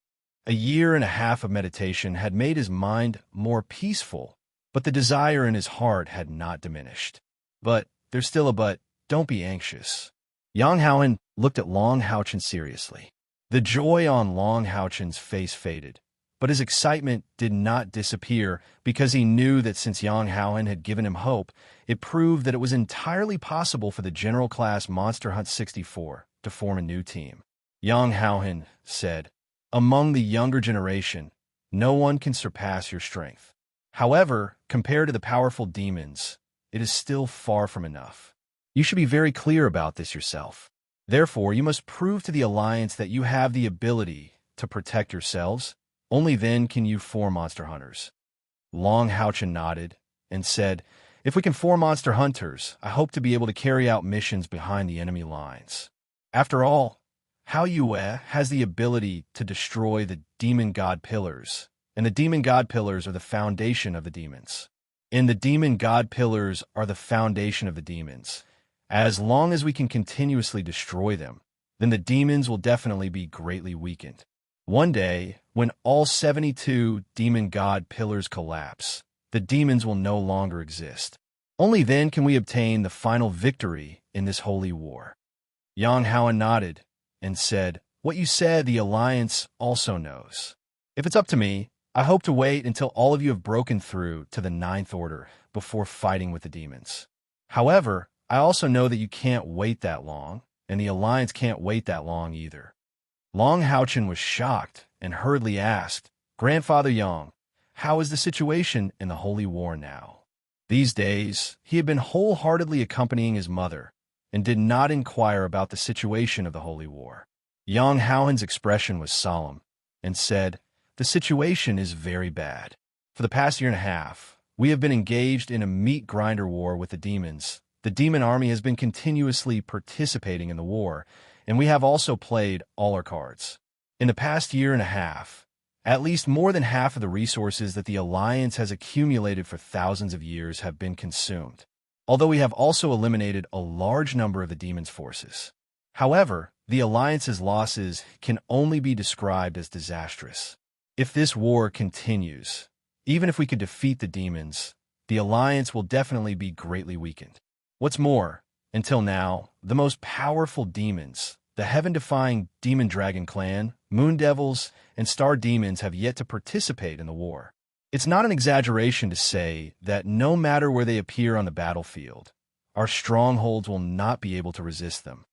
A year and a half of meditation had made his mind more peaceful, but the desire in his heart had not diminished. "But, there's still a but, don't be anxious." Yang Houhan looked at Long Houchin seriously. The joy on Long Houchin's face faded, but his excitement did not disappear because he knew that since Yang Houhan had given him hope, it proved that it was entirely possible for the General Class Monster Hunt 64 to form a new team. Yang Houhan said, "Among the younger generation, no one can surpass your strength. However, compared to the powerful demons, it is still far from enough. You should be very clear about this yourself. Therefore, you must prove to the Alliance that you have the ability to protect yourselves. Only then can you form monster hunters." Long Houchin nodded and said, "If we can form monster hunters, I hope to be able to carry out missions behind the enemy lines. After all, Hao Yue has the ability to destroy the demon god pillars, and the demon god pillars are the foundation of the demons. And the demon god pillars are the foundation of the demons. As long as we can continuously destroy them, then the demons will definitely be greatly weakened. One day, when all 72 demon god pillars collapse, the demons will no longer exist. Only then can we obtain the final victory in this holy war." Yang Houhan nodded and said, "What you said the Alliance also knows. If it's up to me, I hope to wait until all of you have broken through to the Ninth Order before fighting with the demons. However, I also know that you can't wait that long, and the Alliance can't wait that long either." Long Houchin was shocked and hurriedly asked, "Grandfather Yang, how is the situation in the Holy War now?" These days, he had been wholeheartedly accompanying his mother and did not inquire about the situation of the Holy War. Yang Houhan's expression was solemn and said, "The situation is very bad. For the past year and a half, we have been engaged in a meat grinder war with the demons. The demon army has been continuously participating in the war, and we have also played all our cards. In the past year and a half, at least more than half of the resources that the Alliance has accumulated for thousands of years have been consumed, although we have also eliminated a large number of the demons' forces. However, the Alliance's losses can only be described as disastrous. If this war continues, even if we could defeat the demons, the Alliance will definitely be greatly weakened. What's more, until now, the most powerful demons, the heaven-defying demon dragon clan, moon devils, and star demons have yet to participate in the war. It's not an exaggeration to say that no matter where they appear on the battlefield, our strongholds will not be able to resist them.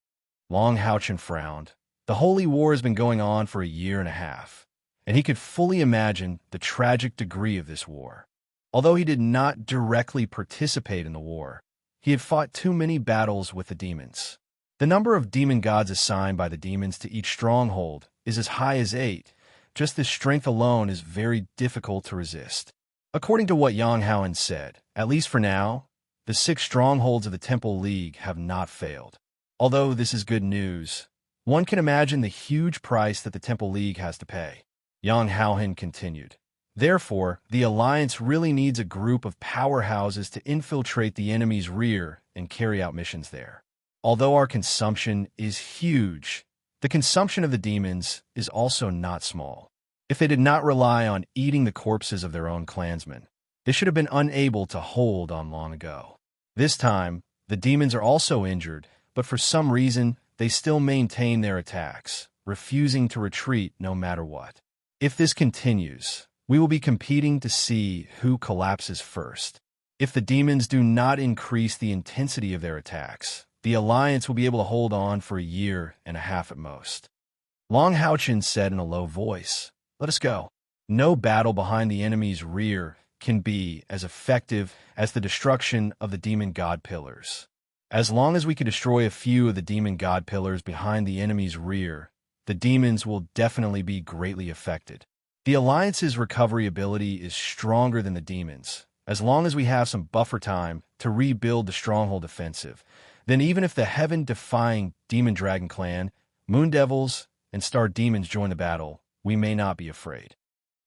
Long Houchen frowned. The holy war has been going on for a year and a half, and he could fully imagine the tragic degree of this war. Although he did not directly participate in the war, he had fought too many battles with the demons. The number of demon gods assigned by the demons to each stronghold is as high as 8. Just this strength alone is very difficult to resist. According to what Yang Haoen said, at least for now, the 6 strongholds of the Temple League have not failed. Although this is good news, one can imagine the huge price that the Temple League has to pay. Yang Haoen continued. Therefore, the Alliance really needs a group of powerhouses to infiltrate the enemy's rear and carry out missions there. Although our consumption is huge, the consumption of the demons is also not small. If they did not rely on eating the corpses of their own clansmen, they should have been unable to hold on long ago. This time, the demons are also injured, but for some reason, they still maintain their attacks, refusing to retreat no matter what. If this continues, we will be competing to see who collapses first. If the demons do not increase the intensity of their attacks, the Alliance will be able to hold on for a year and a half at most. Long Houchen said in a low voice, "Let us go." No battle behind the enemy's rear can be as effective as the destruction of the demon god pillars. As long as we can destroy a few of the demon god pillars behind the enemy's rear, the demons will definitely be greatly affected. The Alliance's recovery ability is stronger than the demons. As long as we have some buffer time to rebuild the stronghold offensive, then even if the heaven-defying demon dragon clan, moon devils, and star demons join the battle, we may not be afraid.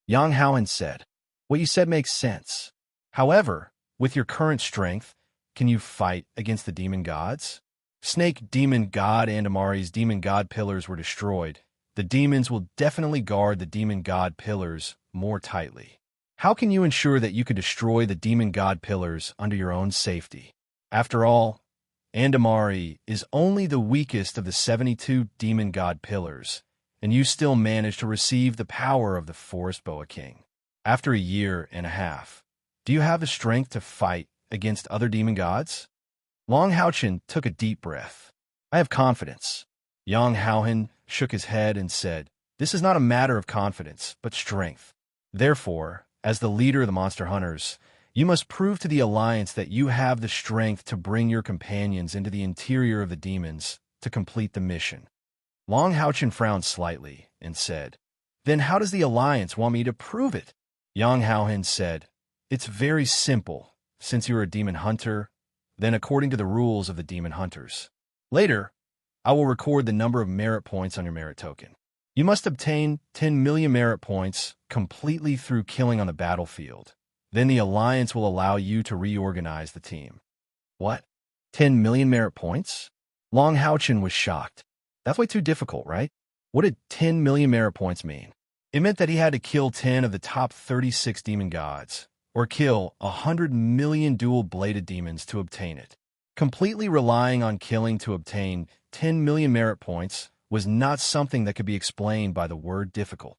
Yang Haoen said, "What you said makes sense. However, with your current strength, can you fight against the demon gods? Snake demon god Andamari's demon god pillars were destroyed. The demons will definitely guard the demon god pillars more tightly. How can you ensure that you can destroy the demon god pillars under your own safety? After all, Andamari is only the weakest of the 72 demon god pillars, and you still manage to receive the power of the Forest Boa King. After a year and a half, do you have the strength to fight against other demon gods?" Long Houchen took a deep breath. "I have confidence." Yang Haoen shook his head and said, "This is not a matter of confidence, but strength. Therefore, as the leader of the monster hunters, you must prove to the Alliance that you have the strength to bring your companions into the interior of the demons to complete the mission." Long Houchen frowned slightly and said, "Then how does the Alliance want me to prove it?" Yang Haoen said, "It's very simple. Since you're a demon hunter, then according to the rules of the demon hunters. Later, I will record the number of merit points on your merit token. You must obtain 10 million merit points completely through killing on the battlefield. Then the Alliance will allow you to reorganize the team." "What? 10 million merit points?" Long Houchen was shocked. "That's way too difficult, right? What did 10 million merit points mean?" It meant that he had to kill 10 of the top 36 demon gods, or kill 100 million dual-bladed demons to obtain it. Completely relying on killing to obtain 10 million merit points was not something that could be explained by the word difficult.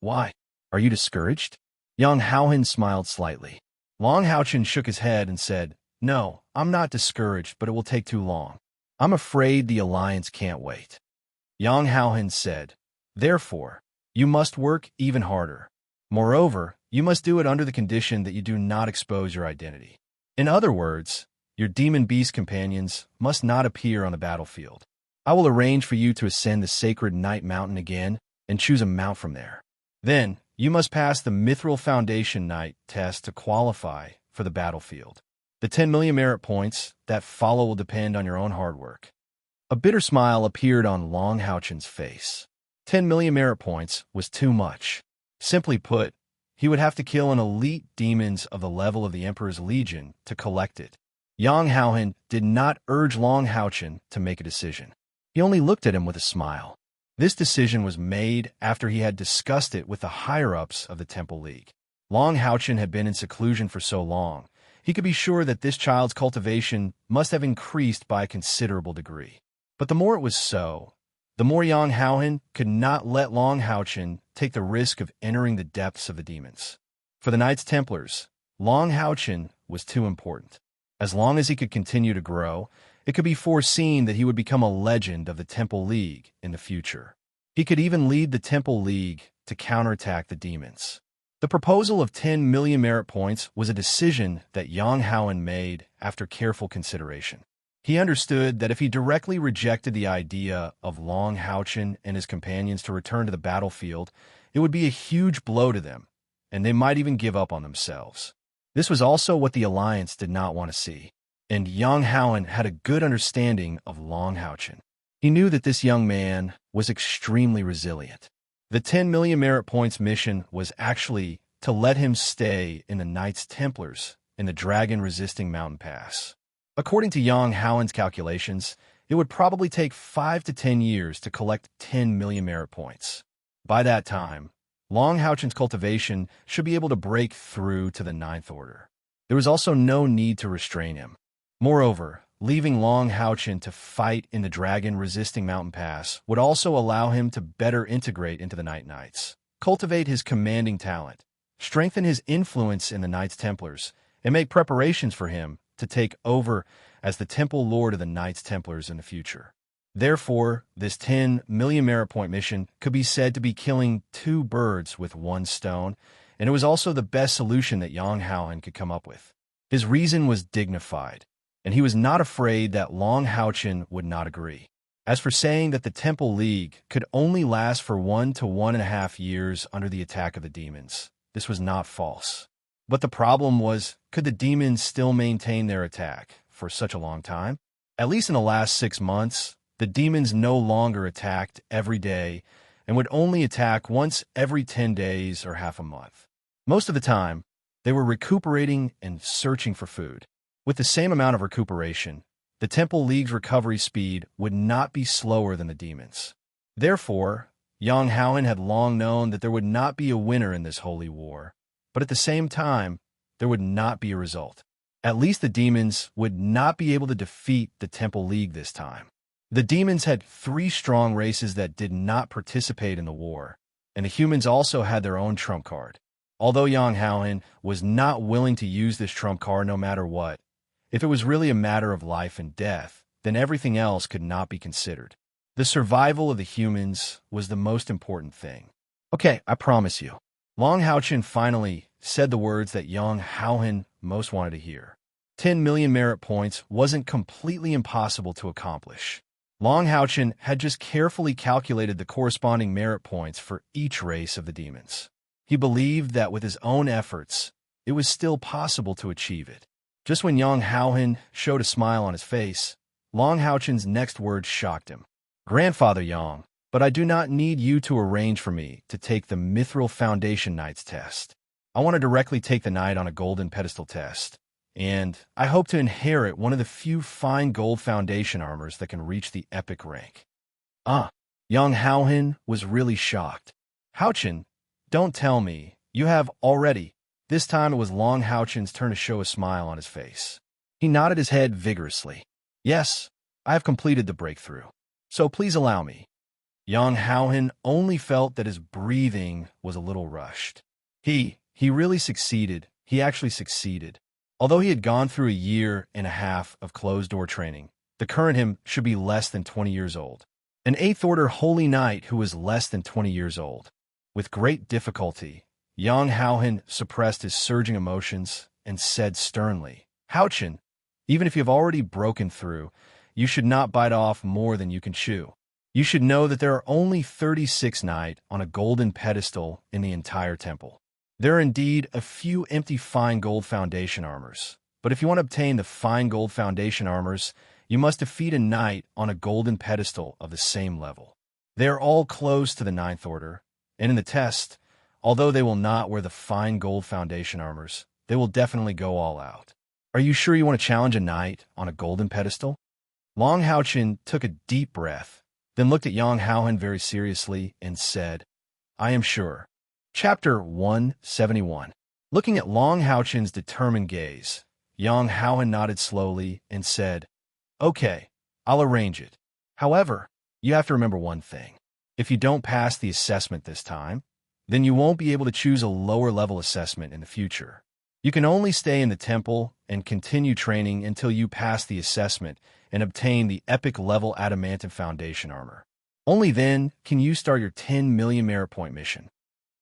"Why? Are you discouraged?" Yang Haoen smiled slightly. Long Houchen shook his head and said, "No, I'm not discouraged, but it will take too long. I'm afraid the Alliance can't wait." Yang Haoen said, "Therefore, you must work even harder. Moreover, you must do it under the condition that you do not expose your identity. In other words, your demon beast companions must not appear on the battlefield. I will arrange for you to ascend the sacred Night Mountain again and choose a mount from there. Then, you must pass the Mithril Foundation Night test to qualify for the battlefield. The 10 million merit points that follow will depend on your own hard work." A bitter smile appeared on Long Houchen's face. 10 million merit points was too much. Simply put, he would have to kill an elite demons of the level of the Emperor's Legion to collect it. Yang Haoen did not urge Long Houchen to make a decision. He only looked at him with a smile. This decision was made after he had discussed it with the higher-ups of the Temple League. Long Houchen had been in seclusion for so long, he could be sure that this child's cultivation must have increased by a considerable degree. But the more it was so, The more Yang Haohan could not let Long Haochen take the risk of entering the depths of the demons. For the Knights Templars, Long Haochen was too important. As long as he could continue to grow, it could be foreseen that he would become a legend of the Temple League in the future. He could even lead the Temple League to counterattack the demons. The proposal of 10 million merit points was a decision that Yang Haohan made after careful consideration. He understood that if he directly rejected the idea of Long Haochen and his companions to return to the battlefield, it would be a huge blow to them, and they might even give up on themselves. This was also what the Alliance did not want to see, and Yang Haohan had a good understanding of Long Haochen. He knew that this young man was extremely resilient. The 10 million merit points mission was actually to let him stay in the Knights Templars in the dragon-resisting mountain pass. According to Yang Haohan's calculations, it would probably take 5 to 10 years to collect 10 million merit points. By that time, Long Haochen's cultivation should be able to break through to the Ninth Order. There was also no need to restrain him. Moreover, leaving Long Haochen to fight in the dragon-resisting mountain pass would also allow him to better integrate into the Night Knights, cultivate his commanding talent, strengthen his influence in the Knights Templars, and make preparations for him to take over as the Temple Lord of the Knights Templars in the future. Therefore, this 10 million merit point mission could be said to be killing 2 birds with 1 stone, and it was also the best solution that Yang Haohan could come up with. His reason was dignified, and he was not afraid that Long Haochen would not agree. As for saying that the Temple League could only last for 1 to 1.5 years under the attack of the demons, this was not false. But the problem was, could the demons still maintain their attack for such a long time? At least in the last 6 months, the demons no longer attacked every day and would only attack once every 10 days or half a month. Most of the time, they were recuperating and searching for food. With the same amount of recuperation, the Temple League's recovery speed would not be slower than the demons. Therefore, Yang Haohan had long known that there would not be a winner in this holy war, but at the same time, there would not be a result. At least the demons would not be able to defeat the Temple League this time. The demons had 3 strong races that did not participate in the war, and the humans also had their own trump card. Although Yang Haohan was not willing to use this trump card no matter what, if it was really a matter of life and death, then everything else could not be considered. The survival of the humans was the most important thing. Okay, I promise you. Long Haochen finally said the words that Yang Haohan most wanted to hear. 10 million merit points wasn't completely impossible to accomplish. Long Haochen had just carefully calculated the corresponding merit points for each race of the demons. He believed that with his own efforts, it was still possible to achieve it. Just when Yang Haohan showed a smile on his face, Long Haochen's next words shocked him. "Grandfather Yang, but I do not need you to arrange for me to take the Mithril Foundation Knight's test. I want to directly take the Knight on a Golden Pedestal test, and I hope to inherit one of the few fine gold foundation armors that can reach the epic rank." Yang Haohan was really shocked. "Haochen, don't tell me. You have already." This time it was Long Haochen's turn to show a smile on his face. He nodded his head vigorously. "Yes, I have completed the breakthrough. So please allow me." Yang Haohan only felt that his breathing was a little rushed. He really succeeded. He actually succeeded. Although he had gone through a 1.5 years of closed-door training, the current him should be less than 20 years old. An 8th Order Holy Knight who was less than 20 years old. With great difficulty, Yang Haohan suppressed his surging emotions and said sternly, "Haochen, even if you have already broken through, you should not bite off more than you can chew. You should know that there are only 36 Knight on a golden pedestal in the entire temple. There are indeed a few empty fine gold foundation armors, but if you want to obtain the fine gold foundation armors, you must defeat a Knight on a golden pedestal of the same level. They are all close to the Ninth Order, and in the test, although they will not wear the fine gold foundation armors, they will definitely go all out. Are you sure you want to challenge a Knight on a golden pedestal?" Long Haochen took a deep breath, then looked at Yang Haohan very seriously and said, "I am sure." Chapter 171. Looking at Long Haochen's determined gaze, Yang Haohan nodded slowly and said, "Okay, I'll arrange it. However, You have to remember one thing. If you don't pass the assessment this time, then you won't be able to choose a lower level assessment in the future. You can only stay in the temple and continue training until you pass the assessment and obtain the epic level adamantine foundation armor. Only then can you start your 10 million merit point mission.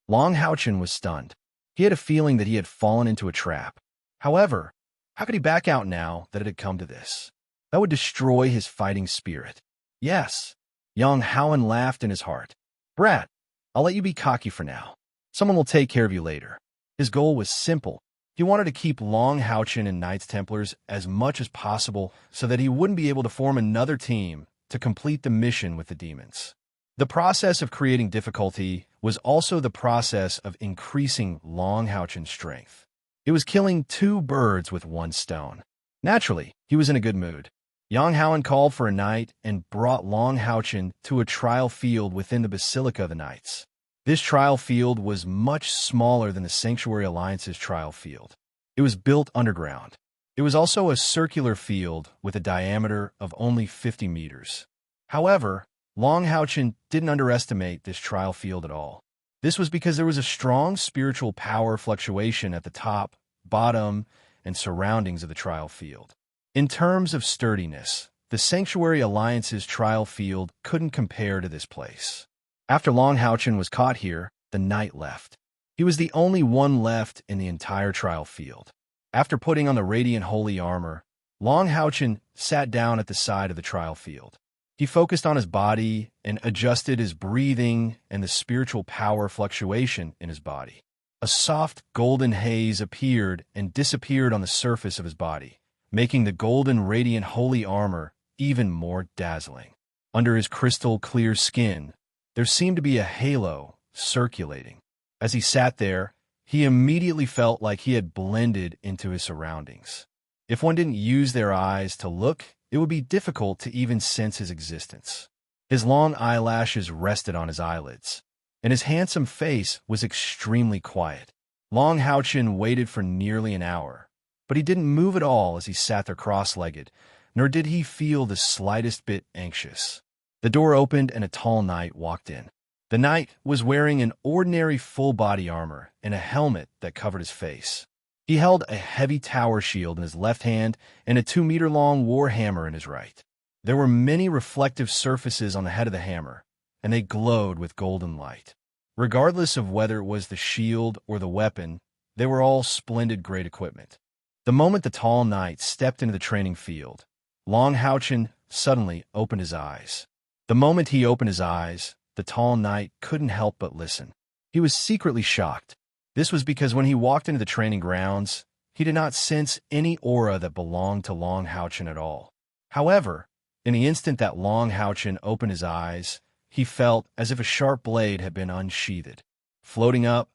Long Haochen was stunned. He had a feeling that he had fallen into a trap. However, how could he back out now that it had come to this? That would destroy his fighting spirit. Yes, young Howen laughed in his heart. Brat, I'll let you be cocky for now. Someone will take care of you later. His goal was simple. He wanted to keep Long Haochen and Knights Templars as much as possible so that he wouldn't be able to form another team to complete the mission with the demons. The process of creating difficulty was also the process of increasing Long Haochen's strength. It was killing two birds with one stone. Naturally, he was in a good mood. Yang Haowen called for a knight and brought Long Haochen to a trial field within the Basilica of the Knights. This trial field was much smaller than the Sanctuary Alliance's trial field. It was built underground. It was also a circular field with a diameter of only 50 meters. However, Long Haochen didn't underestimate this trial field at all. This was because there was a strong spiritual power fluctuation at the top, bottom, and surroundings of the trial field. In terms of sturdiness, the Sanctuary Alliance's trial field couldn't compare to this place. After Long Haochen was caught here, the knight left. He was the only one left in the entire trial field. After putting on the radiant holy armor, Long Haochen sat down at the side of the trial field. He focused on his body and adjusted his breathing and the spiritual power fluctuation in his body. A soft golden haze appeared and disappeared on the surface of his body, making the golden radiant holy armor even more dazzling. Under his crystal clear skin, there seemed to be a halo circulating. As he sat there, he immediately felt like he had blended into his surroundings. If one didn't use their eyes to look, it would be difficult to even sense his existence. His long eyelashes rested on his eyelids, and his handsome face was extremely quiet. Long Haochen waited for nearly an hour, but he didn't move at all as he sat there cross-legged, nor did he feel the slightest bit anxious. The door opened and a tall knight walked in. The knight was wearing an ordinary full-body armor and a helmet that covered his face. He held a heavy tower shield in his left hand and a 2-meter-long war hammer in his right. There were many reflective surfaces on the head of the hammer, and they glowed with golden light. Regardless of whether it was the shield or the weapon, they were all splendid great equipment. The moment the tall knight stepped into the training field, Long Haochen suddenly opened his eyes. The moment he opened his eyes, the tall knight couldn't help but listen. He was secretly shocked. This was because when he walked into the training grounds, he did not sense any aura that belonged to Long Haochen at all. However, in the instant that Long Haochen opened his eyes, he felt as if a sharp blade had been unsheathed. Floating up,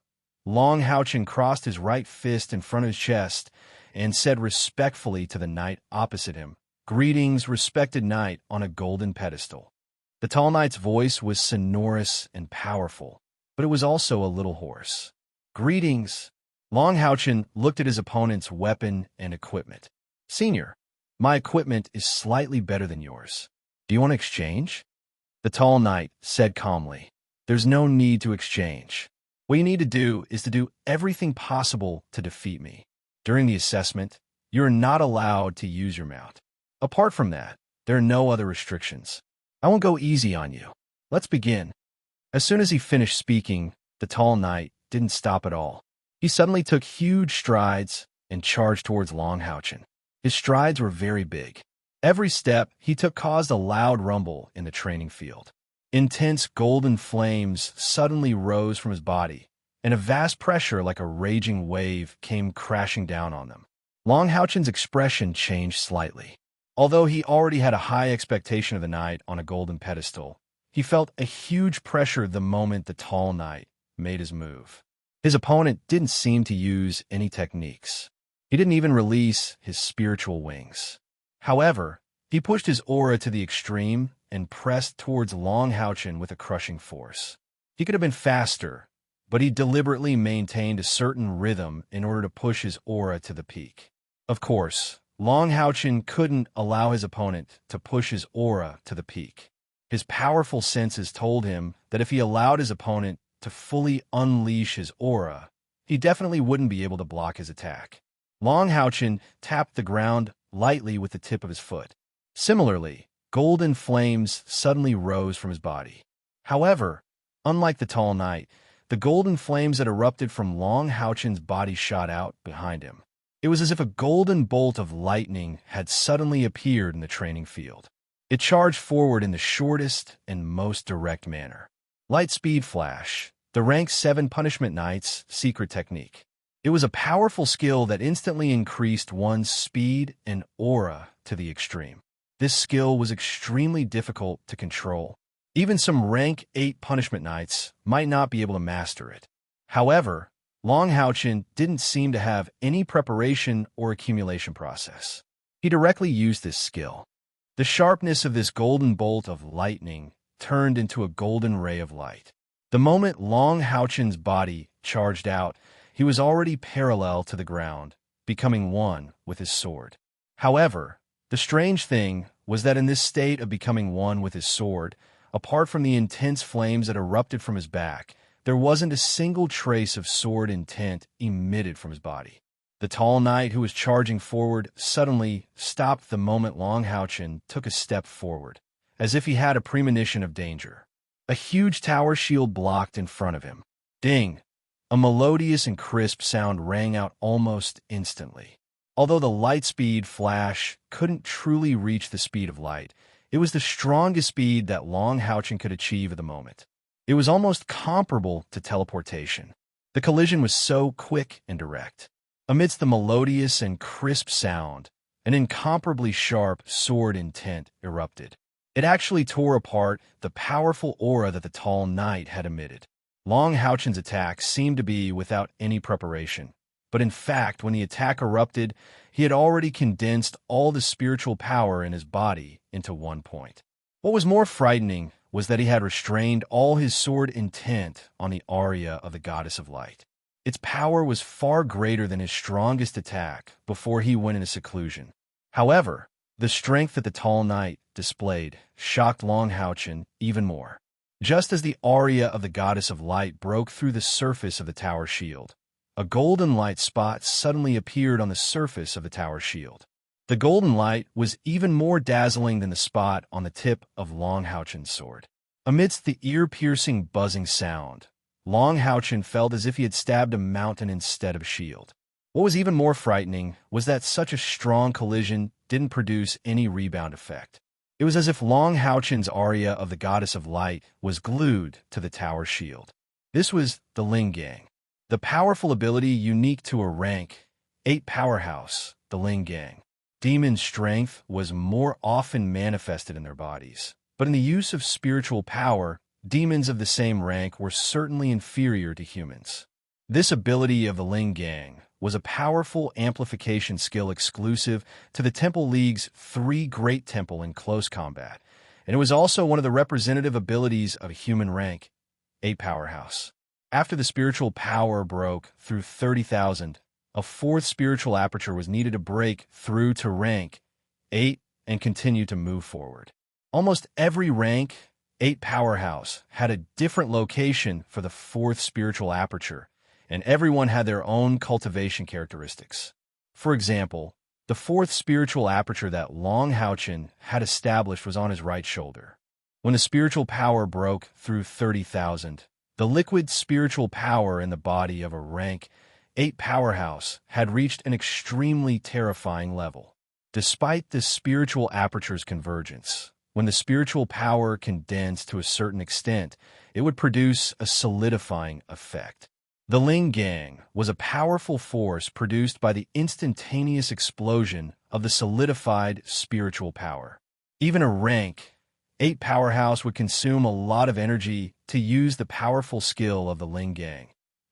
Long Haochen crossed his right fist in front of his chest and said respectfully to the knight opposite him, "Greetings, respected knight on a golden pedestal." The tall knight's voice was sonorous and powerful, but it was also a little hoarse. "Greetings." Long Haochen looked at his opponent's weapon and equipment. "Senior, my equipment is slightly better than yours. Do you want to exchange?" The tall knight said calmly, "There's no need to exchange. What you need to do is to do everything possible to defeat me. During the assessment, you're not allowed to use your mount. Apart from that, there are no other restrictions. I won't go easy on you. Let's begin." As soon as he finished speaking, the tall knight didn't stop at all. He suddenly took huge strides and charged towards Long Haochen. His strides were very big. Every step he took caused a loud rumble in the training field. Intense golden flames suddenly rose from his body, and a vast pressure like a raging wave came crashing down on them. Long Haochen's expression changed slightly. Although he already had a high expectation of the knight on a golden pedestal, he felt a huge pressure the moment the tall knight made his move. His opponent didn't seem to use any techniques. He didn't even release his spiritual wings. However, he pushed his aura to the extreme and pressed towards Long Haochen with a crushing force. He could have been faster, but he deliberately maintained a certain rhythm in order to push his aura to the peak. Of course, Long Haochen couldn't allow his opponent to push his aura to the peak. His powerful senses told him that if he allowed his opponent to fully unleash his aura, he definitely wouldn't be able to block his attack. Long Houchin tapped the ground lightly with the tip of his foot. Similarly, golden flames suddenly rose from his body. However, unlike the tall knight, the golden flames that erupted from Long Houchin's body shot out behind him. It was as if a golden bolt of lightning had suddenly appeared in the training field. It charged forward in the shortest and most direct manner. Light Speed Flash, the rank 7 Punishment Knight's secret technique. It was a powerful skill that instantly increased one's speed and aura to the extreme. This skill was extremely difficult to control. Even some rank 8 Punishment Knights might not be able to master it. However, Long Houchin didn't seem to have any preparation or accumulation process. He directly used this skill. The sharpness of this golden bolt of lightning turned into a golden ray of light. The moment Long Houchin's body charged out, he was already parallel to the ground, becoming one with his sword. However, the strange thing was that in this state of becoming one with his sword, apart from the intense flames that erupted from his back, there wasn't a single trace of sword intent emitted from his body. The tall knight who was charging forward suddenly stopped the moment Long Houchin took a step forward, as if he had a premonition of danger. A huge tower shield blocked in front of him. Ding! A melodious and crisp sound rang out almost instantly. Although the light speed flash couldn't truly reach the speed of light, it was the strongest speed that Long Houchin could achieve at the moment. It was almost comparable to teleportation. The collision was so quick and direct. Amidst the melodious and crisp sound, an incomparably sharp sword intent erupted. It actually tore apart the powerful aura that the tall knight had emitted. Long Houchin's attack seemed to be without any preparation, but in fact, when the attack erupted, he had already condensed all the spiritual power in his body into one point. What was more frightening was that he had restrained all his sword intent on the aria of the Goddess of Light. Its power was far greater than his strongest attack before he went into seclusion. However, the strength that the tall knight displayed shocked Long Houchin even more. Just as the aria of the Goddess of Light broke through the surface of the tower shield, a golden light spot suddenly appeared on the surface of the tower shield. The golden light was even more dazzling than the spot on the tip of Long Houchin's sword. Amidst the ear-piercing buzzing sound, Long Houchin felt as if he had stabbed a mountain instead of a shield. What was even more frightening was that such a strong collision didn't produce any rebound effect. It was as if Long Houchin's aria of the Goddess of Light was glued to the tower shield. This was the Ling Gang, the powerful ability unique to a rank 8 powerhouse, the Ling Gang. Demon strength was more often manifested in their bodies, but in the use of spiritual power, demons of the same rank were certainly inferior to humans. This ability of the Ling Gang was a powerful amplification skill exclusive to the Temple League's 3 Great Temple in close combat, and it was also one of the representative abilities of a human rank 8 powerhouse. After the spiritual power broke through 30,000, a 4th spiritual aperture was needed to break through to rank 8 and continue to move forward. Almost every rank 8 powerhouse had a different location for the 4th spiritual aperture, and everyone had their own cultivation characteristics. For example, the 4th spiritual aperture that Long Houchin had established was on his right shoulder. When the spiritual power broke through 30,000, the liquid spiritual power in the body of a rank 8 powerhouse had reached an extremely terrifying level. Despite this spiritual aperture's convergence, when the spiritual power condensed to a certain extent, it would produce a solidifying effect. The Ling Gang was a powerful force produced by the instantaneous explosion of the solidified spiritual power. Even a rank 8 powerhouse would consume a lot of energy to use the powerful skill of the Ling Gang.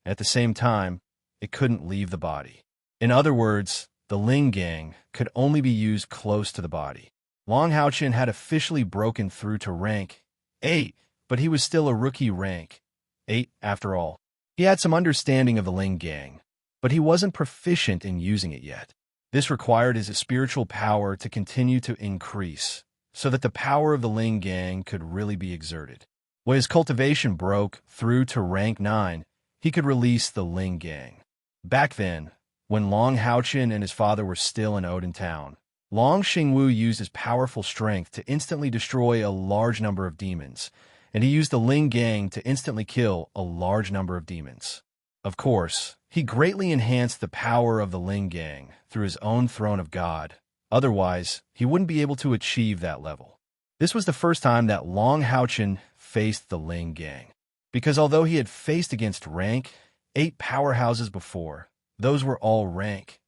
At the same time, it couldn't leave the body. In other words, the Ling Gang could only be used close to the body. Long Houchin had officially broken through to rank 8, but he was still a rookie rank 8 after all. He had some understanding of the Ling Gang, but he wasn't proficient in using it yet. This required his spiritual power to continue to increase, so that the power of the Ling Gang could really be exerted. When his cultivation broke through to rank 9, he could release the Ling Gang. Back then, when Long Haochen and his father were still in Odin Town, Long Xingwu used his powerful strength to instantly destroy a large number of demons, and he used the Ling Gang to instantly kill a large number of demons. Of course, he greatly enhanced the power of the Ling Gang through his own throne of God. Otherwise, he wouldn't be able to achieve that level. This was the first time that Long Haochen faced the Ling Gang, because although he had faced against rank 8 powerhouses before, those were all rank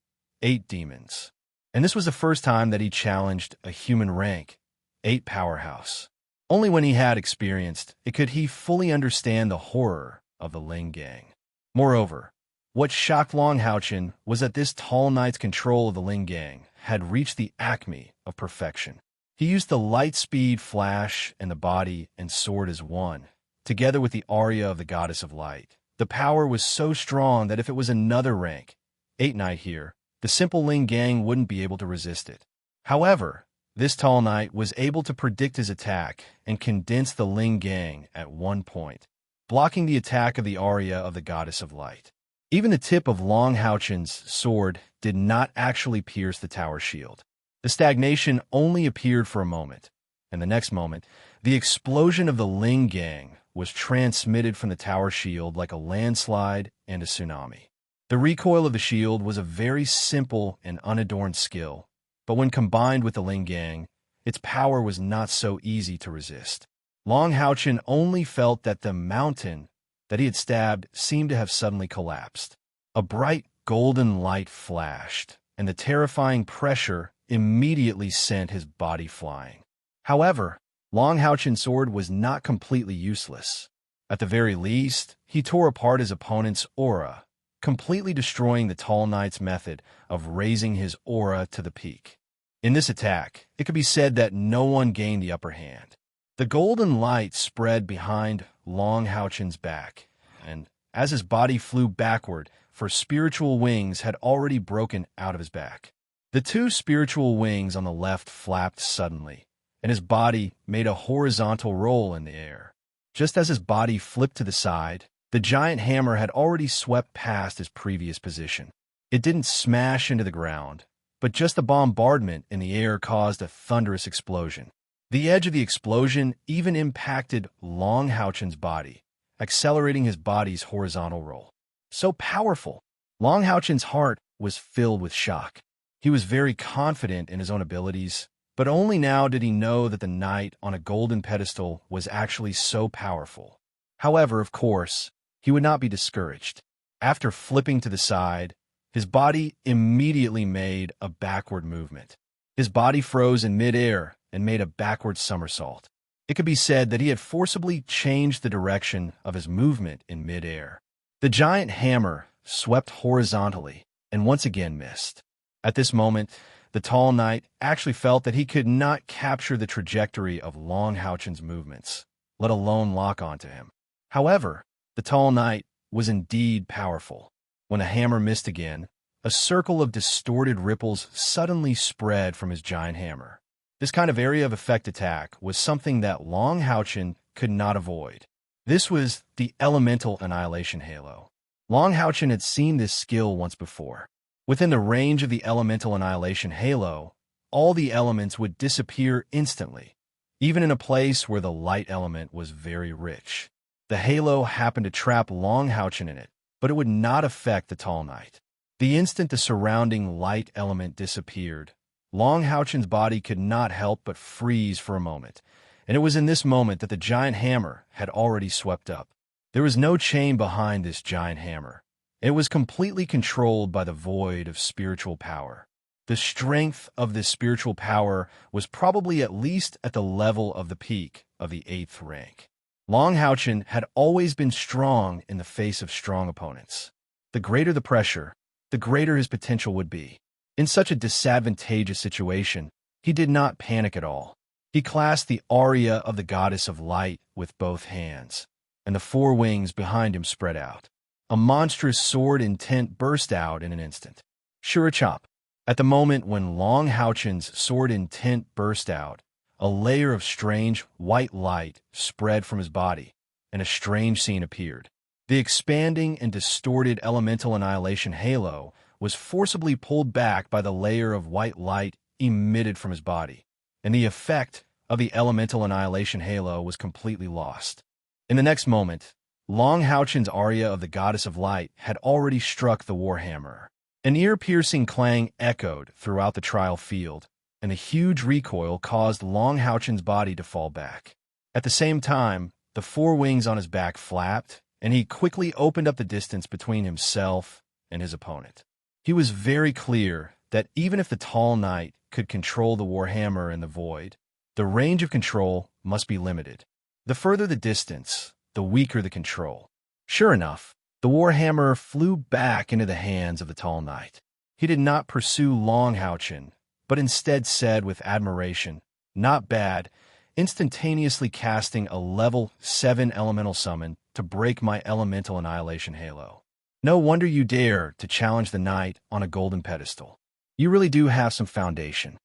8 demons. And this was the first time that he challenged a human rank 8 powerhouse. Only when he had experienced it could he fully understand the horror of the Ling Gang. Moreover, what shocked Long Haochen was that this tall knight's control of the Ling Gang had reached the acme of perfection. He used the light speed flash and the body and sword as one, together with the aria of the goddess of light. The power was so strong that if it was another rank 8 knight here, the simple Ling Gang wouldn't be able to resist it. However, this tall knight was able to predict his attack and condense the Ling Gang at one point, blocking the attack of the aria of the goddess of light. Even the tip of Long Haochen's sword did not actually pierce the tower shield. The stagnation only appeared for a moment, and the next moment, the explosion of the Ling Gang was transmitted from the tower shield like a landslide and a tsunami. The recoil of the shield was a very simple and unadorned skill, but when combined with the Ling Gang, its power was not so easy to resist. Long Haochen only felt that the mountain that he had stabbed seemed to have suddenly collapsed. A bright golden light flashed, and the terrifying pressure immediately sent his body flying. However, Long Haochen's sword was not completely useless. At the very least, he tore apart his opponent's aura, completely destroying the tall knight's method of raising his aura to the peak. In this attack, it could be said that no one gained the upper hand. The golden light spread behind Long Haochen's back, and as his body flew backward, for spiritual wings had already broken out of his back. The 2 spiritual wings on the left flapped suddenly, and his body made a horizontal roll in the air. Just as his body flipped to the side, the giant hammer had already swept past his previous position. It didn't smash into the ground, but just the bombardment in the air caused a thunderous explosion. The edge of the explosion even impacted Long Haochen's body, accelerating his body's horizontal roll. So powerful! Long Haochen's heart was filled with shock. He was very confident in his own abilities, but only now did he know that the knight on a golden pedestal was actually so powerful. However, of course, he would not be discouraged. After flipping to the side, his body immediately made a backward movement. His body froze in midair and made a backward somersault. It could be said that he had forcibly changed the direction of his movement in midair. The giant hammer swept horizontally and once again missed. At this moment, the tall knight actually felt that he could not capture the trajectory of Long Haochen's movements, let alone lock onto him. However, the tall knight was indeed powerful. When the hammer missed again, a circle of distorted ripples suddenly spread from his giant hammer. This kind of area of effect attack was something that Long Haochen could not avoid. This was the Elemental Annihilation Halo. Long Haochen had seen this skill once before. Within the range of the Elemental Annihilation Halo, all the elements would disappear instantly, even in a place where the light element was very rich. The halo happened to trap Long Haochen in it, but it would not affect the tall knight. The instant the surrounding light element disappeared, Long Haochen's body could not help but freeze for a moment, and it was in this moment that the giant hammer had already swept up. There was no chain behind this giant hammer. It was completely controlled by the void of spiritual power. The strength of this spiritual power was probably at least at the level of the peak of the 8th rank. Long Haochen had always been strong in the face of strong opponents. The greater the pressure, the greater his potential would be. In such a disadvantageous situation, he did not panic at all. He clasped the aria of the goddess of light with both hands, and the 4 wings behind him spread out. A monstrous sword intent burst out in an instant. Shurachop. At the moment when Long Haochen's sword intent burst out, a layer of strange, white light spread from his body, and a strange scene appeared. The expanding and distorted elemental annihilation halo was forcibly pulled back by the layer of white light emitted from his body, and the effect of the elemental annihilation halo was completely lost. In the next moment, Long Houchen's aria of the Goddess of Light had already struck the Warhammer. An ear-piercing clang echoed throughout the trial field, and a huge recoil caused Long Houchen's body to fall back. At the same time, the four wings on his back flapped, and he quickly opened up the distance between himself and his opponent. He was very clear that even if the tall knight could control the Warhammer and the void, the range of control must be limited. The further the distance, the weaker the control. Sure enough, the Warhammer flew back into the hands of the tall knight. He did not pursue Long Houchen, but instead said with admiration, "Not bad," instantaneously casting a level 7 elemental summon to break my elemental annihilation halo. No wonder you dare to challenge the knight on a golden pedestal. You really do have some foundation.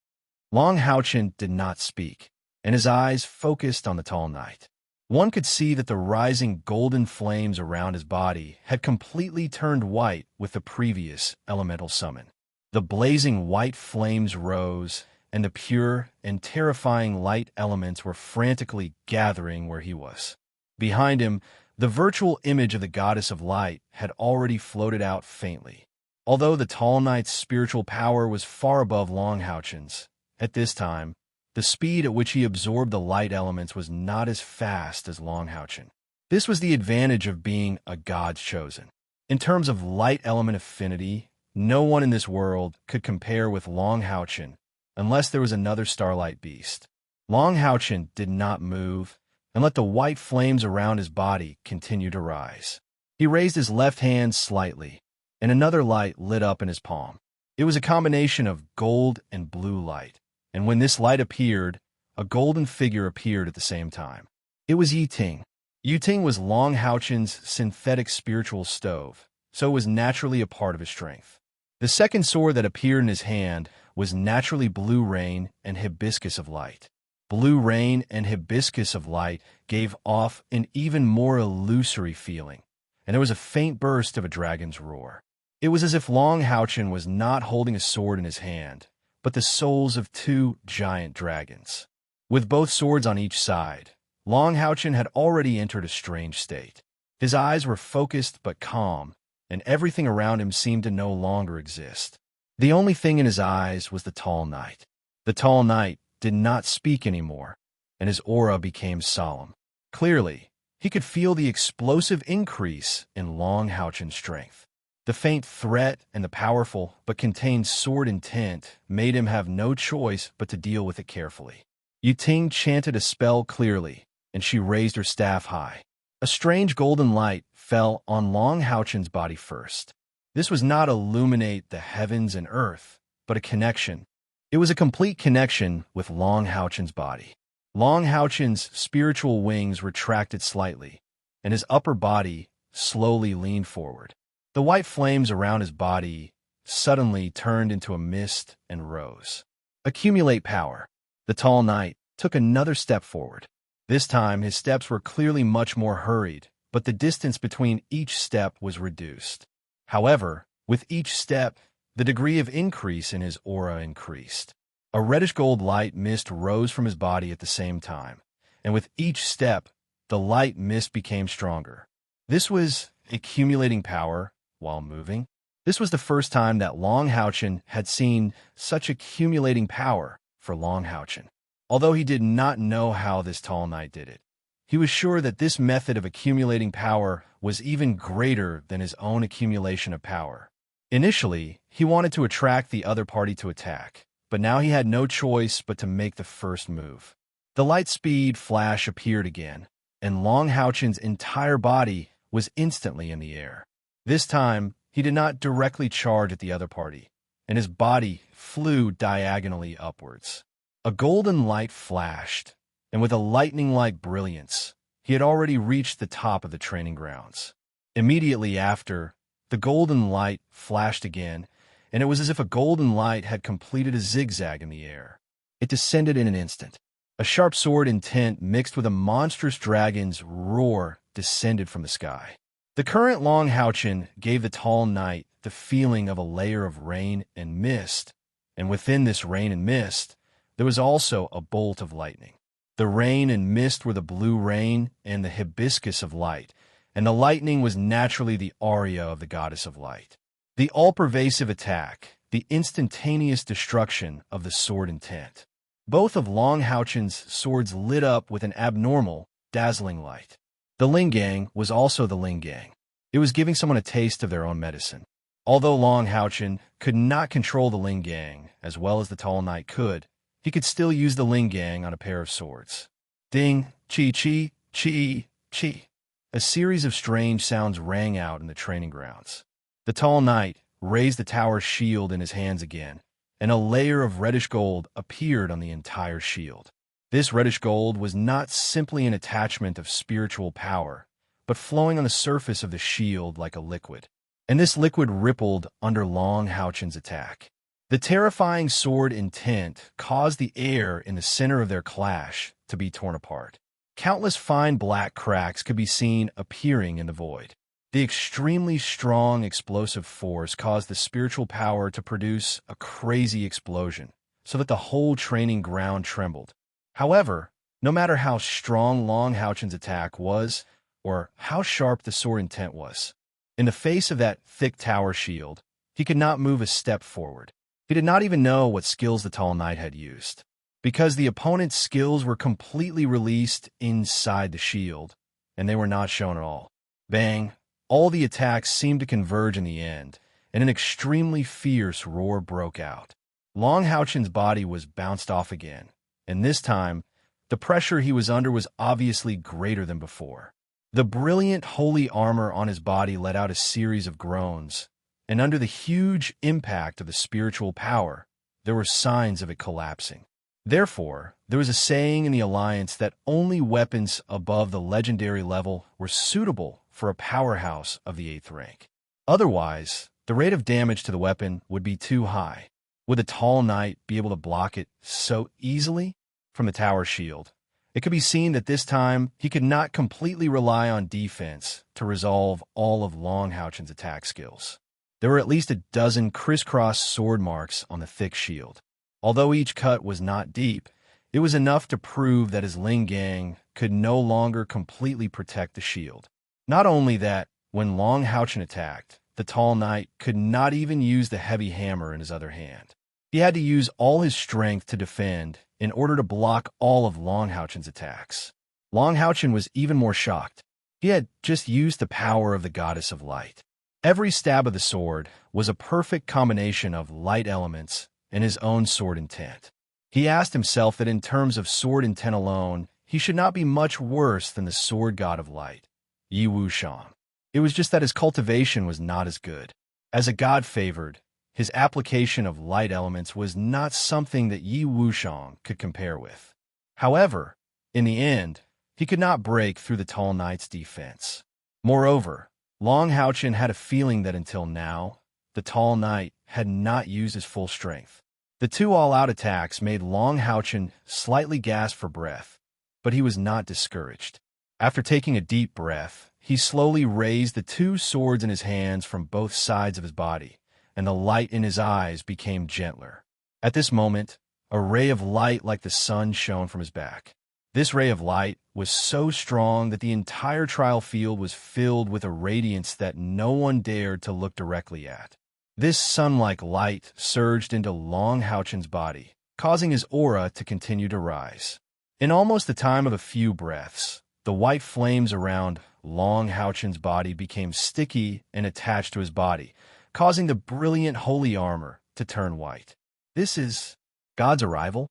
Long Houchen did not speak, and his eyes focused on the tall knight. One could see that the rising golden flames around his body had completely turned white with the previous elemental summon. The blazing white flames rose, and the pure and terrifying light elements were frantically gathering where he was. Behind him, the virtual image of the Goddess of Light had already floated out faintly. Although the tall knight's spiritual power was far above Long Houchen's, at this time, the speed at which he absorbed the light elements was not as fast as Long Houchen. This was the advantage of being a God's chosen. In terms of light element affinity, no one in this world could compare with Long Houchen unless there was another starlight beast. Long Houchen did not move and let the white flames around his body continue to rise. He raised his left hand slightly, and another light lit up in his palm. It was a combination of gold and blue light, and when this light appeared, a golden figure appeared at the same time. It was Yiting. Yiting was Long Houchen's synthetic spiritual stove, so it was naturally a part of his strength. The second sword that appeared in his hand was naturally Blue Rain and Hibiscus of Light. Blue Rain and Hibiscus of Light gave off an even more illusory feeling, and there was a faint burst of a dragon's roar. It was as if Long Houchen was not holding a sword in his hand, but the souls of two giant dragons. With both swords on each side, Long Houchen had already entered a strange state. His eyes were focused but calm, and everything around him seemed to no longer exist. The only thing in his eyes was the tall knight. The tall knight did not speak anymore, and his aura became solemn. Clearly, he could feel the explosive increase in Long Houchen's strength. The faint threat and the powerful but contained sword intent made him have no choice but to deal with it carefully. Yiting chanted a spell clearly, and she raised her staff high. A strange golden light fell on Long Houchen's body first. This was not illuminate the heavens and earth, but a connection. It was a complete connection with Long Houchen's body. Long Houchen's spiritual wings retracted slightly, and his upper body slowly leaned forward. The white flames around his body suddenly turned into a mist and rose. Accumulate power. The tall knight took another step forward. This time his steps were clearly much more hurried, but the distance between each step was reduced. However, with each step, the degree of increase in his aura increased. A reddish-gold light mist rose from his body at the same time, and with each step, the light mist became stronger. This was accumulating power while moving. This was the first time that Long Houchen had seen such accumulating power for Long Houchen. Although he did not know how this tall knight did it, he was sure that this method of accumulating power was even greater than his own accumulation of power. Initially, he wanted to attract the other party to attack, but now he had no choice but to make the first move. The light speed flash appeared again, and Long Houchen's entire body was instantly in the air. This time, he did not directly charge at the other party, and his body flew diagonally upwards. A golden light flashed, and with a lightning-like brilliance, he had already reached the top of the training grounds. Immediately after, the golden light flashed again, and it was as if a golden light had completed a zigzag in the air. It descended in an instant. A sharp sword intent mixed with a monstrous dragon's roar descended from the sky. The current long houchen gave the tall knight the feeling of a layer of rain and mist, and within this rain and mist, there was also a bolt of lightning. The rain and mist were the blue rain and the hibiscus of light, and the lightning was naturally the aria of the goddess of light. The all-pervasive attack, the instantaneous destruction of the sword intent. Both of Long Houchen's swords lit up with an abnormal, dazzling light. The Lingang was also the Lingang. It was giving someone a taste of their own medicine. Although Long Houchen could not control the Lingang as well as the tall knight could, he could still use the Lingang on a pair of swords. Ding, chi chi, chi, chi. A series of strange sounds rang out in the training grounds. The tall knight raised the tower's shield in his hands again, and a layer of reddish gold appeared on the entire shield. This reddish gold was not simply an attachment of spiritual power, but flowing on the surface of the shield like a liquid. And this liquid rippled under Long Houchen's attack. The terrifying sword intent caused the air in the center of their clash to be torn apart. Countless fine black cracks could be seen appearing in the void. The extremely strong explosive force caused the spiritual power to produce a crazy explosion, so that the whole training ground trembled. However, no matter how strong Long Houchen's attack was, or how sharp the sword intent was, in the face of that thick tower shield, he could not move a step forward. He did not even know what skills the tall knight had used, because the opponent's skills were completely released inside the shield, and they were not shown at all. Bang! All the attacks seemed to converge in the end, and an extremely fierce roar broke out. Long Houchen's body was bounced off again, and this time, the pressure he was under was obviously greater than before. The brilliant holy armor on his body let out a series of groans, and under the huge impact of the spiritual power, there were signs of it collapsing. Therefore, there was a saying in the Alliance that only weapons above the legendary level were suitable for a powerhouse of the 8th rank. Otherwise, the rate of damage to the weapon would be too high. Would the tall knight be able to block it so easily? From the tower shield, it could be seen that this time he could not completely rely on defense to resolve all of Long Houchen's attack skills. There were at least a dozen crisscross sword marks on the thick shield. Although each cut was not deep, it was enough to prove that his Lingang could no longer completely protect the shield. Not only that, when Long Houchen attacked, the tall knight could not even use the heavy hammer in his other hand. He had to use all his strength to defend in order to block all of Long Houchen's attacks. Long Houchen was even more shocked. He had just used the power of the goddess of light. Every stab of the sword was a perfect combination of light elements and his own sword intent. He asked himself that in terms of sword intent alone, he should not be much worse than the sword god of light, Yi Wuxiang. It was just that his cultivation was not as good. As a god favored, his application of light elements was not something that Yi Wuxiang could compare with. However, in the end, he could not break through the tall knight's defense. Moreover, Long Houchen had a feeling that until now, the tall knight had not used his full strength. The two all-out attacks made Long Houchen slightly gasp for breath, but he was not discouraged. After taking a deep breath, he slowly raised the two swords in his hands from both sides of his body, and the light in his eyes became gentler. At this moment, a ray of light like the sun shone from his back. This ray of light was so strong that the entire trial field was filled with a radiance that no one dared to look directly at. This sun-like light surged into Long Houchen's body, causing his aura to continue to rise. In almost the time of a few breaths, the white flames around Long Houchen's body became sticky and attached to his body, causing the brilliant holy armor to turn white. This is God's arrival?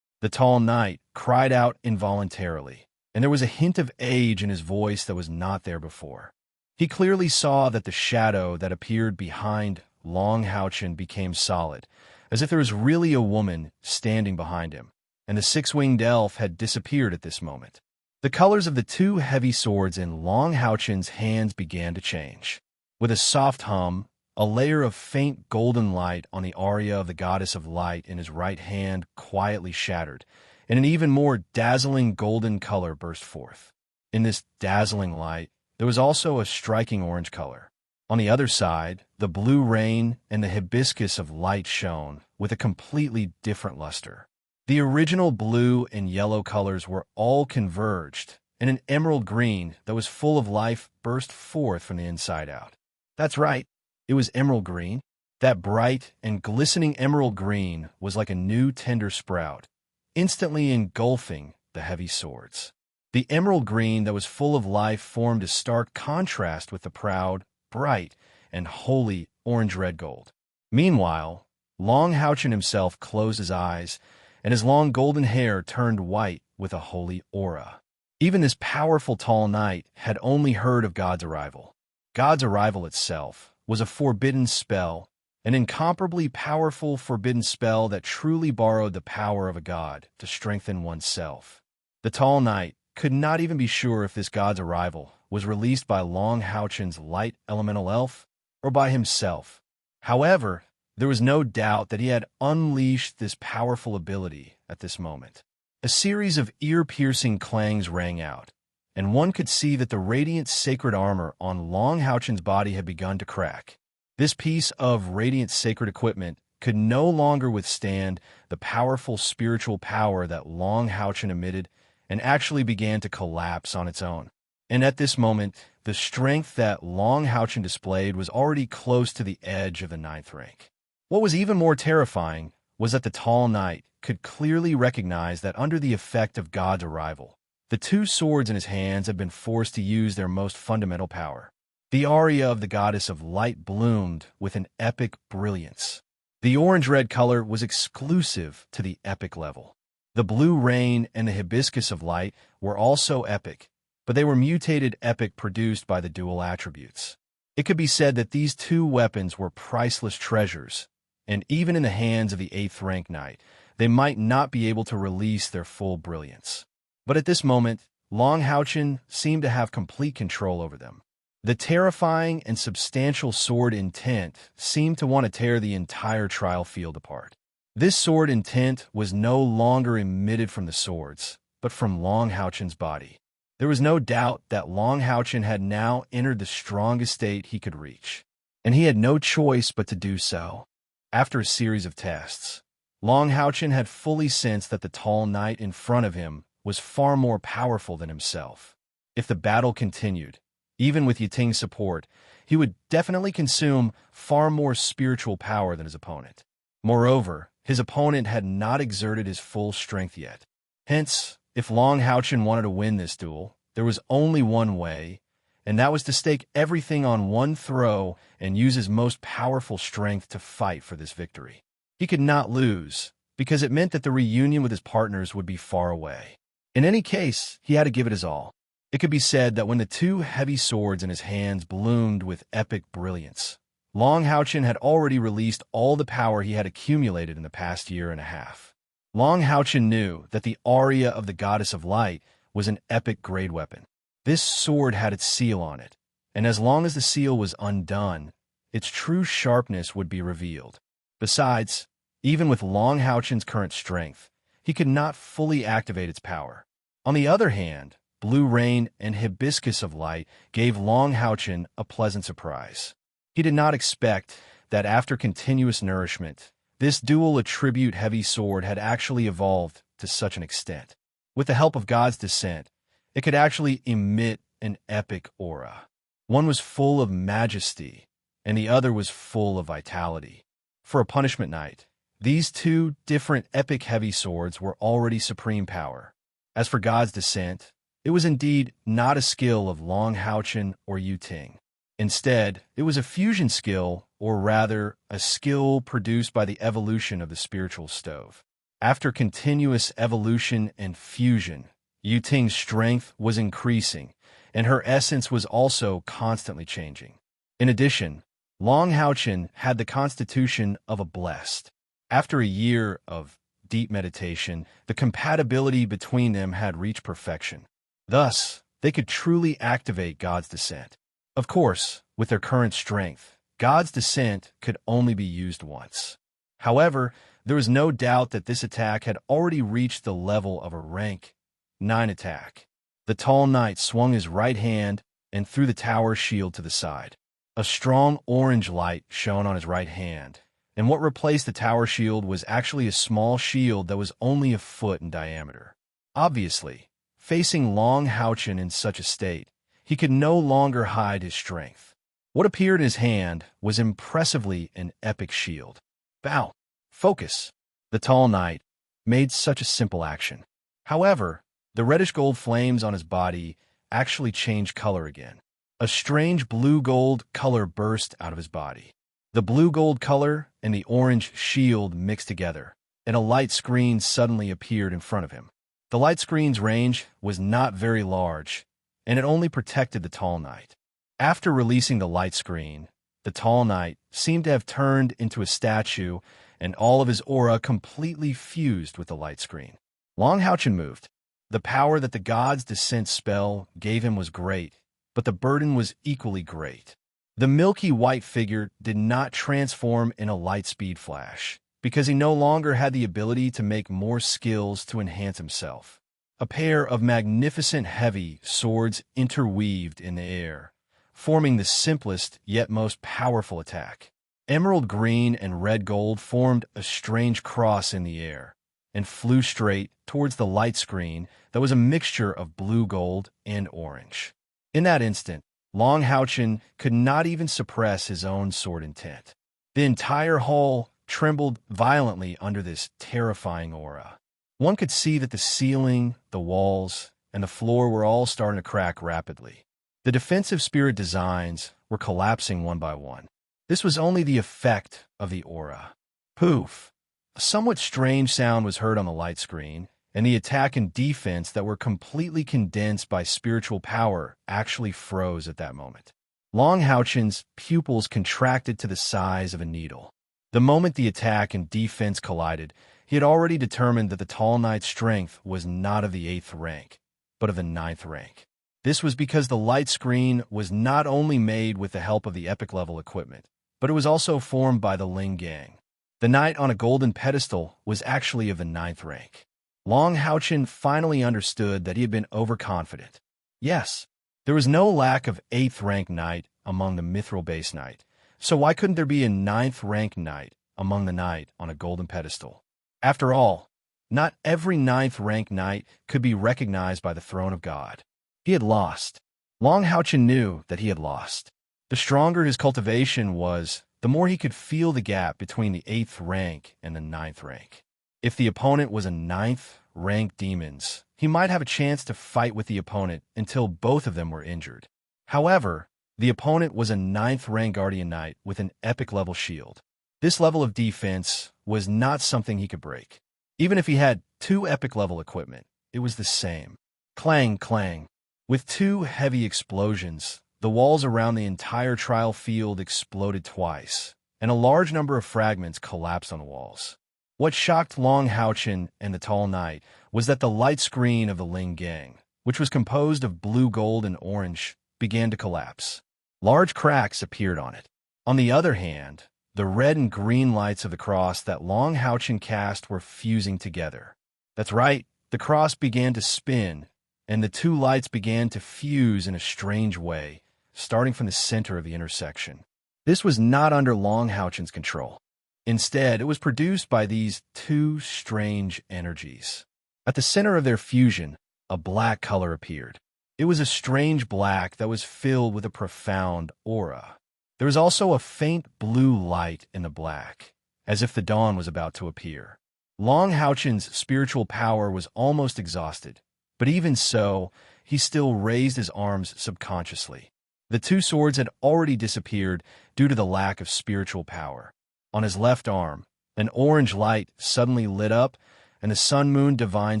The tall knight cried out involuntarily, and there was a hint of age in his voice that was not there before. He clearly saw that the shadow that appeared behind Long Houchen became solid, as if there was really a woman standing behind him, and the six-winged elf had disappeared at this moment. The colors of the two heavy swords in Long Houchen's hands began to change. With a soft hum, a layer of faint golden light on the aria of the goddess of light in his right hand quietly shattered, and an even more dazzling golden color burst forth. In this dazzling light, there was also a striking orange color. On the other side, the blue rain and the hibiscus of light shone with a completely different luster. The original blue and yellow colors were all converged, and an emerald green that was full of life burst forth from the inside out. That's right, it was emerald green. That bright and glistening emerald green was like a new tender sprout, instantly engulfing the heavy swords. The emerald green that was full of life formed a stark contrast with the proud, bright, and holy orange-red gold. Meanwhile, Long Houchin himself closed his eyes, and his long golden hair turned white with a holy aura. Even this powerful tall knight had only heard of God's arrival. God's arrival itself was a forbidden spell, an incomparably powerful forbidden spell that truly borrowed the power of a god to strengthen oneself. The tall knight could not even be sure if this god's arrival was released by Long Houchin's light elemental elf or by himself. However, there was no doubt that he had unleashed this powerful ability at this moment. A series of ear-piercing clangs rang out, and one could see that the radiant sacred armor on Long Houchin's body had begun to crack. This piece of radiant sacred equipment could no longer withstand the powerful spiritual power that Long Houchin emitted and actually began to collapse on its own. And at this moment, the strength that Long Houchin displayed was already close to the edge of the 9th rank. What was even more terrifying was that the tall knight could clearly recognize that under the effect of God's arrival, the two swords in his hands had been forced to use their most fundamental power. The aria of the goddess of light bloomed with an epic brilliance. The orange-red color was exclusive to the epic level. The blue rain and the hibiscus of light were also epic, but they were mutated epic produced by the dual attributes. It could be said that these two weapons were priceless treasures, and even in the hands of the 8th rank knight, they might not be able to release their full brilliance. But at this moment, Long Houchin seemed to have complete control over them. The terrifying and substantial sword intent seemed to want to tear the entire trial field apart. This sword intent was no longer emitted from the swords, but from Long Houchin's body. There was no doubt that Long Houchin had now entered the strongest state he could reach, and he had no choice but to do so. After a series of tests, Long Houchin had fully sensed that the tall knight in front of him was far more powerful than himself. If the battle continued, even with Yiting's support, he would definitely consume far more spiritual power than his opponent. Moreover, his opponent had not exerted his full strength yet. Hence, if Long Houchin wanted to win this duel, there was only one way, and that was to stake everything on one throw and use his most powerful strength to fight for this victory. He could not lose, because it meant that the reunion with his partners would be far away. In any case, he had to give it his all. It could be said that when the two heavy swords in his hands bloomed with epic brilliance, Long Houchin had already released all the power he had accumulated in the past year and a half. Long Houchin knew that the aria of the goddess of light was an epic grade weapon. This sword had its seal on it, and as long as the seal was undone, its true sharpness would be revealed. Besides, even with Long Houchin's current strength, he could not fully activate its power. On the other hand, Blue Rain and Hibiscus of Light gave Long Houchin a pleasant surprise. He did not expect that after continuous nourishment, this dual attribute heavy sword had actually evolved to such an extent. With the help of God's descent, it could actually emit an epic aura. One was full of majesty, and the other was full of vitality. For a punishment knight, these two different epic heavy swords were already supreme power. As for God's descent, it was indeed not a skill of Long Houchin or Yiting. Instead, it was a fusion skill, or rather, a skill produced by the evolution of the spiritual stove. After continuous evolution and fusion, Yiting's strength was increasing, and her essence was also constantly changing. In addition, Long Houchin had the constitution of a blessed. After a year of deep meditation, the compatibility between them had reached perfection. Thus, they could truly activate God's descent. Of course, with their current strength, God's descent could only be used once. However, There was no doubt that this attack had already reached the level of a rank 9 attack. The tall knight swung his right hand and threw the tower shield to the side. A strong orange light shone on his right hand, and what replaced the tower shield was actually a small shield that was only a foot in diameter. Obviously, facing Long Houchen in such a state, he could no longer hide his strength. What appeared in his hand was impressively an epic shield. Bow. Focus. The tall knight made such a simple action. However, the reddish-gold flames on his body actually changed color again. A strange blue-gold color burst out of his body. The blue-gold color and the orange shield mixed together, and a light screen suddenly appeared in front of him. The light screen's range was not very large, and it only protected the tall knight. After releasing the light screen, the tall knight seemed to have turned into a statue, and all of his aura completely fused with the light screen. Long Houchen moved. The power that the god's descent spell gave him was great, but the burden was equally great. The milky white figure did not transform in a light speed flash, because he no longer had the ability to make more skills to enhance himself. A pair of magnificent heavy swords interweaved in the air, forming the simplest yet most powerful attack. Emerald green and red gold formed a strange cross in the air, and flew straight towards the light screen that was a mixture of blue gold and orange. In that instant, Long Houchen could not even suppress his own sword intent. The entire hall trembled violently under this terrifying aura. One could see that the ceiling, the walls, and the floor were all starting to crack rapidly. The defensive spirit designs were collapsing one by one. This was only the effect of the aura. Poof! A somewhat strange sound was heard on the light screen, and the attack and defense that were completely condensed by spiritual power actually froze at that moment. Long Houchen's pupils contracted to the size of a needle. The moment the attack and defense collided, he had already determined that the tall knight's strength was not of the 8th rank, but of the 9th rank. This was because the light screen was not only made with the help of the epic level equipment, but it was also formed by the Ling Gang. The knight on a golden pedestal was actually of the 9th rank. Long Houchen finally understood that he had been overconfident. Yes, there was no lack of 8th rank knight among the mithril base knight, so why couldn't there be a 9th rank knight among the knight on a golden pedestal? After all, not every 9th rank knight could be recognized by the throne of God. He had lost. Long Houchen knew that he had lost. The stronger his cultivation was, the more he could feel the gap between the 8th rank and the 9th rank. If the opponent was a 9th rank demons, he might have a chance to fight with the opponent until both of them were injured. However, the opponent was a 9th rank guardian knight with an epic level shield. This level of defense was not something he could break. Even if he had 2 epic level equipment, it was the same. Clang, clang. With 2 heavy explosions, the walls around the entire trial field exploded twice, and a large number of fragments collapsed on the walls. What shocked Long Houchen and the tall knight was that the light screen of the Ling Gang, which was composed of blue, gold, and orange, began to collapse. Large cracks appeared on it. On the other hand, the red and green lights of the cross that Long Houchen cast were fusing together. That's right, the cross began to spin, and the 2 lights began to fuse in a strange way, starting from the center of the intersection. This was not under Long Houchen's control. Instead, it was produced by these 2 strange energies. At the center of their fusion, a black color appeared. It was a strange black that was filled with a profound aura. There was also a faint blue light in the black, as if the dawn was about to appear. Long Houchen's spiritual power was almost exhausted, but even so, he still raised his arms subconsciously. The 2 swords had already disappeared due to the lack of spiritual power. On his left arm, an orange light suddenly lit up, and the sun-moon divine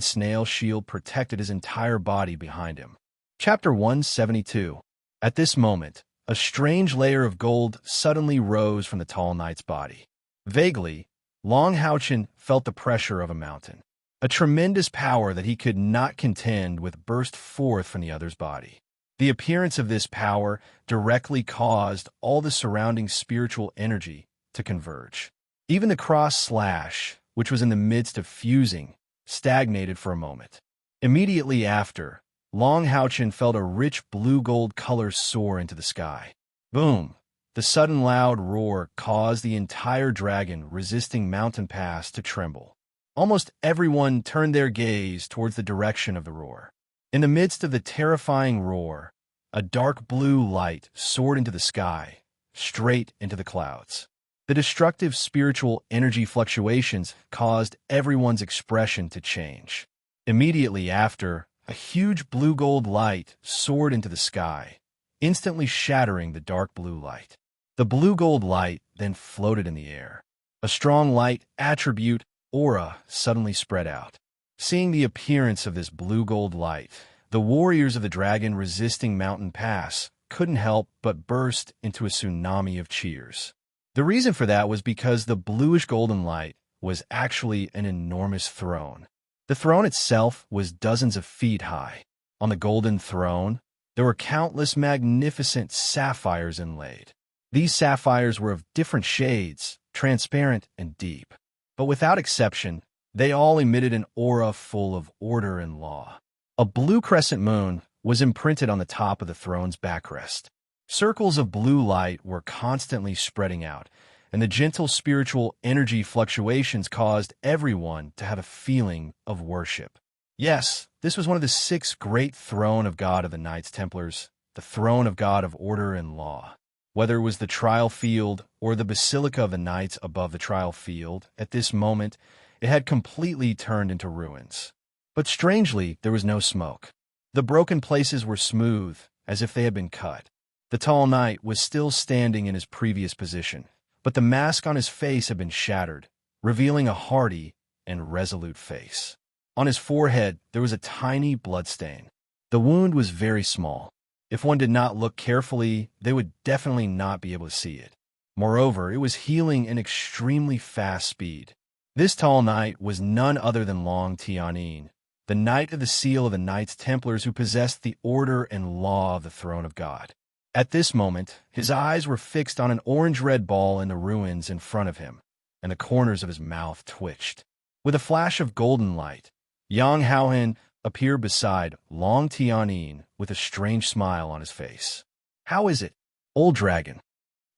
snail shield protected his entire body behind him. Chapter 172. At this moment, a strange layer of gold suddenly rose from the tall knight's body. Vaguely, Long Houchen felt the pressure of a mountain. A tremendous power that he could not contend with burst forth from the other's body. The appearance of this power directly caused all the surrounding spiritual energy to converge. Even the cross slash which was in the midst of fusing, stagnated for a moment. Immediately after, Long Houchin felt a rich blue-gold color soar into the sky. Boom! The sudden loud roar caused the entire dragon resisting mountain pass to tremble. Almost everyone turned their gaze towards the direction of the roar. In the midst of the terrifying roar, a dark blue light soared into the sky, straight into the clouds. The destructive spiritual energy fluctuations caused everyone's expression to change. Immediately after, a huge blue-gold light soared into the sky, instantly shattering the dark blue light. The blue-gold light then floated in the air. A strong light attribute, aura, suddenly spread out. Seeing the appearance of this blue-gold light, the warriors of the dragon resisting Mountain Pass couldn't help but burst into a tsunami of cheers. The reason for that was because the bluish-golden light was actually an enormous throne. The throne itself was dozens of feet high. On the golden throne, there were countless magnificent sapphires inlaid. These sapphires were of different shades, transparent and deep. But without exception, they all emitted an aura full of order and law. A blue crescent moon was imprinted on the top of the throne's backrest. Circles of blue light were constantly spreading out, and the gentle spiritual energy fluctuations caused everyone to have a feeling of worship. Yes, this was one of the 6 great throne of God of the Knights Templars, the throne of God of order and law. Whether it was the trial field or the Basilica of the Knights above the trial field, at this moment, it had completely turned into ruins. But strangely, there was no smoke. The broken places were smooth, as if they had been cut. The tall knight was still standing in his previous position, but the mask on his face had been shattered, revealing a hardy and resolute face. On his forehead, there was a tiny bloodstain. The wound was very small. If one did not look carefully, they would definitely not be able to see it. Moreover, it was healing in extremely fast speed. This tall knight was none other than Long Tianyin, the Knight of the Seal of the Knights Templars who possessed the order and law of the Throne of God. At this moment, his eyes were fixed on an orange-red ball in the ruins in front of him, and the corners of his mouth twitched. With a flash of golden light, Yang Haohen appeared beside Long Tianyin with a strange smile on his face. "How is it, old dragon?"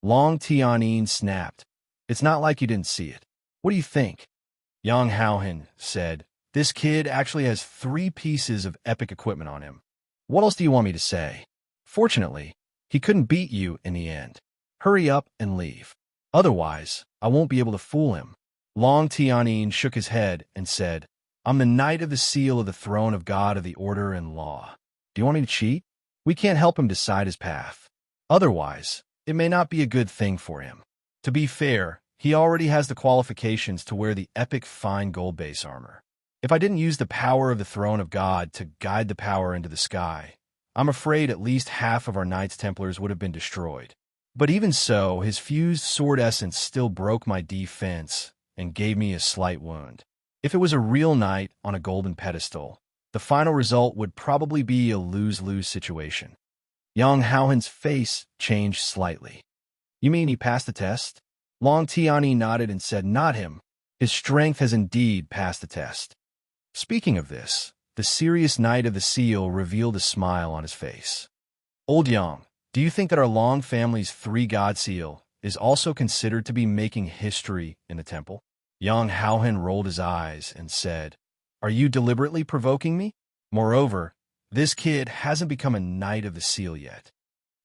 Long Tianyin snapped. "It's not like you didn't see it. What do you think?" Yang Haohen said, "This kid actually has 3 pieces of epic equipment on him. What else do you want me to say? Fortunately, he couldn't beat you in the end. Hurry up and leave. Otherwise, I won't be able to fool him." Long Tianyin shook his head and said, "I'm the Knight of the Seal of the Throne of God of the Order and Law. Do you want me to cheat? We can't help him decide his path. Otherwise, it may not be a good thing for him. To be fair, he already has the qualifications to wear the epic fine gold base armor. If I didn't use the power of the Throne of God to guide the power into the sky, I'm afraid at least half of our Knights Templars would have been destroyed. But even so, his fused sword essence still broke my defense and gave me a slight wound. If it was a real knight on a golden pedestal, the final result would probably be a lose-lose situation." Yang Haohen's face changed slightly. "You mean he passed the test?" Long Tianyi nodded and said, "Not him. His strength has indeed passed the test." Speaking of this, the serious Knight of the Seal revealed a smile on his face. "Old Yang, do you think that our Long family's 3-god seal is also considered to be making history in the temple?" Yang Haohen rolled his eyes and said, "Are you deliberately provoking me? Moreover, this kid hasn't become a Knight of the Seal yet."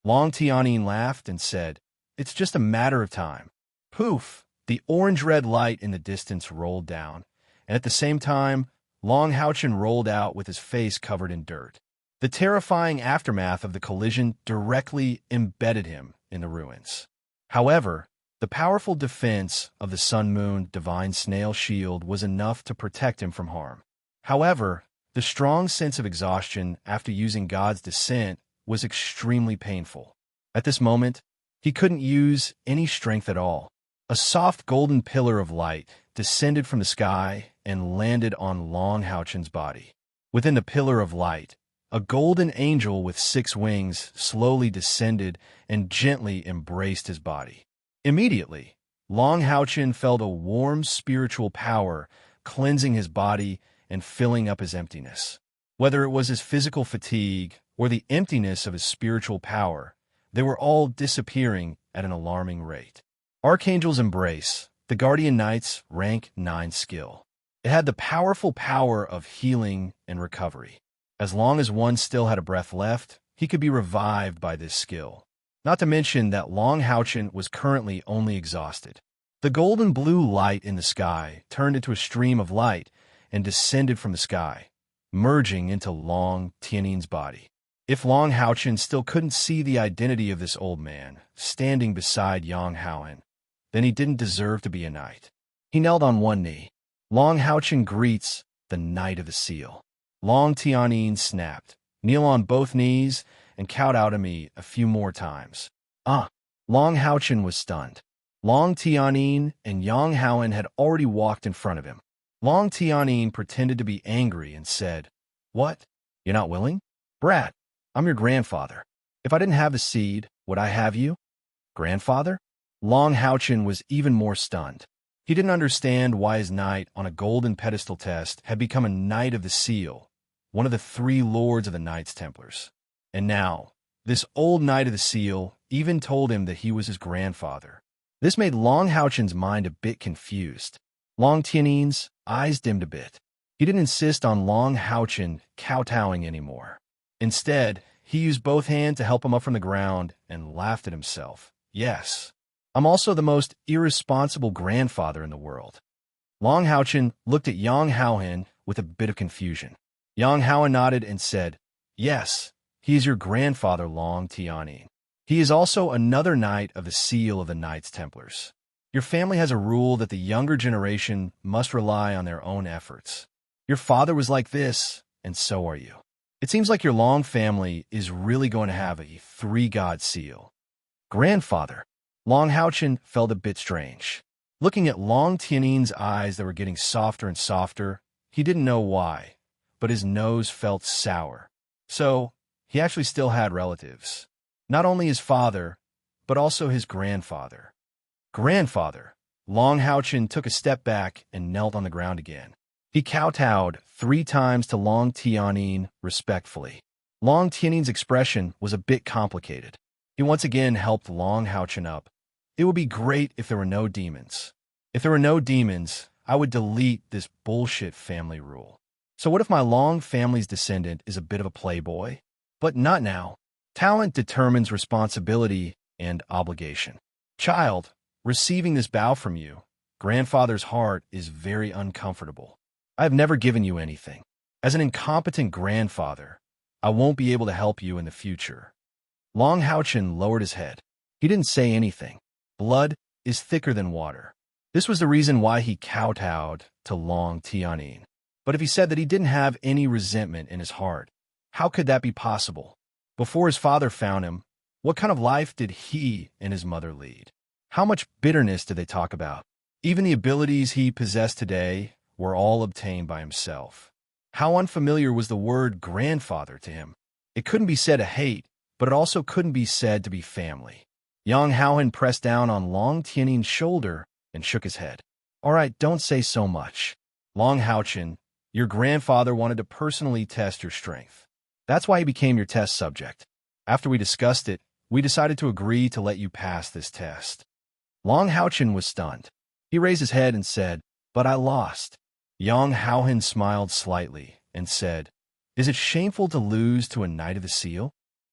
Long Tianyin laughed and said, "It's just a matter of time." Poof! The orange-red light in the distance rolled down, and at the same time, Long Houchin rolled out with his face covered in dirt. The terrifying aftermath of the collision directly embedded him in the ruins. However, the powerful defense of the Sun-Moon Divine Snail Shield was enough to protect him from harm. However, the strong sense of exhaustion after using God's Descent was extremely painful. At this moment, he couldn't use any strength at all. A soft golden pillar of light descended from the sky and landed on Long Houchin's body. Within the pillar of light, a golden angel with 6 wings slowly descended and gently embraced his body. Immediately, Long Houchin felt a warm spiritual power cleansing his body and filling up his emptiness. Whether it was his physical fatigue or the emptiness of his spiritual power, they were all disappearing at an alarming rate. Archangel's Embrace, the Guardian Knight's rank 9 skill. It had the powerful power of healing and recovery. As long as one still had a breath left, he could be revived by this skill. Not to mention that Long Houchin was currently only exhausted. The golden blue light in the sky turned into a stream of light and descended from the sky, merging into Long Tianin's body. If Long Houchin still couldn't see the identity of this old man standing beside Yang Houhan, then he didn't deserve to be a knight. He knelt on one knee. Long Houchin greets the Knight of the Seal. Long Tianin snapped. Kneel on both knees and kowtow to me a few more times. Long Houchin was stunned. Long Tianin and Yang Houhan had already walked in front of him. Long Tianin pretended to be angry and said, "What? You're not willing? Brat, I'm your grandfather. If I didn't have the seed, would I have you? Grandfather?" Long Houchin was even more stunned. He didn't understand why his knight on a golden pedestal test had become a Knight of the Seal, one of the 3 lords of the Knights Templars. And now, this old Knight of the Seal even told him that he was his grandfather. This made Long Houchin's mind a bit confused. Long Tianin's eyes dimmed a bit. He didn't insist on Long Houchin kowtowing anymore. Instead, he used both hands to help him up from the ground and laughed at himself. "Yes, I'm also the most irresponsible grandfather in the world." Long Houchin looked at Yang Houhan with a bit of confusion. Yang Houhan nodded and said, "Yes, he is your grandfather, Long Tianin. He is also another Knight of the Seal of the Knights Templars. Your family has a rule that the younger generation must rely on their own efforts. Your father was like this, and so are you. It seems like your Long family is really going to have a 3-god seal." Grandfather. Long Houchin felt a bit strange. Looking at Long Tianin's eyes that were getting softer and softer, he didn't know why, but his nose felt sour. So, he actually still had relatives. Not only his father, but also his grandfather. Grandfather. Long Houchin took a step back and knelt on the ground again. He kowtowed 3 times to Long Tianin respectfully. Long Tianin's expression was a bit complicated. He once again helped Long Houchin up. "It would be great if there were no demons. If there were no demons, I would delete this bullshit family rule. So what if my Long family's descendant is a bit of a playboy? But not now. Talent determines responsibility and obligation. Child, receiving this bow from you, grandfather's heart is very uncomfortable. I have never given you anything. As an incompetent grandfather, I won't be able to help you in the future." Long Houchin lowered his head. He didn't say anything. Blood is thicker than water. This was the reason why he kowtowed to Long Tianin. But if he said that he didn't have any resentment in his heart, how could that be possible? Before his father found him, what kind of life did he and his mother lead? How much bitterness did they talk about? Even the abilities he possessed today were all obtained by himself. How unfamiliar was the word grandfather to him? It couldn't be said to hate, but it also couldn't be said to be family. Yang Houhan pressed down on Long Tianin's shoulder and shook his head. "All right, don't say so much. Long Houchin, your grandfather wanted to personally test your strength. That's why he became your test subject. After we discussed it, we decided to agree to let you pass this test." Long Houchin was stunned. He raised his head and said, "But I lost." Yang Houhan smiled slightly and said, "Is it shameful to lose to a Knight of the Seal?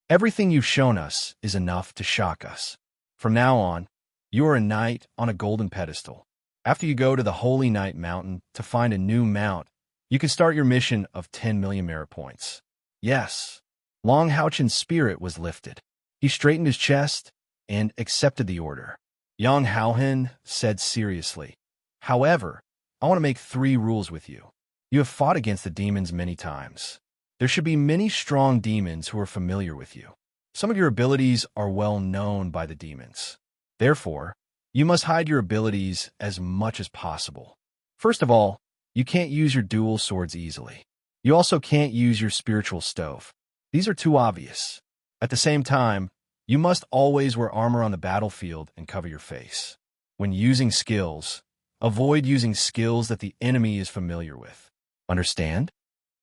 Everything you've shown us is enough to shock us. From now on, you are a knight on a golden pedestal. After you go to the Holy Knight Mountain to find a new mount, you can start your mission of 10 million merit points." Yes. Long Houchin's spirit was lifted. He straightened his chest and accepted the order. Yang Houhan said seriously, "However, I want to make 3 rules with you. You have fought against the demons many times. There should be many strong demons who are familiar with you. Some of your abilities are well known by the demons. Therefore, you must hide your abilities as much as possible. First of all, you can't use your dual swords easily. You also can't use your spiritual stove. These are too obvious. At the same time, you must always wear armor on the battlefield and cover your face. When using skills, avoid using skills that the enemy is familiar with. Understand?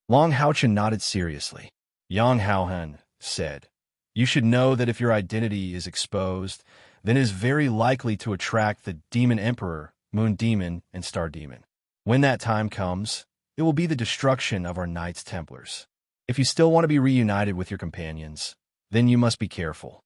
Long Haochen nodded seriously. Yang Haohen said, "You should know that if your identity is exposed, then it is very likely to attract the Demon Emperor, Moon Demon, and Star Demon. When that time comes, it will be the destruction of our Knights Templars. If you still want to be reunited with your companions, then you must be careful."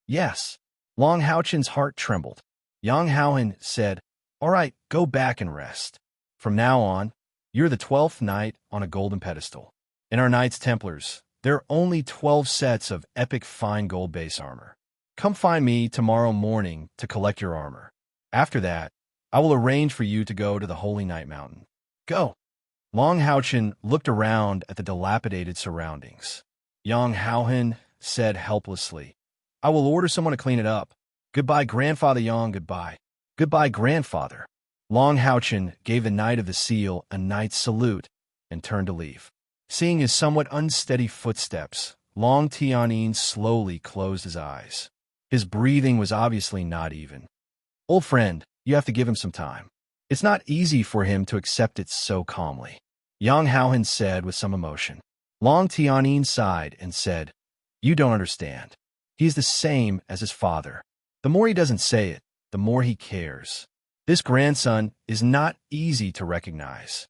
Yes. Long Haochen's heart trembled. Yang Haohen said, "All right, go back and rest. From now on, you're the 12th knight on a golden pedestal. In our Knights Templars, there are only 12 sets of epic fine gold base armor. Come find me tomorrow morning to collect your armor. After that, I will arrange for you to go to the Holy Night Mountain. Go." Long Haochen looked around at the dilapidated surroundings. Yang Haohen said helplessly, "I will order someone to clean it up. Goodbye, Grandfather Yang, goodbye." "Goodbye, Grandfather." Long Haochen gave the Knight of the Seal a knight's salute and turned to leave. Seeing his somewhat unsteady footsteps, Long Tianyin slowly closed his eyes. His breathing was obviously not even. "Old friend, you have to give him some time. It's not easy for him to accept it so calmly," Yang Haohen said with some emotion. Long Tianyin sighed and said, "You don't understand. He is the same as his father. The more he doesn't say it, the more he cares. This grandson is not easy to recognize."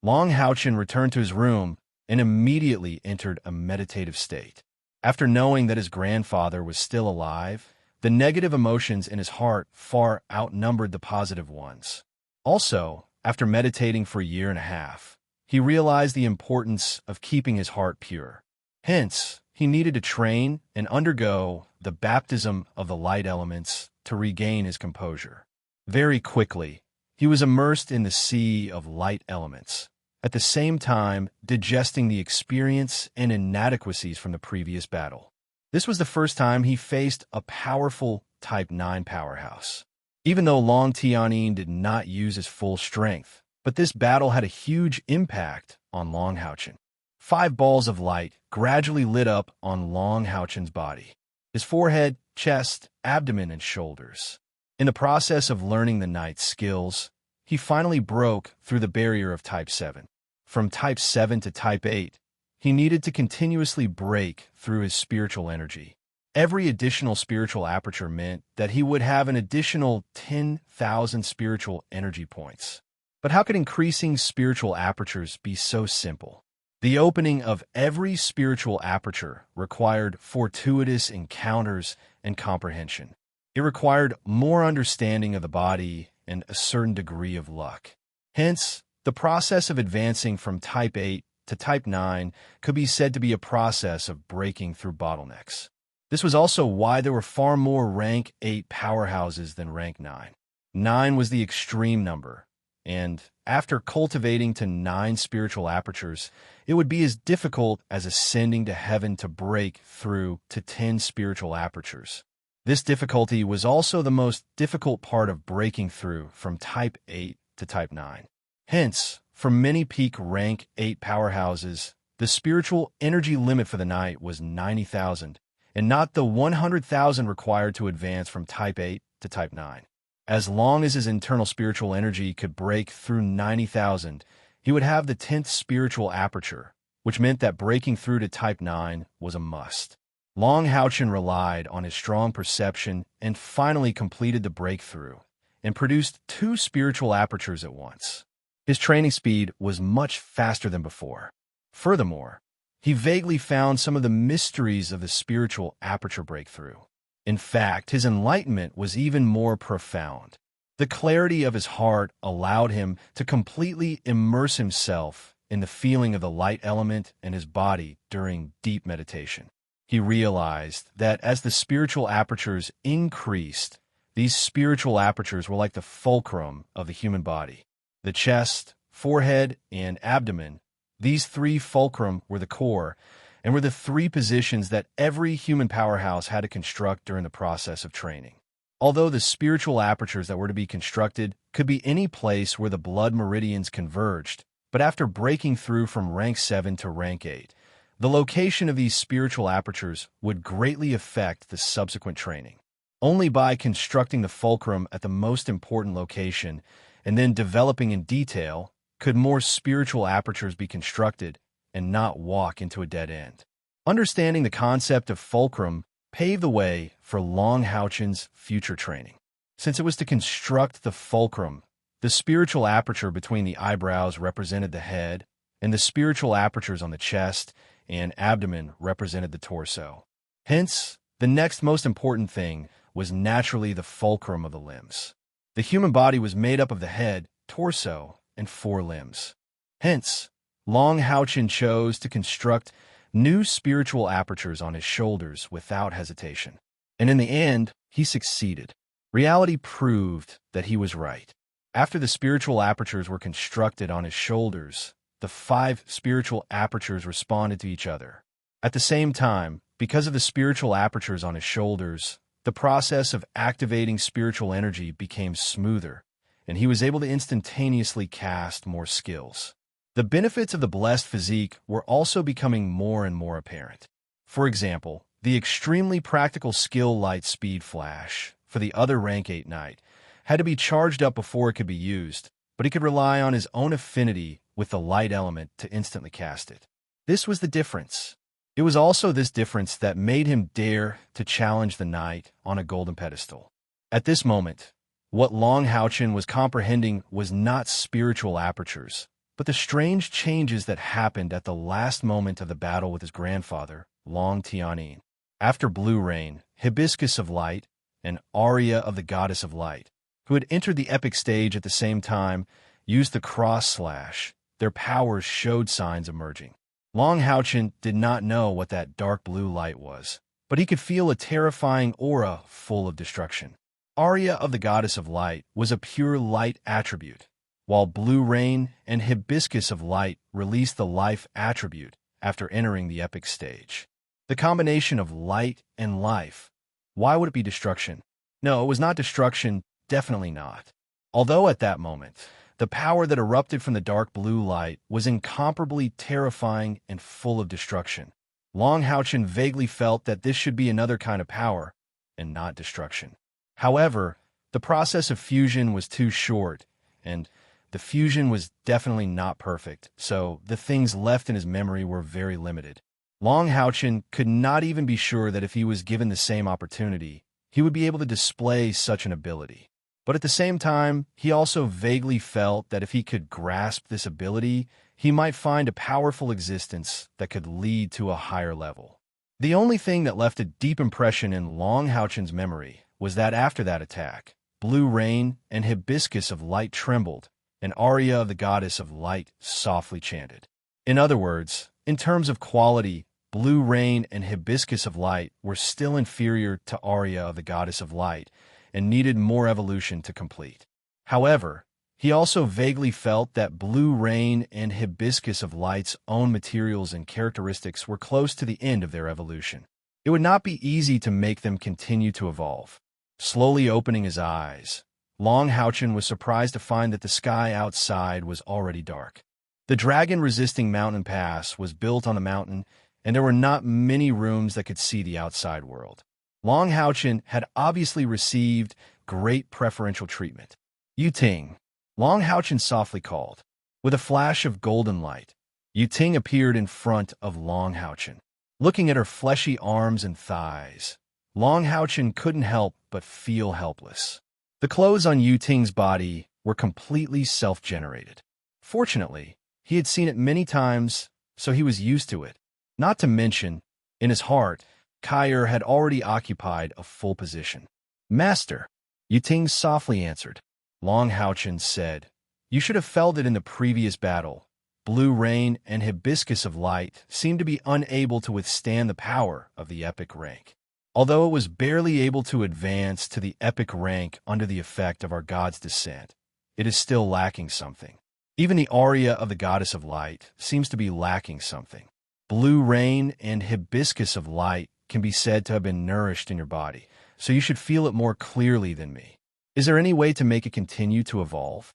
Long Haochen returned to his room and immediately entered a meditative state. After knowing that his grandfather was still alive, the negative emotions in his heart far outnumbered the positive ones. Also, after meditating for a year and a half, he realized the importance of keeping his heart pure. Hence, he needed to train and undergo the baptism of the light elements to regain his composure. Very quickly, he was immersed in the sea of light elements, at the same time digesting the experience and inadequacies from the previous battle. This was the first time he faced a powerful Type 9 powerhouse. Even though Long Tianyin did not use his full strength, but this battle had a huge impact on Long Haochen. 5 balls of light gradually lit up on Long Haochen's body, his forehead, chest, abdomen, and shoulders. In the process of learning the knight's skills, he finally broke through the barrier of Type 7. From Type 7 to Type 8, he needed to continuously break through his spiritual energy. Every additional spiritual aperture meant that he would have an additional 10,000 spiritual energy points. But how could increasing spiritual apertures be so simple? The opening of every spiritual aperture required fortuitous encounters and comprehension. It required more understanding of the body and a certain degree of luck. Hence, the process of advancing from Type 8 to Type 9 could be said to be a process of breaking through bottlenecks. This was also why there were far more Rank 8 powerhouses than Rank 9. 9 was the extreme number, and after cultivating to 9 spiritual apertures, it would be as difficult as ascending to heaven to break through to 10 spiritual apertures. This difficulty was also the most difficult part of breaking through from Type 8 to Type 9. Hence, for many peak Rank 8 powerhouses, the spiritual energy limit for the night was 90,000, and not the 100,000 required to advance from Type 8 to Type 9. As long as his internal spiritual energy could break through 90,000, he would have the 10th spiritual aperture, which meant that breaking through to Type 9 was a must. Long Haochen relied on his strong perception and finally completed the breakthrough and produced 2 spiritual apertures at once. His training speed was much faster than before. Furthermore, he vaguely found some of the mysteries of the spiritual aperture breakthrough. In fact, his enlightenment was even more profound. The clarity of his heart allowed him to completely immerse himself in the feeling of the light element in his body during deep meditation. He realized that as the spiritual apertures increased, these spiritual apertures were like the fulcrum of the human body. The chest, forehead, and abdomen, these 3 fulcrum were the core and were the 3 positions that every human powerhouse had to construct during the process of training. Although the spiritual apertures that were to be constructed could be any place where the blood meridians converged, but after breaking through from Rank 7 to Rank 8, the location of these spiritual apertures would greatly affect the subsequent training. Only by constructing the fulcrum at the most important location and then developing in detail could more spiritual apertures be constructed and not walk into a dead end. Understanding the concept of fulcrum paved the way for Long Houchen's future training. Since it was to construct the fulcrum, the spiritual aperture between the eyebrows represented the head, and the spiritual apertures on the chest and abdomen represented the torso. Hence, the next most important thing was naturally the fulcrum of the limbs. The human body was made up of the head, torso, and 4 limbs. Hence, Long Houchen chose to construct new spiritual apertures on his shoulders without hesitation. And in the end, he succeeded. Reality proved that he was right. After the spiritual apertures were constructed on his shoulders, the 5 spiritual apertures responded to each other. At the same time, because of the spiritual apertures on his shoulders, the process of activating spiritual energy became smoother, and he was able to instantaneously cast more skills. The benefits of the blessed physique were also becoming more and more apparent. For example, the extremely practical skill light speed flash for the other rank 8 knight had to be charged up before it could be used, but he could rely on his own affinity with the light element to instantly cast it. This was the difference. It was also this difference that made him dare to challenge the knight on a golden pedestal. At this moment, what Long Houchen was comprehending was not spiritual apertures, but the strange changes that happened at the last moment of the battle with his grandfather, Long Tianin. After Blue Rain, Hibiscus of Light, and Aria of the Goddess of Light, who had entered the epic stage at the same time, used the cross slash, their powers showed signs emerging. Long Houchen did not know what that dark blue light was, but he could feel a terrifying aura full of destruction. Aria of the Goddess of Light was a pure light attribute, while Blue Rain and Hibiscus of Light released the life attribute after entering the epic stage. The combination of light and life. Why would it be destruction? No, it was not destruction, definitely not. Although at that moment, the power that erupted from the dark blue light was incomparably terrifying and full of destruction. Long Houchen vaguely felt that this should be another kind of power, and not destruction. However, the process of fusion was too short, and the fusion was definitely not perfect, so the things left in his memory were very limited. Long Houchen could not even be sure that if he was given the same opportunity, he would be able to display such an ability. But at the same time, he also vaguely felt that if he could grasp this ability, he might find a powerful existence that could lead to a higher level. The only thing that left a deep impression in Long Houchen's memory was that after that attack, Blue Rain and Hibiscus of Light trembled, and Aria of the Goddess of Light softly chanted. In other words, in terms of quality, Blue Rain and Hibiscus of Light were still inferior to Aria of the Goddess of Light and needed more evolution to complete. However, he also vaguely felt that Blue Rain and Hibiscus of Light's own materials and characteristics were close to the end of their evolution. It would not be easy to make them continue to evolve. Slowly opening his eyes, Long Houchen was surprised to find that the sky outside was already dark. The dragon-resisting mountain pass was built on the mountain, and there were not many rooms that could see the outside world. Long Houchen had obviously received great preferential treatment. Yu Ting, Long Houchen softly called. With a flash of golden light, Yu Ting appeared in front of Long Houchen. Looking at her fleshy arms and thighs, Long Houchen couldn't help but feel helpless. The clothes on Yu Ting's body were completely self-generated. Fortunately, he had seen it many times, so he was used to it. Not to mention, in his heart, Kair had already occupied a full position. "Master," Yu Ting softly answered. Long Houchen said, "You should have felt it in the previous battle. Blue Rain and Hibiscus of Light seemed to be unable to withstand the power of the epic rank. Although it was barely able to advance to the epic rank under the effect of our god's descent, it is still lacking something. Even the Aria of the Goddess of Light seems to be lacking something. Blue Rain and Hibiscus of Light can be said to have been nourished in your body, so you should feel it more clearly than me. Is there any way to make it continue to evolve?"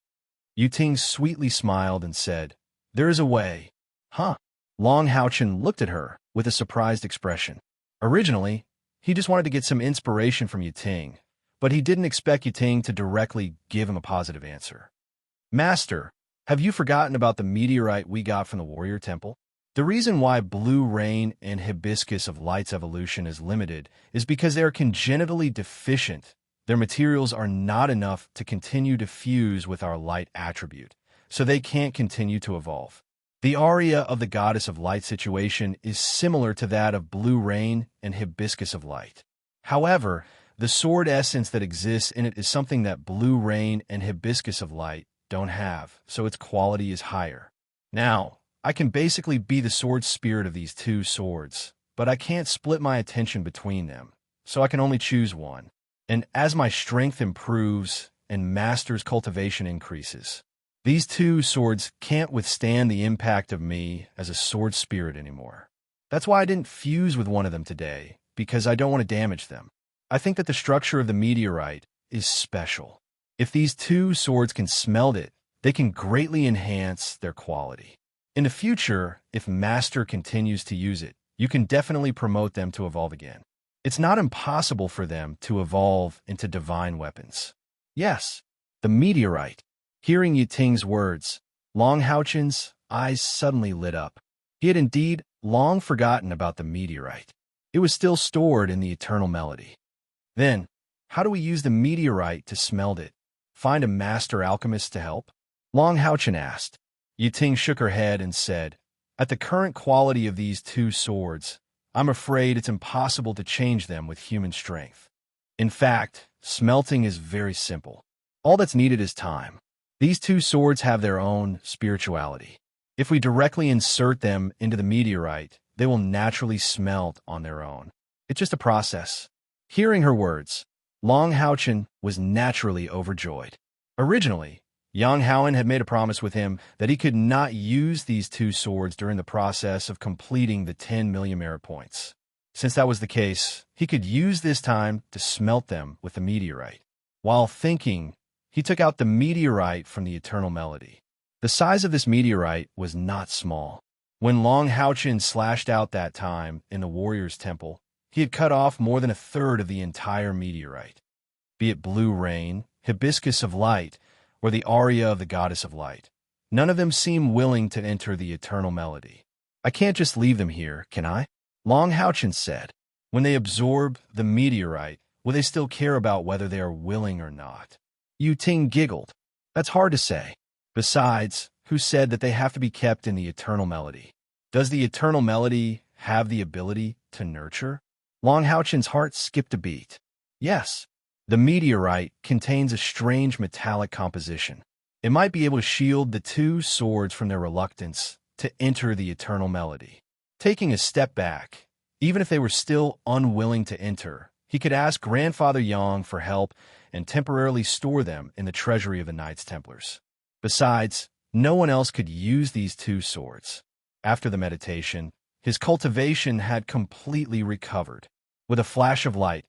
Yu Ting sweetly smiled and said, "There is a way." "Huh?" Long Houchen looked at her with a surprised expression. Originally, He just wanted to get some inspiration from Ting, but he didn't expect Ting to directly give him a positive answer. Master, have you forgotten about the meteorite we got from the warrior temple? The reason why blue rain and hibiscus of light's evolution is limited is because they are congenitally deficient. Their materials are not enough to continue to fuse with our light attribute, so they can't continue to evolve. The aria of the goddess of light situation is similar to that of blue rain and hibiscus of light. However, the sword essence that exists in it is something that blue rain and hibiscus of light don't have, so its quality is higher. Now, I can basically be the sword spirit of these two swords, but I can't split my attention between them, so I can only choose one. And as my strength improves and master's cultivation increases, these two swords can't withstand the impact of me as a sword spirit anymore. That's why I didn't fuse with one of them today, because I don't want to damage them. I think that the structure of the meteorite is special. If these two swords can smelt it, they can greatly enhance their quality. In the future, if Master continues to use it, you can definitely promote them to evolve again. It's not impossible for them to evolve into divine weapons. Yes, the meteorite. Hearing Ting's words, Long Haochen's eyes suddenly lit up. He had indeed long forgotten about the meteorite. It was still stored in the eternal melody. Then, how do we use the meteorite to smelt it? Find a master alchemist to help? Long Haochen asked. Ting shook her head and said, At the current quality of these two swords, I'm afraid it's impossible to change them with human strength. In fact, smelting is very simple. All that's needed is time. These two swords have their own spirituality. If we directly insert them into the meteorite, they will naturally smelt on their own. It's just a process. Hearing her words, Long Haochen was naturally overjoyed. Originally, Yang Haoen had made a promise with him that he could not use these two swords during the process of completing the 10 million merit points. Since that was the case, he could use this time to smelt them with the meteorite. While thinking, he took out the meteorite from the eternal melody. The size of this meteorite was not small. When Long Haochen slashed out that time in the warrior's temple, he had cut off more than a third of the entire meteorite. Be it blue rain, hibiscus of light, or the aria of the goddess of light, none of them seem willing to enter the eternal melody. I can't just leave them here, can I? Long Haochen said. When they absorb the meteorite, will they still care about whether they are willing or not? Ting giggled. That's hard to say. Besides, who said that they have to be kept in the eternal melody? Does the eternal melody have the ability to nurture? Long Haochen's heart skipped a beat. Yes, the meteorite contains a strange metallic composition. It might be able to shield the two swords from their reluctance to enter the eternal melody. Taking a step back, even if they were still unwilling to enter, he could ask Grandfather Yang for help and temporarily store them in the treasury of the Knights Templars. Besides, no one else could use these two swords. After the meditation, his cultivation had completely recovered. With a flash of light,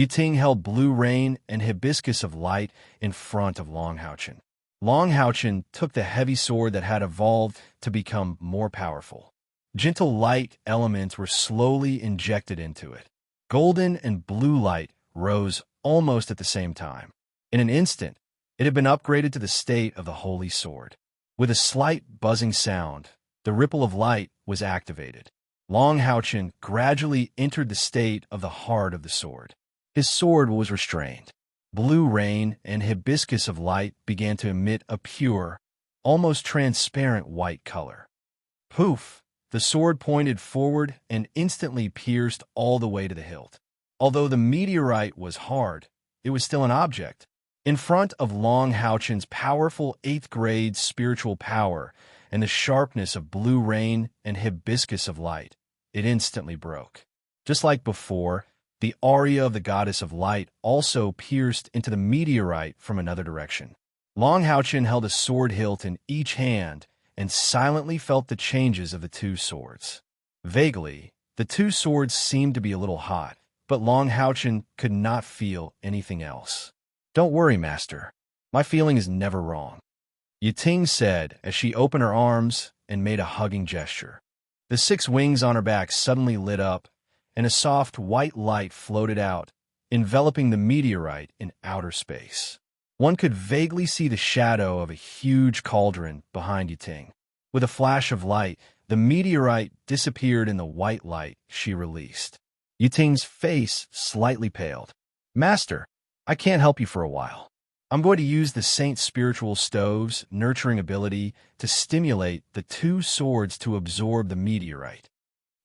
Ting held blue rain and hibiscus of light in front of Long Haochen. Long Haochen took the heavy sword that had evolved to become more powerful. Gentle light elements were slowly injected into it. Golden and blue light rose almost at the same time. In an instant, it had been upgraded to the state of the holy sword. With a slight buzzing sound, the ripple of light was activated. Long Haochen gradually entered the state of the heart of the sword. His sword was restrained. Blue rain and hibiscus of light began to emit a pure, almost transparent white color. Poof! The sword pointed forward and instantly pierced all the way to the hilt. Although the meteorite was hard, it was still an object. In front of Long Haochen's powerful 8th grade spiritual power and the sharpness of blue rain and hibiscus of light, it instantly broke. Just like before, the aria of the goddess of light also pierced into the meteorite from another direction. Long Haochen held a sword hilt in each hand and silently felt the changes of the two swords. Vaguely, the two swords seemed to be a little hot, but Long Haochen could not feel anything else. Don't worry, Master. My feeling is never wrong, Ting said as she opened her arms and made a hugging gesture. The 6 wings on her back suddenly lit up, and a soft white light floated out, enveloping the meteorite in outer space. One could vaguely see the shadow of a huge cauldron behind Yiting. With a flash of light, the meteorite disappeared in the white light she released. Yiting's face slightly paled. "Master, I can't help you for a while. I'm going to use the Saint's spiritual stove's nurturing ability to stimulate the two swords to absorb the meteorite."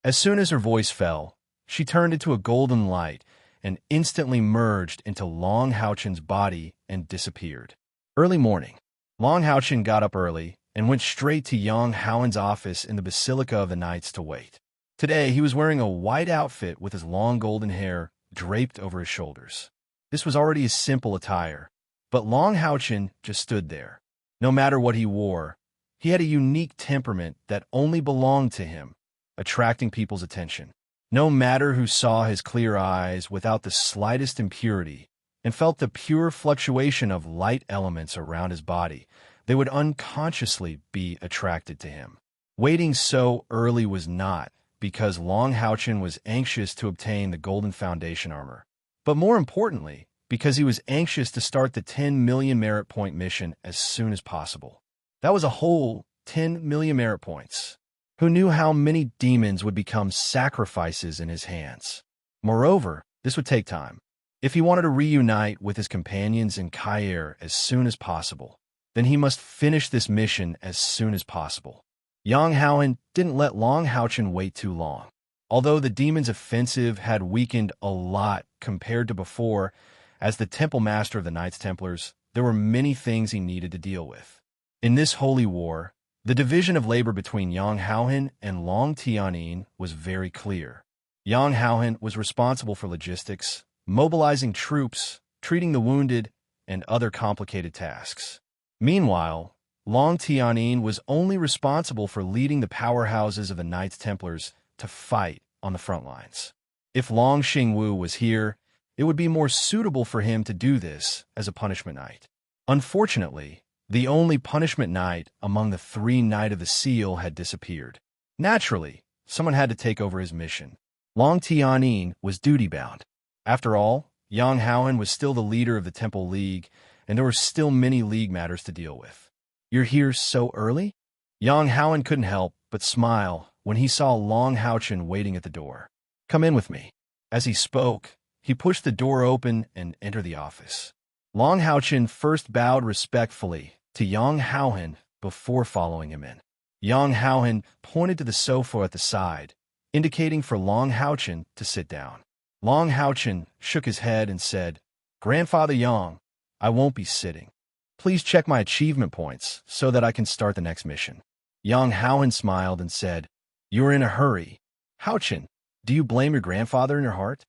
As soon as her voice fell, she turned into a golden light and instantly merged into Long Haochen's body and disappeared. Early morning. Long Haochen got up early and went straight to Yang Haoen's office in the Basilica of the Knights to wait. Today, he was wearing a white outfit with his long golden hair draped over his shoulders. This was already a simple attire, but Long Haochen just stood there. No matter what he wore, he had a unique temperament that only belonged to him, attracting people's attention. No matter who saw his clear eyes without the slightest impurity and felt the pure fluctuation of light elements around his body, they would unconsciously be attracted to him. Waiting so early was not because Long Haochen was anxious to obtain the Golden Foundation armor, but more importantly, because he was anxious to start the 10 million merit point mission as soon as possible. That was a whole 10 million merit points. Who knew how many demons would become sacrifices in his hands? Moreover, this would take time. If he wanted to reunite with his companions in Kair as soon as possible, then he must finish this mission as soon as possible. Yang Haoen didn't let Long Haochen wait too long. Although the demon's offensive had weakened a lot compared to before, as the Temple Master of the Knights Templars, there were many things he needed to deal with. In this holy war, the division of labor between Yang Haoen and Long Tianyin was very clear. Yang Haoen was responsible for logistics, mobilizing troops, treating the wounded, and other complicated tasks. Meanwhile, Long Tianyin was only responsible for leading the powerhouses of the Knights Templars to fight on the front lines. If Long Xingwu was here, it would be more suitable for him to do this as a punishment knight. Unfortunately, the only punishment knight among the 3 Knight of the Seal had disappeared. Naturally, someone had to take over his mission. Long Tianyin was duty-bound. After all, Yang Haoen was still the leader of the Temple League, and there were still many league matters to deal with. "You're here so early?" Yang Haoen couldn't help but smile when he saw Long Haochen waiting at the door. "Come in with me." As he spoke, he pushed the door open and entered the office. Long Haochen first bowed respectfully to Yang Haoen before following him in. Yang Haoen pointed to the sofa at the side, indicating for Long Haochen to sit down. Long Haochen shook his head and said, "Grandfather Yang, I won't be sitting. Please check my achievement points so that I can start the next mission." Yang Haoen smiled and said, "You're in a hurry. Haochen, do you blame your grandfather in your heart?"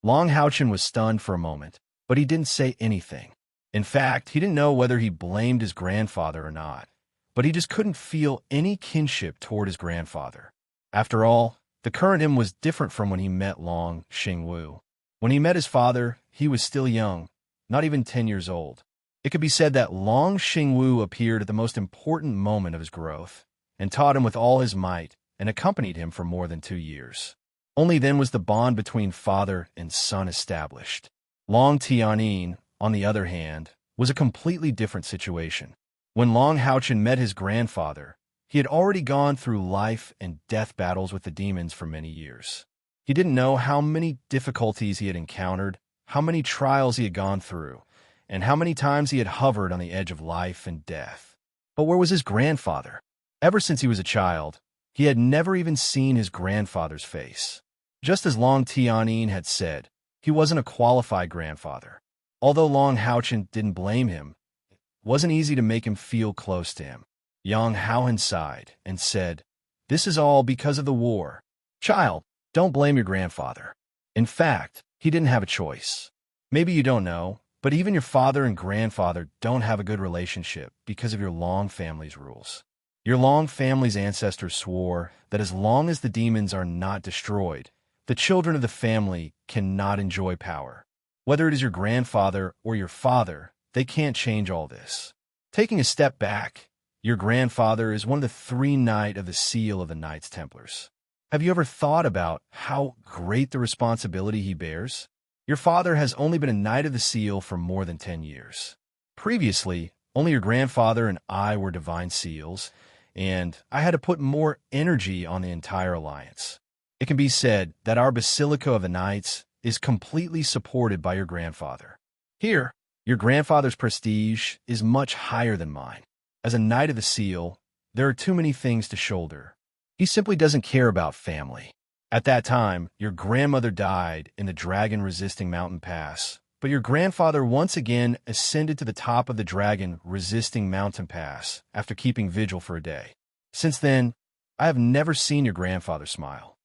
Long Haochen was stunned for a moment, but he didn't say anything. In fact, he didn't know whether he blamed his grandfather or not, but he just couldn't feel any kinship toward his grandfather. After all, the current him was different from when he met Long Xingwu. When he met his father, he was still young, not even 10 years old. It could be said that Long Xingwu appeared at the most important moment of his growth, and taught him with all his might, and accompanied him for more than 2 years. Only then was the bond between father and son established. Long Tianyin, on the other hand, was a completely different situation. When Long Haochen met his grandfather, he had already gone through life and death battles with the demons for many years. He didn't know how many difficulties he had encountered, how many trials he had gone through, and how many times he had hovered on the edge of life and death. But where was his grandfather? Ever since he was a child, he had never even seen his grandfather's face. Just as Long Tianyin had said, he wasn't a qualified grandfather. Although Long Haochen didn't blame him, it wasn't easy to make him feel close to him. Yang Haoen sighed and said, "This is all because of the war. Child, don't blame your grandfather. In fact, he didn't have a choice. Maybe you don't know, but even your father and grandfather don't have a good relationship because of your Long family's rules. Your Long family's ancestors swore that as long as the demons are not destroyed, the children of the family cannot enjoy power. Whether it is your grandfather or your father, they can't change all this. Taking a step back, your grandfather is one of the 3 Knight of the Seal of the Knights Templars. Have you ever thought about how great the responsibility he bears? Your father has only been a Knight of the Seal for more than 10 years. Previously, only your grandfather and I were Divine Seals, and I had to put more energy on the entire alliance. It can be said that our Basilica of the Knights is completely supported by your grandfather. Here, your grandfather's prestige is much higher than mine. As a Knight of the Seal, there are too many things to shoulder. He simply doesn't care about family. At that time, your grandmother died in the dragon-resisting mountain pass, but your grandfather once again ascended to the top of the dragon-resisting mountain pass after keeping vigil for a day. Since then, I have never seen your grandfather smile.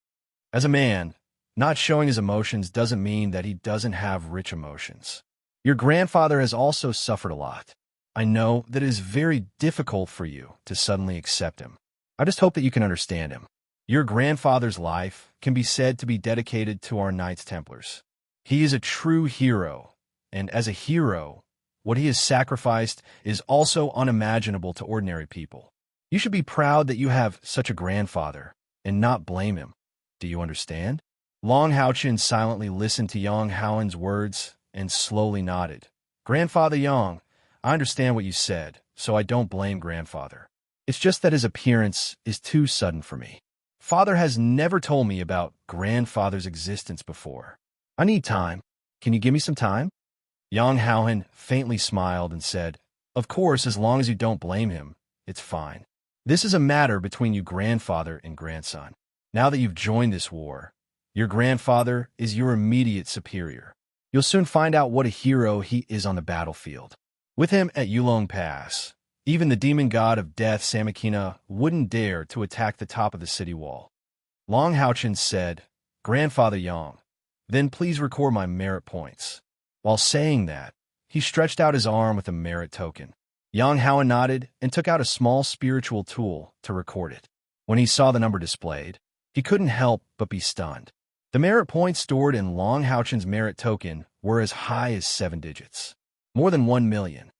As a man, not showing his emotions doesn't mean that he doesn't have rich emotions. Your grandfather has also suffered a lot. I know that it is very difficult for you to suddenly accept him. I just hope that you can understand him. Your grandfather's life can be said to be dedicated to our Knights Templars. He is a true hero, and as a hero, what he has sacrificed is also unimaginable to ordinary people. You should be proud that you have such a grandfather, and not blame him. Do you understand? Long Haochin silently listened to Yang Haoen's words and slowly nodded. Grandfather Yang, I understand what you said, so I don't blame grandfather. It's just that his appearance is too sudden for me. Father has never told me about grandfather's existence before. I need time. Can you give me some time? Yang Haoen faintly smiled and said, Of course, as long as you don't blame him, it's fine. This is a matter between you grandfather and grandson. Now that you've joined this war, your grandfather is your immediate superior. You'll soon find out what a hero he is on the battlefield. With him at Yulong Pass, even the demon god of death, Samakina, wouldn't dare to attack the top of the city wall. Long Haochin said, Grandfather Yang, then please record my merit points. While saying that, he stretched out his arm with a merit token. Yang Haoen nodded and took out a small spiritual tool to record it. When he saw the number displayed, he couldn't help but be stunned. The merit points stored in Long Haochin's merit token were as high as 7 digits. More than 1 million.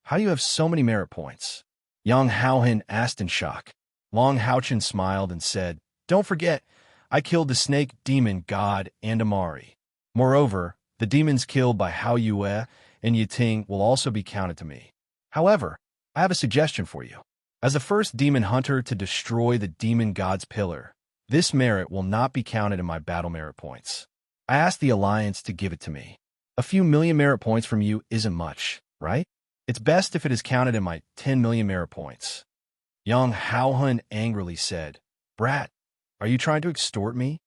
How do you have so many merit points? Yang Haoen asked in shock. Long Haochin smiled and said, Don't forget, I killed the snake demon god Andamari. Moreover, the demons killed by Hao Yue and Yiting will also be counted to me. However, I have a suggestion for you. As the first demon hunter to destroy the demon god's pillar, this merit will not be counted in my battle merit points. I asked the Alliance to give it to me. A few million merit points from you isn't much, right? It's best if it is counted in my 10 million merit points. Yang Haoen angrily said, Brat, are you trying to extort me?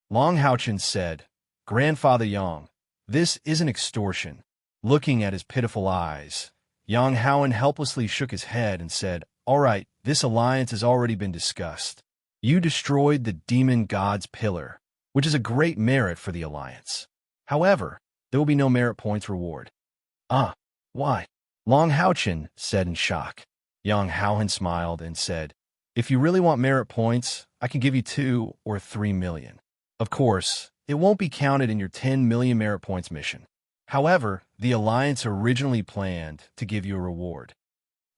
Long Haochin said, Grandfather Yang, this isn't extortion. Looking at his pitiful eyes, Yang Haoen helplessly shook his head and said, All right, this alliance has already been discussed. You destroyed the demon god's pillar, which is a great merit for the alliance. However, there will be no merit points reward. Why? Long Haochin said in shock. Yang Haoen smiled and said, If you really want merit points, I can give you 2 or 3 million. Of course, it won't be counted in your 10 million merit points mission. However, the Alliance originally planned to give you a reward.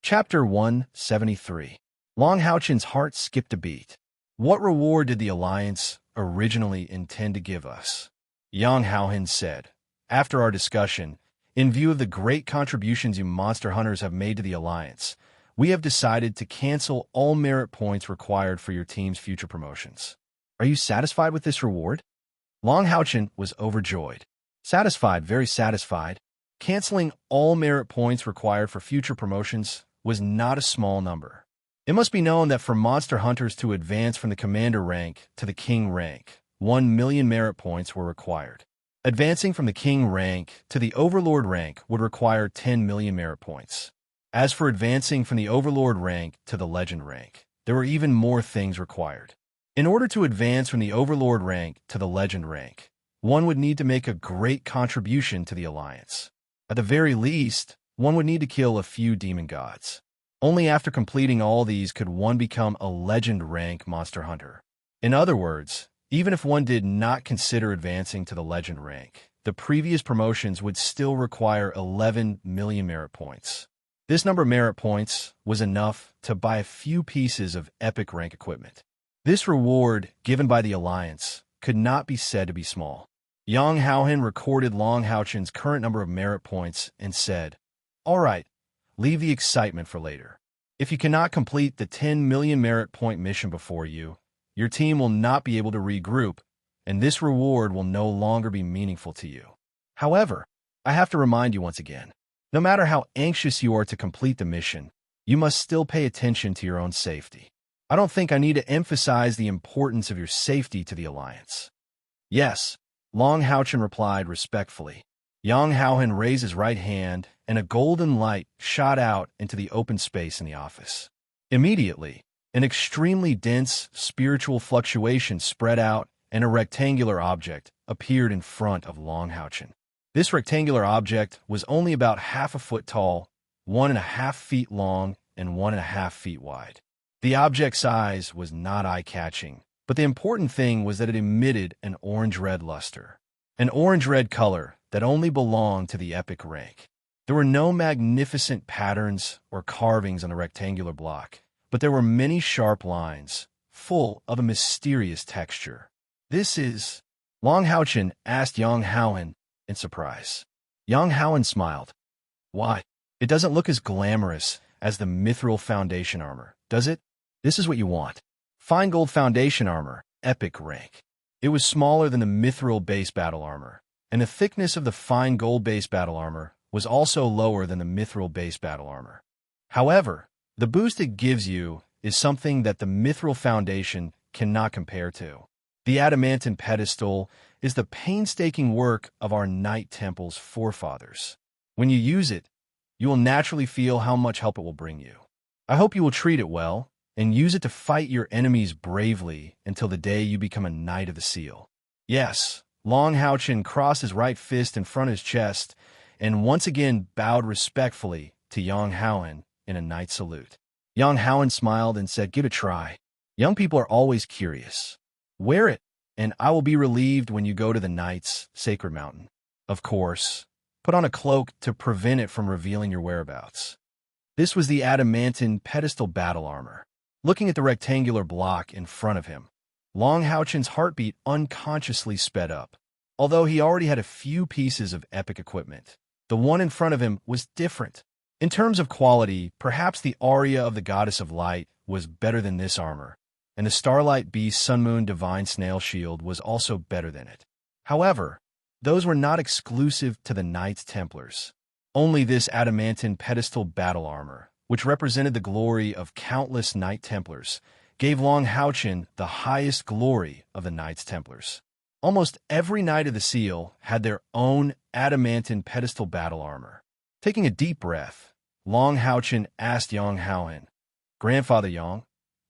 Chapter 173. Long Haochin's heart skipped a beat. What reward did the Alliance originally intend to give us? Yang Haoen said, After our discussion, in view of the great contributions you monster hunters have made to the Alliance, we have decided to cancel all merit points required for your team's future promotions. Are you satisfied with this reward? Long Haochin was overjoyed. Satisfied, very satisfied. Canceling all merit points required for future promotions was not a small number. It must be known that for monster hunters to advance from the commander rank to the king rank, 1 million merit points were required. Advancing from the king rank to the overlord rank would require 10 million merit points. As for advancing from the overlord rank to the legend rank, there were even more things required. In order to advance from the overlord rank to the legend rank, one would need to make a great contribution to the Alliance. At the very least, one would need to kill a few demon gods. Only after completing all these could one become a legend rank monster hunter. In other words, even if one did not consider advancing to the legend rank, the previous promotions would still require 11 million merit points. This number of merit points was enough to buy a few pieces of epic rank equipment. This reward, given by the Alliance, could not be said to be small. Yang Haohan recorded Long Haochen's current number of merit points and said, "All right, leave the excitement for later. If you cannot complete the 10 million merit point mission before you, your team will not be able to regroup, and this reward will no longer be meaningful to you. However, I have to remind you once again, no matter how anxious you are to complete the mission, you must still pay attention to your own safety. I don't think I need to emphasize the importance of your safety to the Alliance." "Yes," Long Haochen replied respectfully. Yang Haohan raised his right hand, and a golden light shot out into the open space in the office. Immediately, an extremely dense spiritual fluctuation spread out, and a rectangular object appeared in front of Long Haochen. This rectangular object was only about half a foot tall, 1.5 feet long, and 1.5 feet wide. The object's size was not eye-catching, but the important thing was that it emitted an orange-red luster, an orange-red color that only belonged to the epic rank. There were no magnificent patterns or carvings on the rectangular block, but there were many sharp lines, full of a mysterious texture. "This is—" Long Haochen asked Yang Haohan in surprise. Yang Haohan smiled. "Why, it doesn't look as glamorous as the Mithril Foundation armor, does it? This is what you want. Fine Gold Foundation armor, epic rank." It was smaller than the Mithril base battle armor, and the thickness of the Fine Gold base battle armor was also lower than the Mithril base battle armor. However, the boost it gives you is something that the Mithril Foundation cannot compare to. The adamantine pedestal is the painstaking work of our Knight Temple's forefathers. When you use it, you will naturally feel how much help it will bring you. I hope you will treat it well and use it to fight your enemies bravely until the day you become a Knight of the Seal. Yes, Long Haochen crossed his right fist in front of his chest and once again bowed respectfully to Yang Haohan in a knight salute. Yang Haohan smiled and said, "Give it a try. Young people are always curious. Wear it, and I will be relieved when you go to the Knight's Sacred Mountain. Of course, put on a cloak to prevent it from revealing your whereabouts." This was the adamantine pedestal battle armor. Looking at the rectangular block in front of him, Long Haochen's heartbeat unconsciously sped up. Although he already had a few pieces of epic equipment, the one in front of him was different. In terms of quality, perhaps the aria of the Goddess of Light was better than this armor, and the Starlight Beast Sun Moon Divine Snail Shield was also better than it. However, those were not exclusive to the Knights Templars. Only this adamantine pedestal battle armor, which represented the glory of countless Knight Templars, gave Long Haochen the highest glory of the Knights Templars. Almost every Knight of the Seal had their own adamantine pedestal battle armor. Taking a deep breath, Long Haochen asked Yang Haohan, "Grandfather Yang,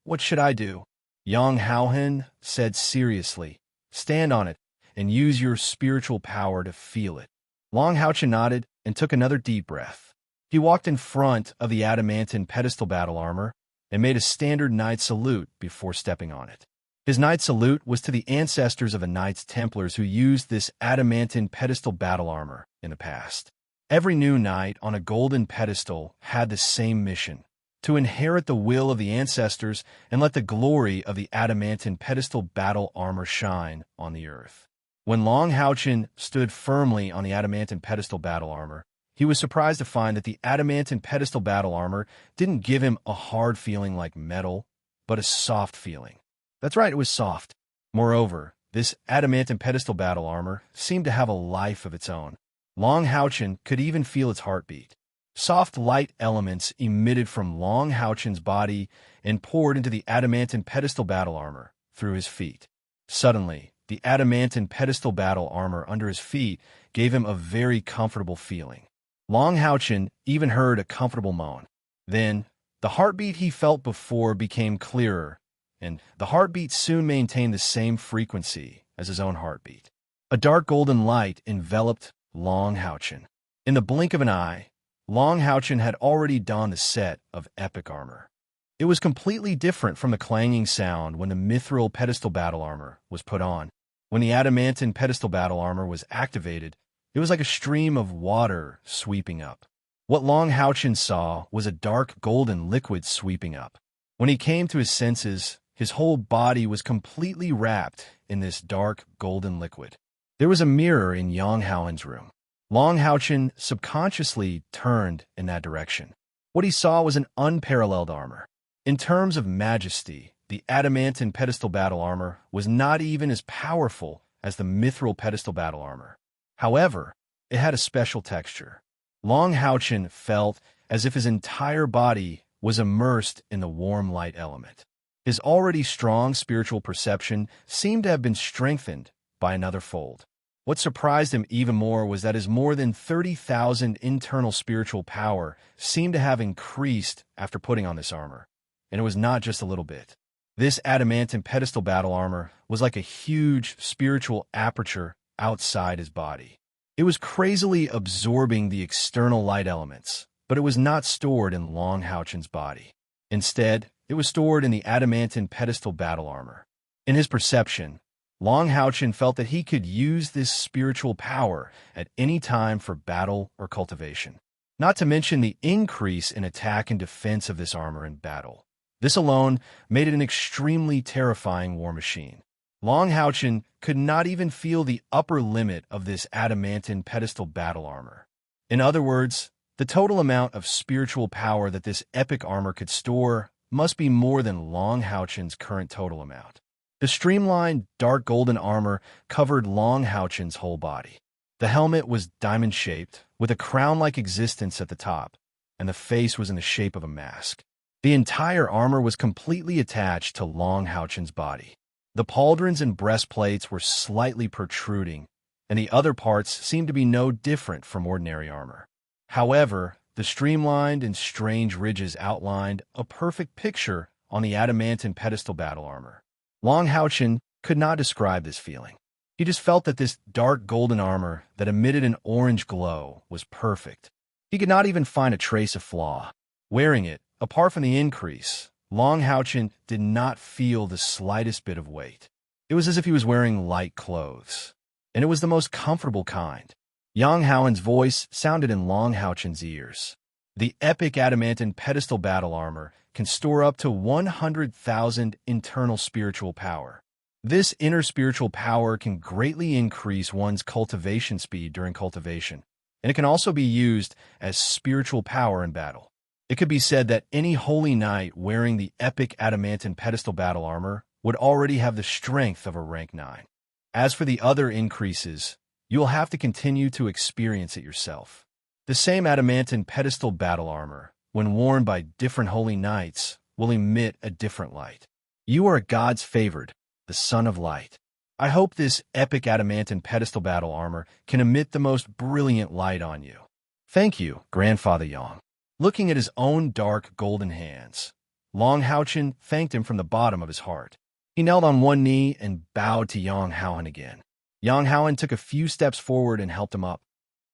what should I do?" Yang Haohan said seriously, "Stand on it and use your spiritual power to feel it." Long Haochen nodded and took another deep breath. He walked in front of the adamantine pedestal battle armor and made a standard knight salute before stepping on it. His knight salute was to the ancestors of the Knights Templars who used this adamantine pedestal battle armor in the past. Every new knight on a golden pedestal had the same mission: to inherit the will of the ancestors and let the glory of the adamantine pedestal battle armor shine on the earth. When Long Haochen stood firmly on the adamantine pedestal battle armor, he was surprised to find that the adamantine pedestal battle armor didn't give him a hard feeling like metal, but a soft feeling. That's right, it was soft. Moreover, this adamantine pedestal battle armor seemed to have a life of its own. Long Haochen could even feel its heartbeat. Soft light elements emitted from Long Haochen's body and poured into the adamantine pedestal battle armor through his feet. Suddenly, the adamantine pedestal battle armor under his feet gave him a very comfortable feeling. Long Haochen even heard a comfortable moan. Then, the heartbeat he felt before became clearer, and the heartbeat soon maintained the same frequency as his own heartbeat. A dark golden light enveloped Long Haochen. In the blink of an eye, Long Haochen had already donned the set of epic armor. It was completely different from the clanging sound when the mithril pedestal battle armor was put on. When the adamantine pedestal battle armor was activated, it was like a stream of water sweeping up. What Long Haochen saw was a dark golden liquid sweeping up. When he came to his senses, His whole body was completely wrapped in this dark golden liquid. There was a mirror in Yang Haoen's room. Long Haochen subconsciously turned in that direction. What he saw was an unparalleled armor. In terms of majesty, the adamantine pedestal battle armor was not even as powerful as the mithril pedestal battle armor. However, it had a special texture. Long Haochen felt as if his entire body was immersed in the warm light element. His already strong spiritual perception seemed to have been strengthened by another fold. What surprised him even more was that his more than 30,000 internal spiritual power seemed to have increased after putting on this armor. And it was not just a little bit. This adamantine pedestal battle armor was like a huge spiritual aperture outside his body. It was crazily absorbing the external light elements, but it was not stored in Long Haochen's body. Instead, it was stored in the adamantine pedestal battle armor. In his perception, Long Haochen felt that he could use this spiritual power at any time for battle or cultivation, not to mention the increase in attack and defense of this armor in battle. This alone made it an extremely terrifying war machine. Long Haochen could not even feel the upper limit of this adamantine pedestal battle armor. In other words, the total amount of spiritual power that this epic armor could store must be more than Long Haochen's current total amount. The streamlined, dark golden armor covered Long Haochen's whole body. The helmet was diamond-shaped, with a crown-like existence at the top, and the face was in the shape of a mask. The entire armor was completely attached to Long Haochen's body. The pauldrons and breastplates were slightly protruding, and the other parts seemed to be no different from ordinary armor. However, the streamlined and strange ridges outlined a perfect picture on the adamantine pedestal battle armor. Long Haochen could not describe this feeling. He just felt that this dark golden armor that emitted an orange glow was perfect. He could not even find a trace of flaw. Wearing it, apart from the increase, Long Haochen did not feel the slightest bit of weight. It was as if he was wearing light clothes, and it was the most comfortable kind. Yang Haoen's voice sounded in Long Haochen's ears. The epic adamantine pedestal battle armor can store up to 100,000 internal spiritual power. This inner spiritual power can greatly increase one's cultivation speed during cultivation, and it can also be used as spiritual power in battle. It could be said that any holy knight wearing the epic adamantine pedestal battle armor would already have the strength of a rank 9. As for the other increases, you will have to continue to experience it yourself. The same adamantine pedestal battle armor, when worn by different holy knights, will emit a different light. You are God's favored, the Son of Light. I hope this epic adamantine pedestal battle armor can emit the most brilliant light on you. Thank you, Grandfather Yang. Looking at his own dark golden hands, Long Haochen thanked him from the bottom of his heart. He knelt on one knee and bowed to Yang Haoen again. Yang Haoen took a few steps forward and helped him up.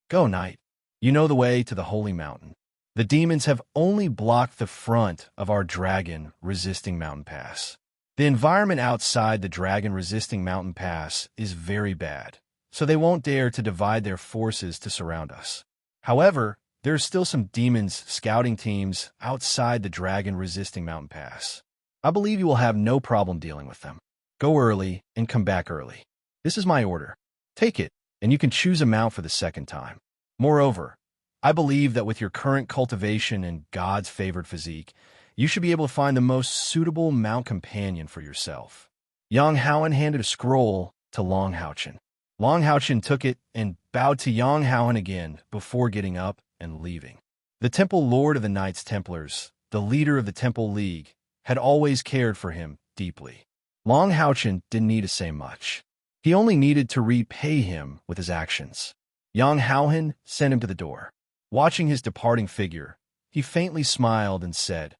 Go, knight. You know the way to the holy mountain. The demons have only blocked the front of our dragon-resisting mountain pass. The environment outside the dragon-resisting mountain pass is very bad, so they won't dare to divide their forces to surround us. However, there are still some demons scouting teams outside the dragon-resisting mountain pass. I believe you will have no problem dealing with them. Go early and come back early. This is my order. Take it, and you can choose a mount for the second time. Moreover, I believe that with your current cultivation and God's favored physique, you should be able to find the most suitable mount companion for yourself. Yang Haoen handed a scroll to Long Haochen. Long Haochen took it and bowed to Yang Haoen again before getting up and leaving. The Temple Lord of the Knights Templars, the leader of the Temple League, had always cared for him deeply. Long Haochen didn't need to say much. He only needed to repay him with his actions. Yang Haoen sent him to the door. Watching his departing figure, he faintly smiled and said,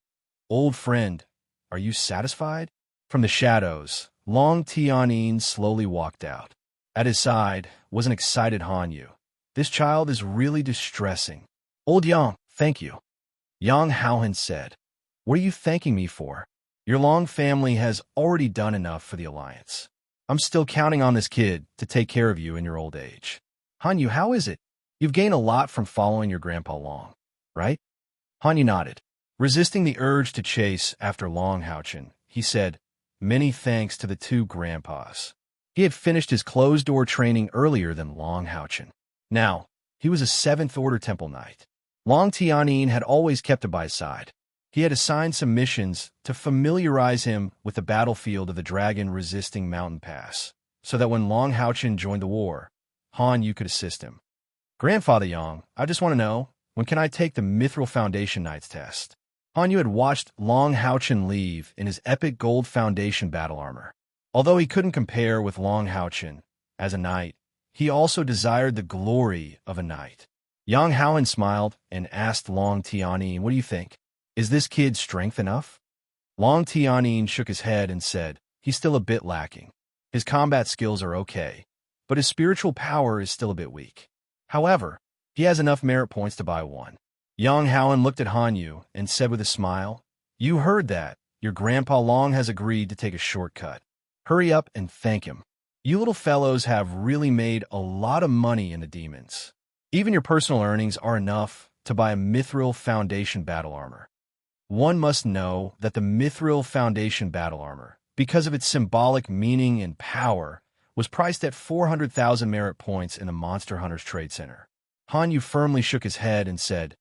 "Old friend, are you satisfied?" From the shadows, Long Tianyin slowly walked out. At his side was an excited Han Yu. This child is really distressing. Old Yang, thank you. Yang Haoen said, "What are you thanking me for? Your Long family has already done enough for the Alliance. I'm still counting on this kid to take care of you in your old age." Han Yu, how is it? You've gained a lot from following your Grandpa Long, right? Han Yu nodded. Resisting the urge to chase after Long Haochen, he said, many thanks to the two grandpas. He had finished his closed-door training earlier than Long Houchin. Now, he was a 7th Order Temple Knight. Long Tianyin had always kept him by his side. He had assigned some missions to familiarize him with the battlefield of the dragon-resisting mountain pass, so that when Long Houchin joined the war, Han Yu could assist him. Grandfather Yang, I just want to know, when can I take the Mithril Foundation Knight's test? Han Yu had watched Long Houchin leave in his epic gold foundation battle armor. Although he couldn't compare with Long Houchin as a knight, he also desired the glory of a knight. Yang Haoan smiled and asked Long Tianyin, what do you think? Is this kid strength enough? Long Tianyin shook his head and said, he's still a bit lacking. His combat skills are okay, but his spiritual power is still a bit weak. However, he has enough merit points to buy one. Yang Haoan looked at Han Yu and said with a smile, you heard that. Your grandpa Long has agreed to take a shortcut. Hurry up and thank him. You little fellows have really made a lot of money in the demons. Even your personal earnings are enough to buy a Mithril Foundation battle armor. One must know that the Mithril Foundation battle armor, because of its symbolic meaning and power, was priced at 400,000 merit points in the Monster Hunters Trade Center. Han Yu firmly shook his head and said,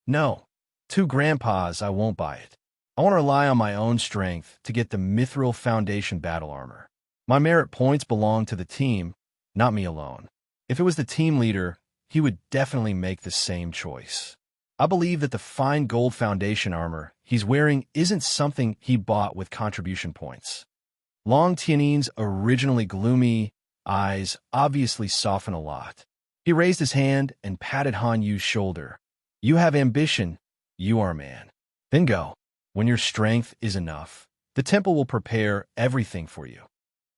no, two grandpas, I won't buy it. I want to rely on my own strength to get the Mithril Foundation battle armor. My merit points belong to the team, not me alone. If it was the team leader, he would definitely make the same choice. I believe that the fine gold foundation armor he's wearing isn't something he bought with contribution points. Long Tianyin's originally gloomy eyes obviously softened a lot. He raised his hand and patted Han Yu's shoulder. You have ambition, you are a man. Then go. When your strength is enough, the temple will prepare everything for you.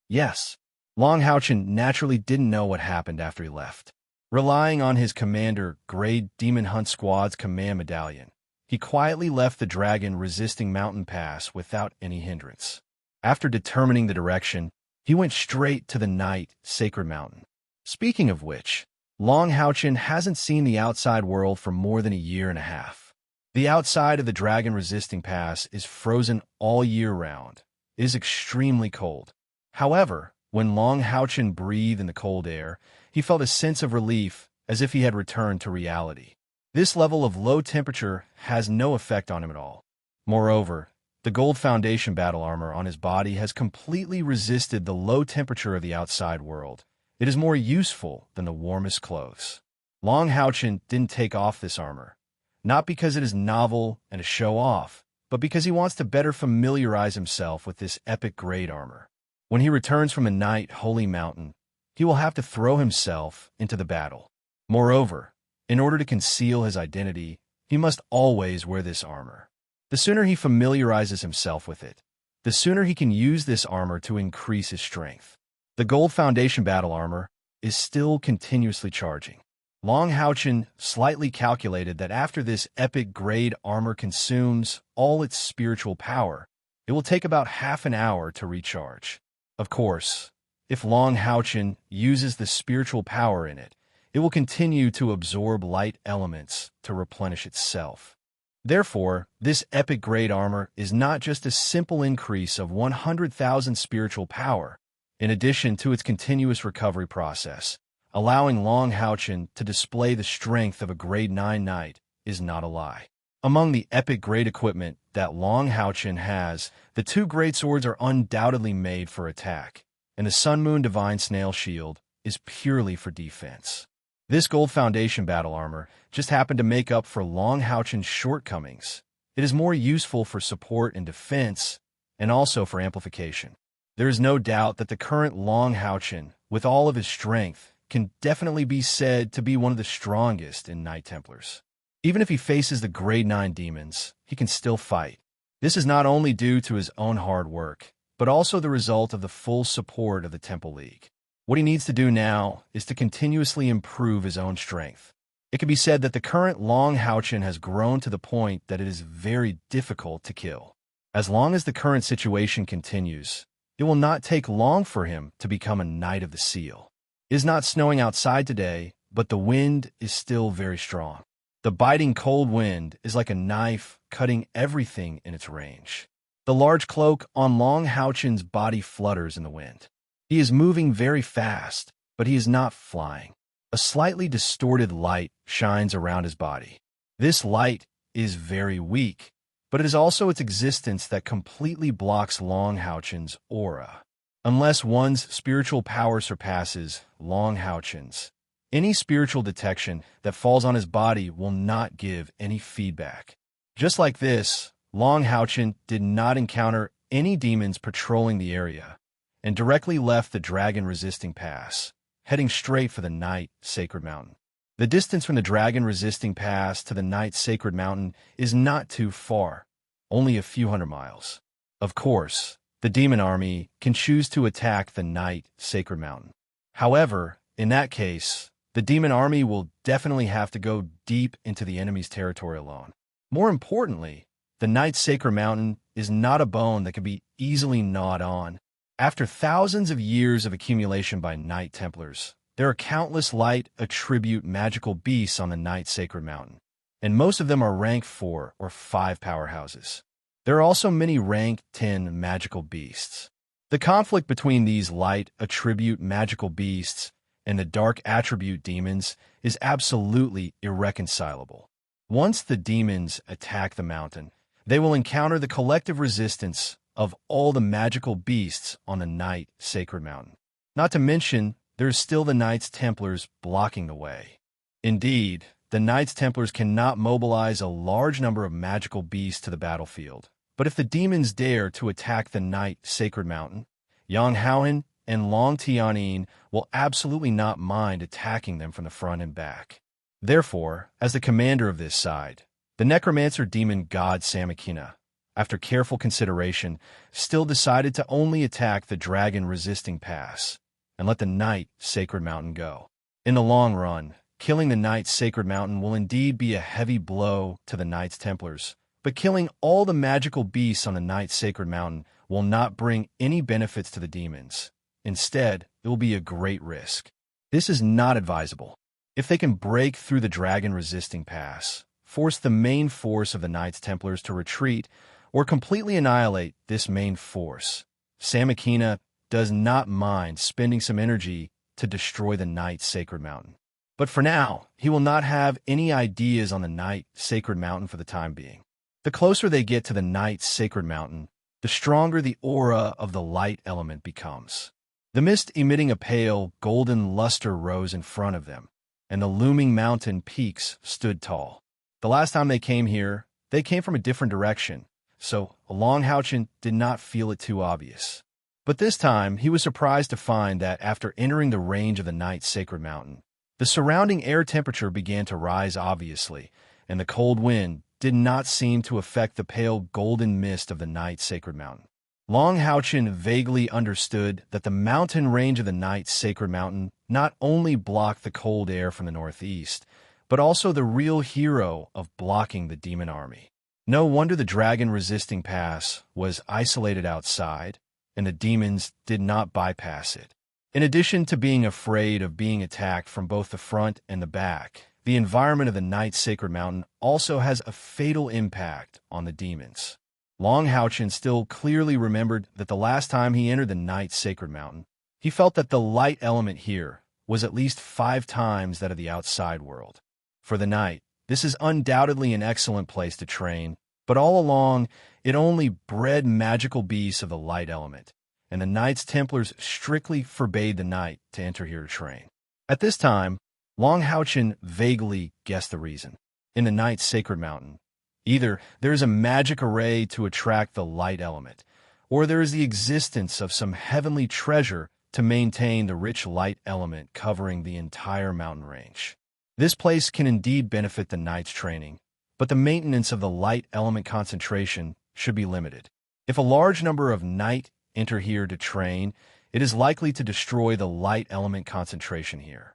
Yes, Long Houchin naturally didn't know what happened after he left. Relying on his commander-grade Demon Hunt Squad's command medallion, he quietly left the dragon-resisting mountain pass without any hindrance. After determining the direction, he went straight to the Night Sacred Mountain. Speaking of which, Long Houchin hasn't seen the outside world for more than a year and a half. The outside of the dragon-resisting pass is frozen all year round. It is extremely cold. However, when Long Houchin breathed in the cold air, he felt a sense of relief as if he had returned to reality. This level of low temperature has no effect on him at all. Moreover, the gold foundation battle armor on his body has completely resisted the low temperature of the outside world. It is more useful than the warmest clothes. Long Houchin didn't take off this armor, not because it is novel and a show-off, but because he wants to better familiarize himself with this epic-grade armor. When he returns from the Night Holy Mountain, he will have to throw himself into the battle. Moreover, in order to conceal his identity, he must always wear this armor. The sooner he familiarizes himself with it, the sooner he can use this armor to increase his strength. The Gold Foundation battle armor is still continuously charging. Long Houchin slightly calculated that after this epic-grade armor consumes all its spiritual power, it will take about half an hour to recharge. Of course, if Long Houchin uses the spiritual power in it, it will continue to absorb light elements to replenish itself. Therefore, this epic-grade armor is not just a simple increase of 100,000 spiritual power, in addition to its continuous recovery process. Allowing Long Houchin to display the strength of a Grade 9 Knight is not a lie. Among the epic-grade equipment that Long Houchin has, the two great swords are undoubtedly made for attack, and the Sun Moon Divine Snail Shield is purely for defense. This Gold Foundation battle armor just happened to make up for Long Houchin's shortcomings. It is more useful for support and defense, and also for amplification. There is no doubt that the current Long Houchin, with all of his strength, can definitely be said to be one of the strongest in Knight Templars. Even if he faces the Grade 9 demons, he can still fight. This is not only due to his own hard work, but also the result of the full support of the Temple League. What he needs to do now is to continuously improve his own strength. It can be said that the current Long Houchin has grown to the point that it is very difficult to kill. As long as the current situation continues, it will not take long for him to become a Knight of the Seal. It is not snowing outside today, but the wind is still very strong. The biting cold wind is like a knife cutting everything in its range. The large cloak on Long Houchen's body flutters in the wind. He is moving very fast, but he is not flying. A slightly distorted light shines around his body. This light is very weak, but it is also its existence that completely blocks Long Houchen's aura. Unless one's spiritual power surpasses Long Houchen's, any spiritual detection that falls on his body will not give any feedback. Just like this, Long Houchen did not encounter any demons patrolling the area and directly left the dragon-resisting pass, heading straight for the Night Sacred Mountain. The distance from the dragon-resisting pass to the Night Sacred Mountain is not too far, only a few hundred miles. Of course, the demon army can choose to attack the Night Sacred Mountain. However, in that case, the demon army will definitely have to go deep into the enemy's territory alone. More importantly, the Night Sacred Mountain is not a bone that can be easily gnawed on. After thousands of years of accumulation by Knight Templars, there are countless light attribute magical beasts on the Night Sacred Mountain, and most of them are rank 4 or 5 powerhouses. There are also many rank 10 magical beasts. The conflict between these light attribute magical beasts and the dark attribute demons is absolutely irreconcilable. Once the demons attack the mountain, they will encounter the collective resistance of all the magical beasts on the Night Sacred Mountain. Not to mention, there is still the Knights Templars blocking the way. Indeed, the Knights Templars cannot mobilize a large number of magical beasts to the battlefield. But if the demons dare to attack the Night Sacred Mountain, Yang Haohen and Long Tianyin will absolutely not mind attacking them from the front and back. Therefore, as the commander of this side, the necromancer demon god Samakina, after careful consideration, still decided to only attack the dragon-resisting pass and let the Night Sacred Mountain go. In the long run, killing the Night Sacred Mountain will indeed be a heavy blow to the Knights Templars, but killing all the magical beasts on the Night Sacred Mountain will not bring any benefits to the demons. Instead, it will be a great risk. This is not advisable. If they can break through the dragon-resisting pass, force the main force of the Knights Templars to retreat, or completely annihilate this main force, Samakina does not mind spending some energy to destroy the Night Sacred Mountain. But for now, he will not have any ideas on the Night Sacred Mountain for the time being. The closer they get to the Night Sacred Mountain, the stronger the aura of the light element becomes. The mist emitting a pale, golden luster rose in front of them, and the looming mountain peaks stood tall. The last time they came here, they came from a different direction, so Long Houchen did not feel it too obvious. But this time, he was surprised to find that after entering the range of the Night Sacred Mountain, the surrounding air temperature began to rise obviously, and the cold wind did not seem to affect the pale golden mist of the Night Sacred Mountain. Long Houchen vaguely understood that the mountain range of the Night Sacred Mountain not only blocked the cold air from the northeast, but also the real hero of blocking the demon army. No wonder the dragon-resisting pass was isolated outside, and the demons did not bypass it. In addition to being afraid of being attacked from both the front and the back, the environment of the Night Sacred Mountain also has a fatal impact on the demons. Long Houchen still clearly remembered that the last time he entered the Night Sacred Mountain, he felt that the light element here was at least 5 times that of the outside world. For the night, this is undoubtedly an excellent place to train, but all along, it only bred magical beasts of the light element, and the Knights Templars strictly forbade the knight to enter here to train. At this time, Long Houchen vaguely guessed the reason. In the Night Sacred Mountain, either there is a magic array to attract the light element, or there is the existence of some heavenly treasure to maintain the rich light element covering the entire mountain range. This place can indeed benefit the knight's training, but the maintenance of the light element concentration should be limited. If a large number of knight enter here to train, it is likely to destroy the light element concentration here.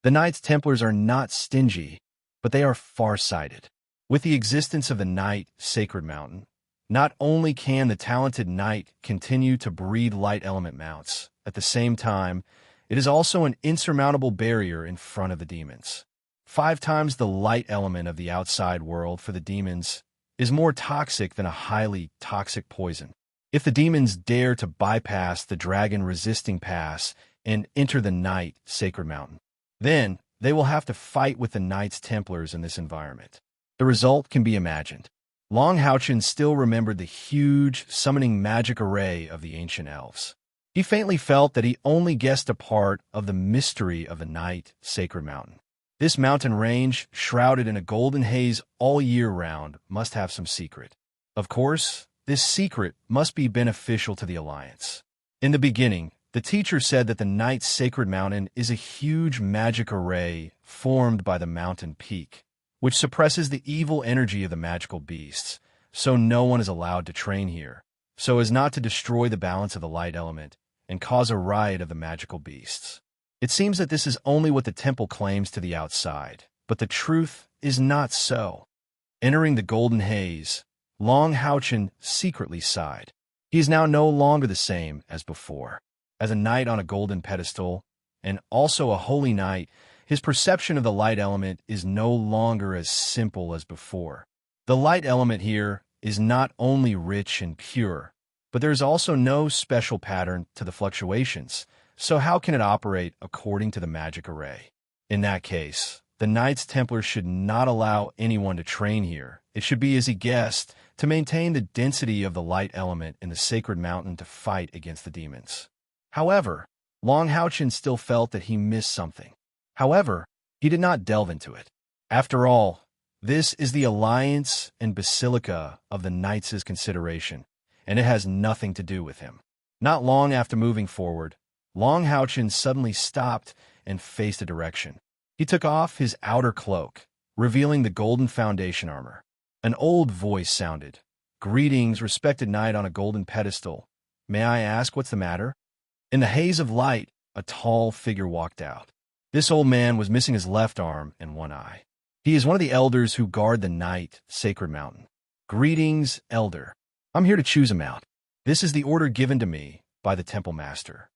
The Knights Templars are not stingy, but they are far-sighted. With the existence of the Night Sacred Mountain, not only can the talented knight continue to breed light element mounts, at the same time, it is also an insurmountable barrier in front of the demons. 5 times the light element of the outside world for the demons is more toxic than a highly toxic poison. If the demons dare to bypass the dragon-resisting pass and enter the Night Sacred Mountain, then they will have to fight with the Knights Templars in this environment. The result can be imagined. Long Houchen still remembered the huge, summoning magic array of the ancient elves. He faintly felt that he only guessed a part of the mystery of the Night Sacred Mountain. This mountain range, shrouded in a golden haze all year round, must have some secret. Of course, this secret must be beneficial to the Alliance. In the beginning, the teacher said that the Night Sacred Mountain is a huge magic array formed by the mountain peak, which suppresses the evil energy of the magical beasts, so no one is allowed to train here, so as not to destroy the balance of the light element and cause a riot of the magical beasts. It seems that this is only what the temple claims to the outside, but the truth is not so. Entering the golden haze, Long Houchen secretly sighed. He is now no longer the same as before. As a knight on a golden pedestal, and also a holy knight, his perception of the light element is no longer as simple as before. The light element here is not only rich and pure, but there is also no special pattern to the fluctuations, so how can it operate according to the magic array? In that case, the Knights Templar should not allow anyone to train here. It should be as he guessed, to maintain the density of the light element in the sacred mountain to fight against the demons. However, Long Houchen still felt that he missed something. However, he did not delve into it. After all, this is the Alliance and Basilica of the Knights' consideration, and it has nothing to do with him. Not long after moving forward, Long Houchen suddenly stopped and faced a direction. He took off his outer cloak, revealing the golden foundation armor. An old voice sounded. "Greetings, respected knight on a golden pedestal. May I ask what's the matter?" In the haze of light, a tall figure walked out. This old man was missing his left arm and one eye. He is one of the elders who guard the Night Sacred Mountain. "Greetings, elder. I'm here to choose him out. This is the order given to me by the temple master."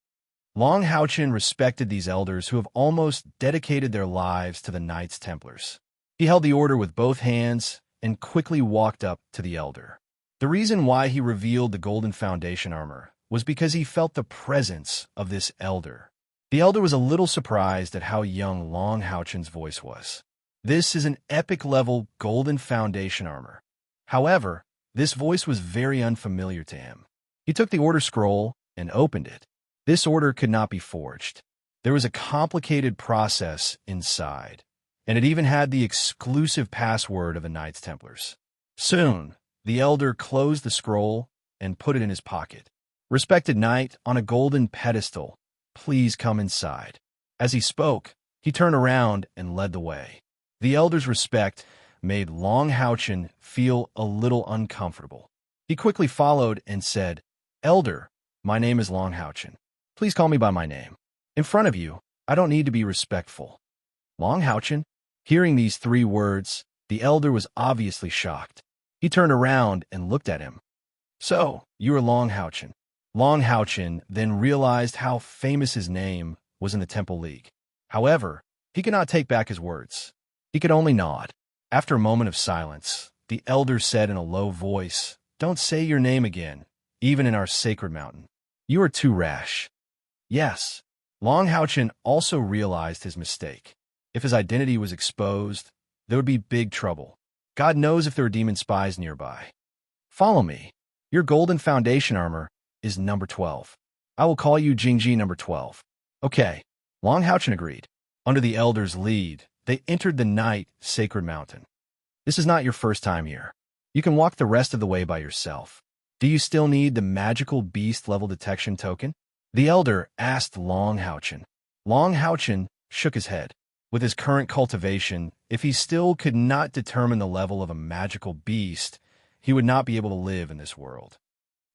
Long Houchen respected these elders who have almost dedicated their lives to the Knights Templars. He held the order with both hands and quickly walked up to the elder. The reason why he revealed the golden foundation armor was because he felt the presence of this elder. The elder was a little surprised at how young Long Houchen's voice was. This is an epic-level golden foundation armor. However, this voice was very unfamiliar to him. He took the order scroll and opened it. This order could not be forged. There was a complicated process inside, and it even had the exclusive password of the Knights Templars. Soon, the elder closed the scroll and put it in his pocket. "Respected knight on a golden pedestal, please come inside." As he spoke, he turned around and led the way. The elder's respect made Long Houchen feel a little uncomfortable. He quickly followed and said, "Elder, my name is Long Houchen. Please call me by my name. In front of you, I don't need to be respectful." Long Houchen? Hearing these 3 words, the elder was obviously shocked. He turned around and looked at him. "So, you are Long Houchen." Long Houchen then realized how famous his name was in the Temple League. However, he could not take back his words. He could only nod. After a moment of silence, the elder said in a low voice, "Don't say your name again, even in our sacred mountain. You are too rash." Yes, Long Houchen also realized his mistake. If his identity was exposed, there would be big trouble. God knows if there are demon spies nearby. "Follow me. Your golden foundation armor is number 12. I will call you Jingji number 12. "Okay." Long Houchen agreed. Under the elder's lead, they entered the Night Sacred Mountain. This is not your first time here. You can walk the rest of the way by yourself. Do you still need the magical beast level detection token? The elder asked Long Houchen. Long Houchen shook his head. With his current cultivation, if he still could not determine the level of a magical beast, he would not be able to live in this world.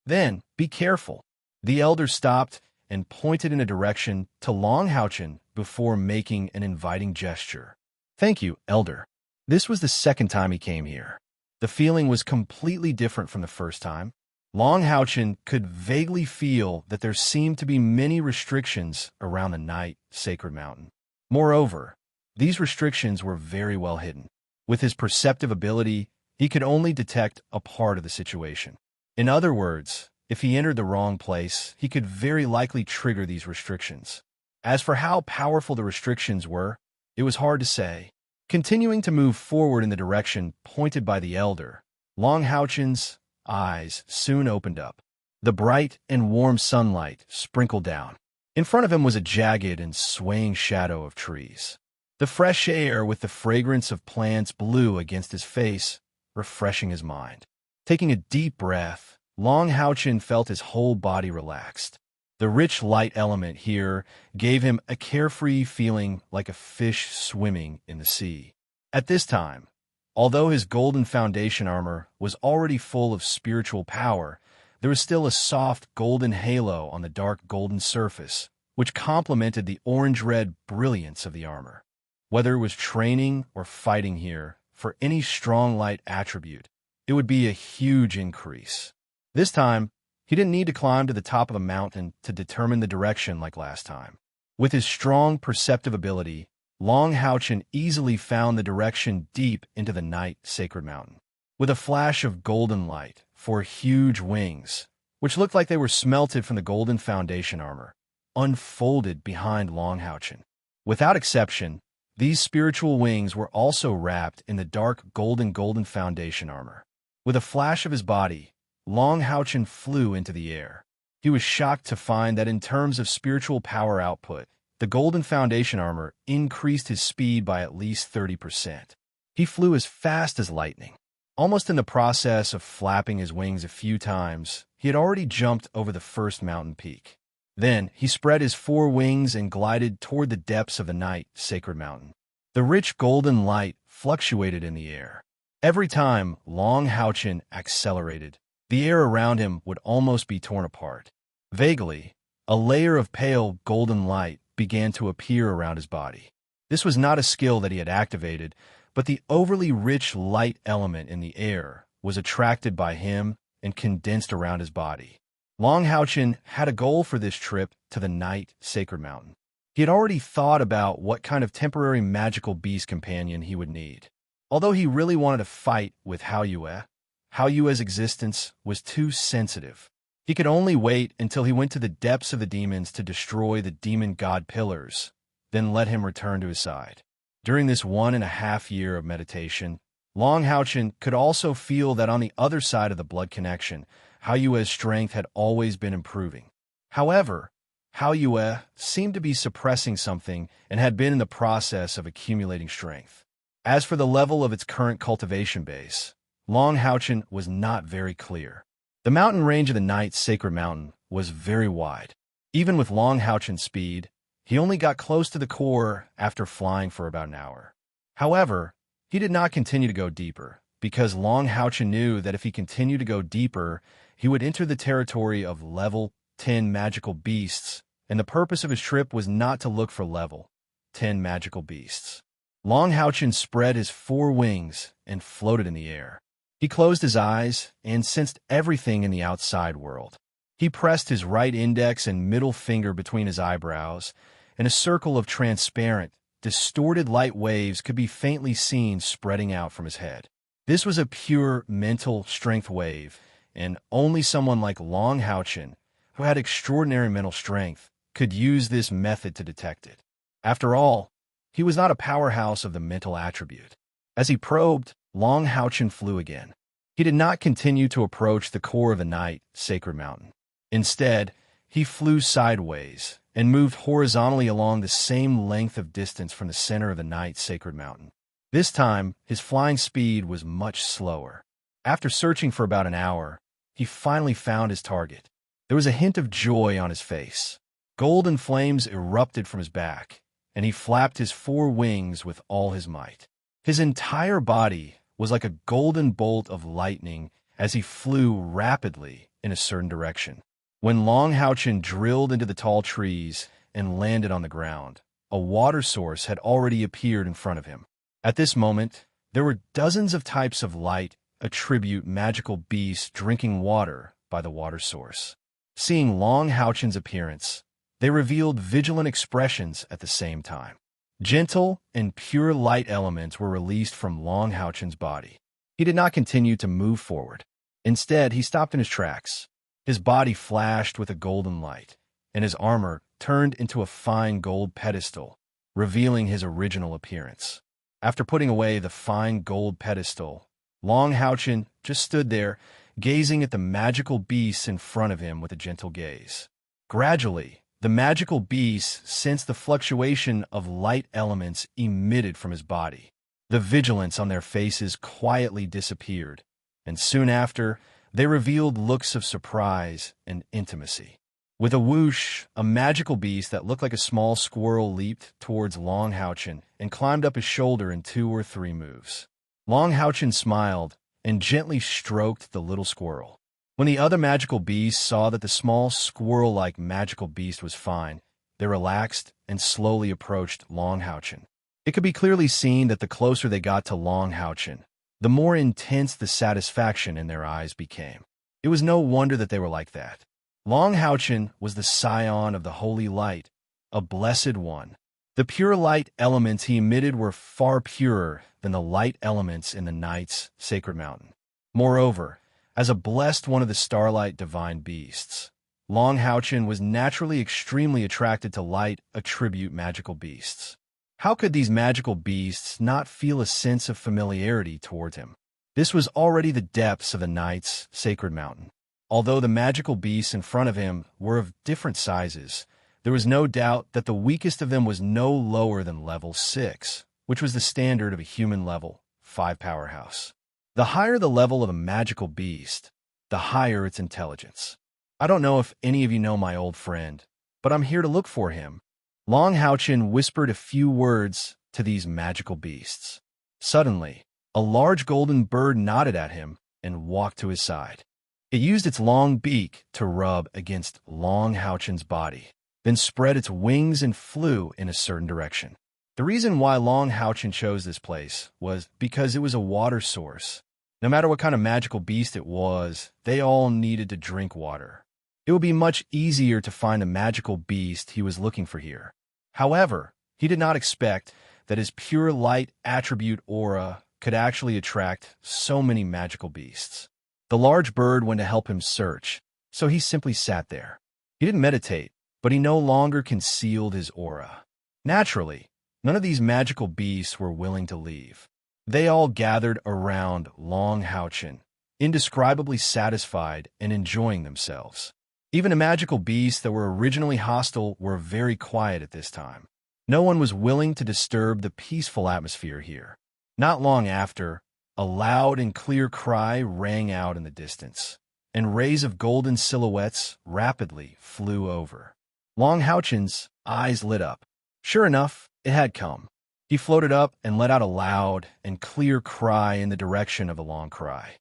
"Then, be careful." The elder stopped and pointed in a direction to Long Houchen before making an inviting gesture. "Thank you, elder." This was the second time he came here. The feeling was completely different from the first time. Long Houchen could vaguely feel that there seemed to be many restrictions around the Night Sacred Mountain. Moreover, these restrictions were very well hidden. With his perceptive ability, he could only detect a part of the situation. In other words, if he entered the wrong place, he could very likely trigger these restrictions. As for how powerful the restrictions were, it was hard to say. Continuing to move forward in the direction pointed by the elder, Long Houchen's eyes soon opened up. The bright and warm sunlight sprinkled down. In front of him was a jagged and swaying shadow of trees. The fresh air with the fragrance of plants blew against his face, refreshing his mind. Taking a deep breath, Long Houchen felt his whole body relaxed. The rich light element here gave him a carefree feeling like a fish swimming in the sea. At this time, although his golden foundation armor was already full of spiritual power, there was still a soft golden halo on the dark golden surface, which complemented the orange-red brilliance of the armor. Whether it was training or fighting here, for any strong light attribute, it would be a huge increase. This time, he didn't need to climb to the top of a mountain to determine the direction like last time. With his strong perceptive ability, Long Houchen easily found the direction deep into the night sacred mountain. With a flash of golden light, four huge wings, which looked like they were smelted from the golden foundation armor, unfolded behind Long Houchen. Without exception, these spiritual wings were also wrapped in the dark golden foundation armor. With a flash of his body, Long Houchen flew into the air. He was shocked to find that in terms of spiritual power output, the golden foundation armor increased his speed by at least 30%. He flew as fast as lightning. Almost in the process of flapping his wings a few times, he had already jumped over the first mountain peak. Then he spread his four wings and glided toward the depths of the night sacred mountain. The rich golden light fluctuated in the air. Every time Long Houchen accelerated, the air around him would almost be torn apart. Vaguely, a layer of pale golden light began to appear around his body. This was not a skill that he had activated, but the overly rich light element in the air was attracted by him and condensed around his body. Long Houchen had a goal for this trip to the night sacred mountain. He had already thought about what kind of temporary magical beast companion he would need. Although he really wanted to fight with Haoyue's existence was too sensitive. He could only wait until he went to the depths of the demons to destroy the demon god pillars, then let him return to his side. During this 1.5 years of meditation, Long Houchen could also feel that on the other side of the blood connection, Haoyue's strength had always been improving. However, Haoyue seemed to be suppressing something and had been in the process of accumulating strength. As for the level of its current cultivation base, Long Houchen was not very clear. The mountain range of the night sacred mountain was very wide. Even with Long Houchen's speed, he only got close to the core after flying for about an hour. However, he did not continue to go deeper, because Long Houchen knew that if he continued to go deeper, he would enter the territory of level 10 magical beasts, and the purpose of his trip was not to look for level 10 magical beasts. Long Houchen spread his four wings and floated in the air. He closed his eyes and sensed everything in the outside world. He pressed his right index and middle finger between his eyebrows, and a circle of transparent, distorted light waves could be faintly seen spreading out from his head. This was a pure mental strength wave, and only someone like Long Houchen, who had extraordinary mental strength, could use this method to detect it. After all, he was not a powerhouse of the mental attribute. As he probed, Long Houchen flew again. He did not continue to approach the core of the night sacred mountain. Instead, he flew sideways and moved horizontally along the same length of distance from the center of the night sacred mountain. This time, his flying speed was much slower. After searching for about an hour, he finally found his target. There was a hint of joy on his face. Golden flames erupted from his back, and he flapped his four wings with all his might. His entire body was like a golden bolt of lightning as he flew rapidly in a certain direction. When Long Houchen drilled into the tall trees and landed on the ground, a water source had already appeared in front of him. At this moment, there were dozens of types of light attribute magical beasts drinking water by the water source. Seeing Long Houchen's appearance, they revealed vigilant expressions at the same time. Gentle and pure light elements were released from Long Houchen's body. He did not continue to move forward. Instead, he stopped in his tracks. His body flashed with a golden light, and his armor turned into a fine gold pedestal, revealing his original appearance. After putting away the fine gold pedestal, Long Houchin just stood there, gazing at the magical beasts in front of him with a gentle gaze. Gradually, the magical beasts sensed the fluctuation of light elements emitted from his body. The vigilance on their faces quietly disappeared, and soon after, they revealed looks of surprise and intimacy. With a whoosh, a magical beast that looked like a small squirrel leaped towards Long Houchin and climbed up his shoulder in 2 or 3 moves. Long Houchin smiled and gently stroked the little squirrel. When the other magical beasts saw that the small squirrel-like magical beast was fine, they relaxed and slowly approached Long Houchin. It could be clearly seen that the closer they got to Long Houchin, the more intense the satisfaction in their eyes became. It was no wonder that they were like that. Long Houchin was the scion of the holy light, a blessed one. The pure light elements he emitted were far purer than the light elements in the night's sacred mountain. Moreover, as a blessed one of the starlight divine beasts, Long Houchin was naturally extremely attracted to light attribute magical beasts. How could these magical beasts not feel a sense of familiarity toward him? This was already the depths of the night's sacred mountain. Although the magical beasts in front of him were of different sizes, there was no doubt that the weakest of them was no lower than level 6, which was the standard of a human level 5 powerhouse. The higher the level of a magical beast, the higher its intelligence. I don't know if any of you know my old friend, but I'm here to look for him. Long Houchin whispered a few words to these magical beasts. Suddenly, a large golden bird nodded at him and walked to his side. It used its long beak to rub against Long Houchin's body, then spread its wings and flew in a certain direction. The reason why Long Houchin chose this place was because it was a water source. No matter what kind of magical beast it was, they all needed to drink water. It would be much easier to find a magical beast he was looking for here. However, he did not expect that his pure light attribute aura could actually attract so many magical beasts. The large bird went to help him search, so he simply sat there. He didn't meditate, but he no longer concealed his aura. Naturally, none of these magical beasts were willing to leave. They all gathered around Long Houchin, indescribably satisfied and enjoying themselves. Even the magical beasts that were originally hostile were very quiet at this time. No one was willing to disturb the peaceful atmosphere here. Not long after, a loud and clear cry rang out in the distance, and rays of golden silhouettes rapidly flew over. Long Houchin's eyes lit up. Sure enough, it had come. He floated up and let out a loud and clear cry in the direction of the long cry.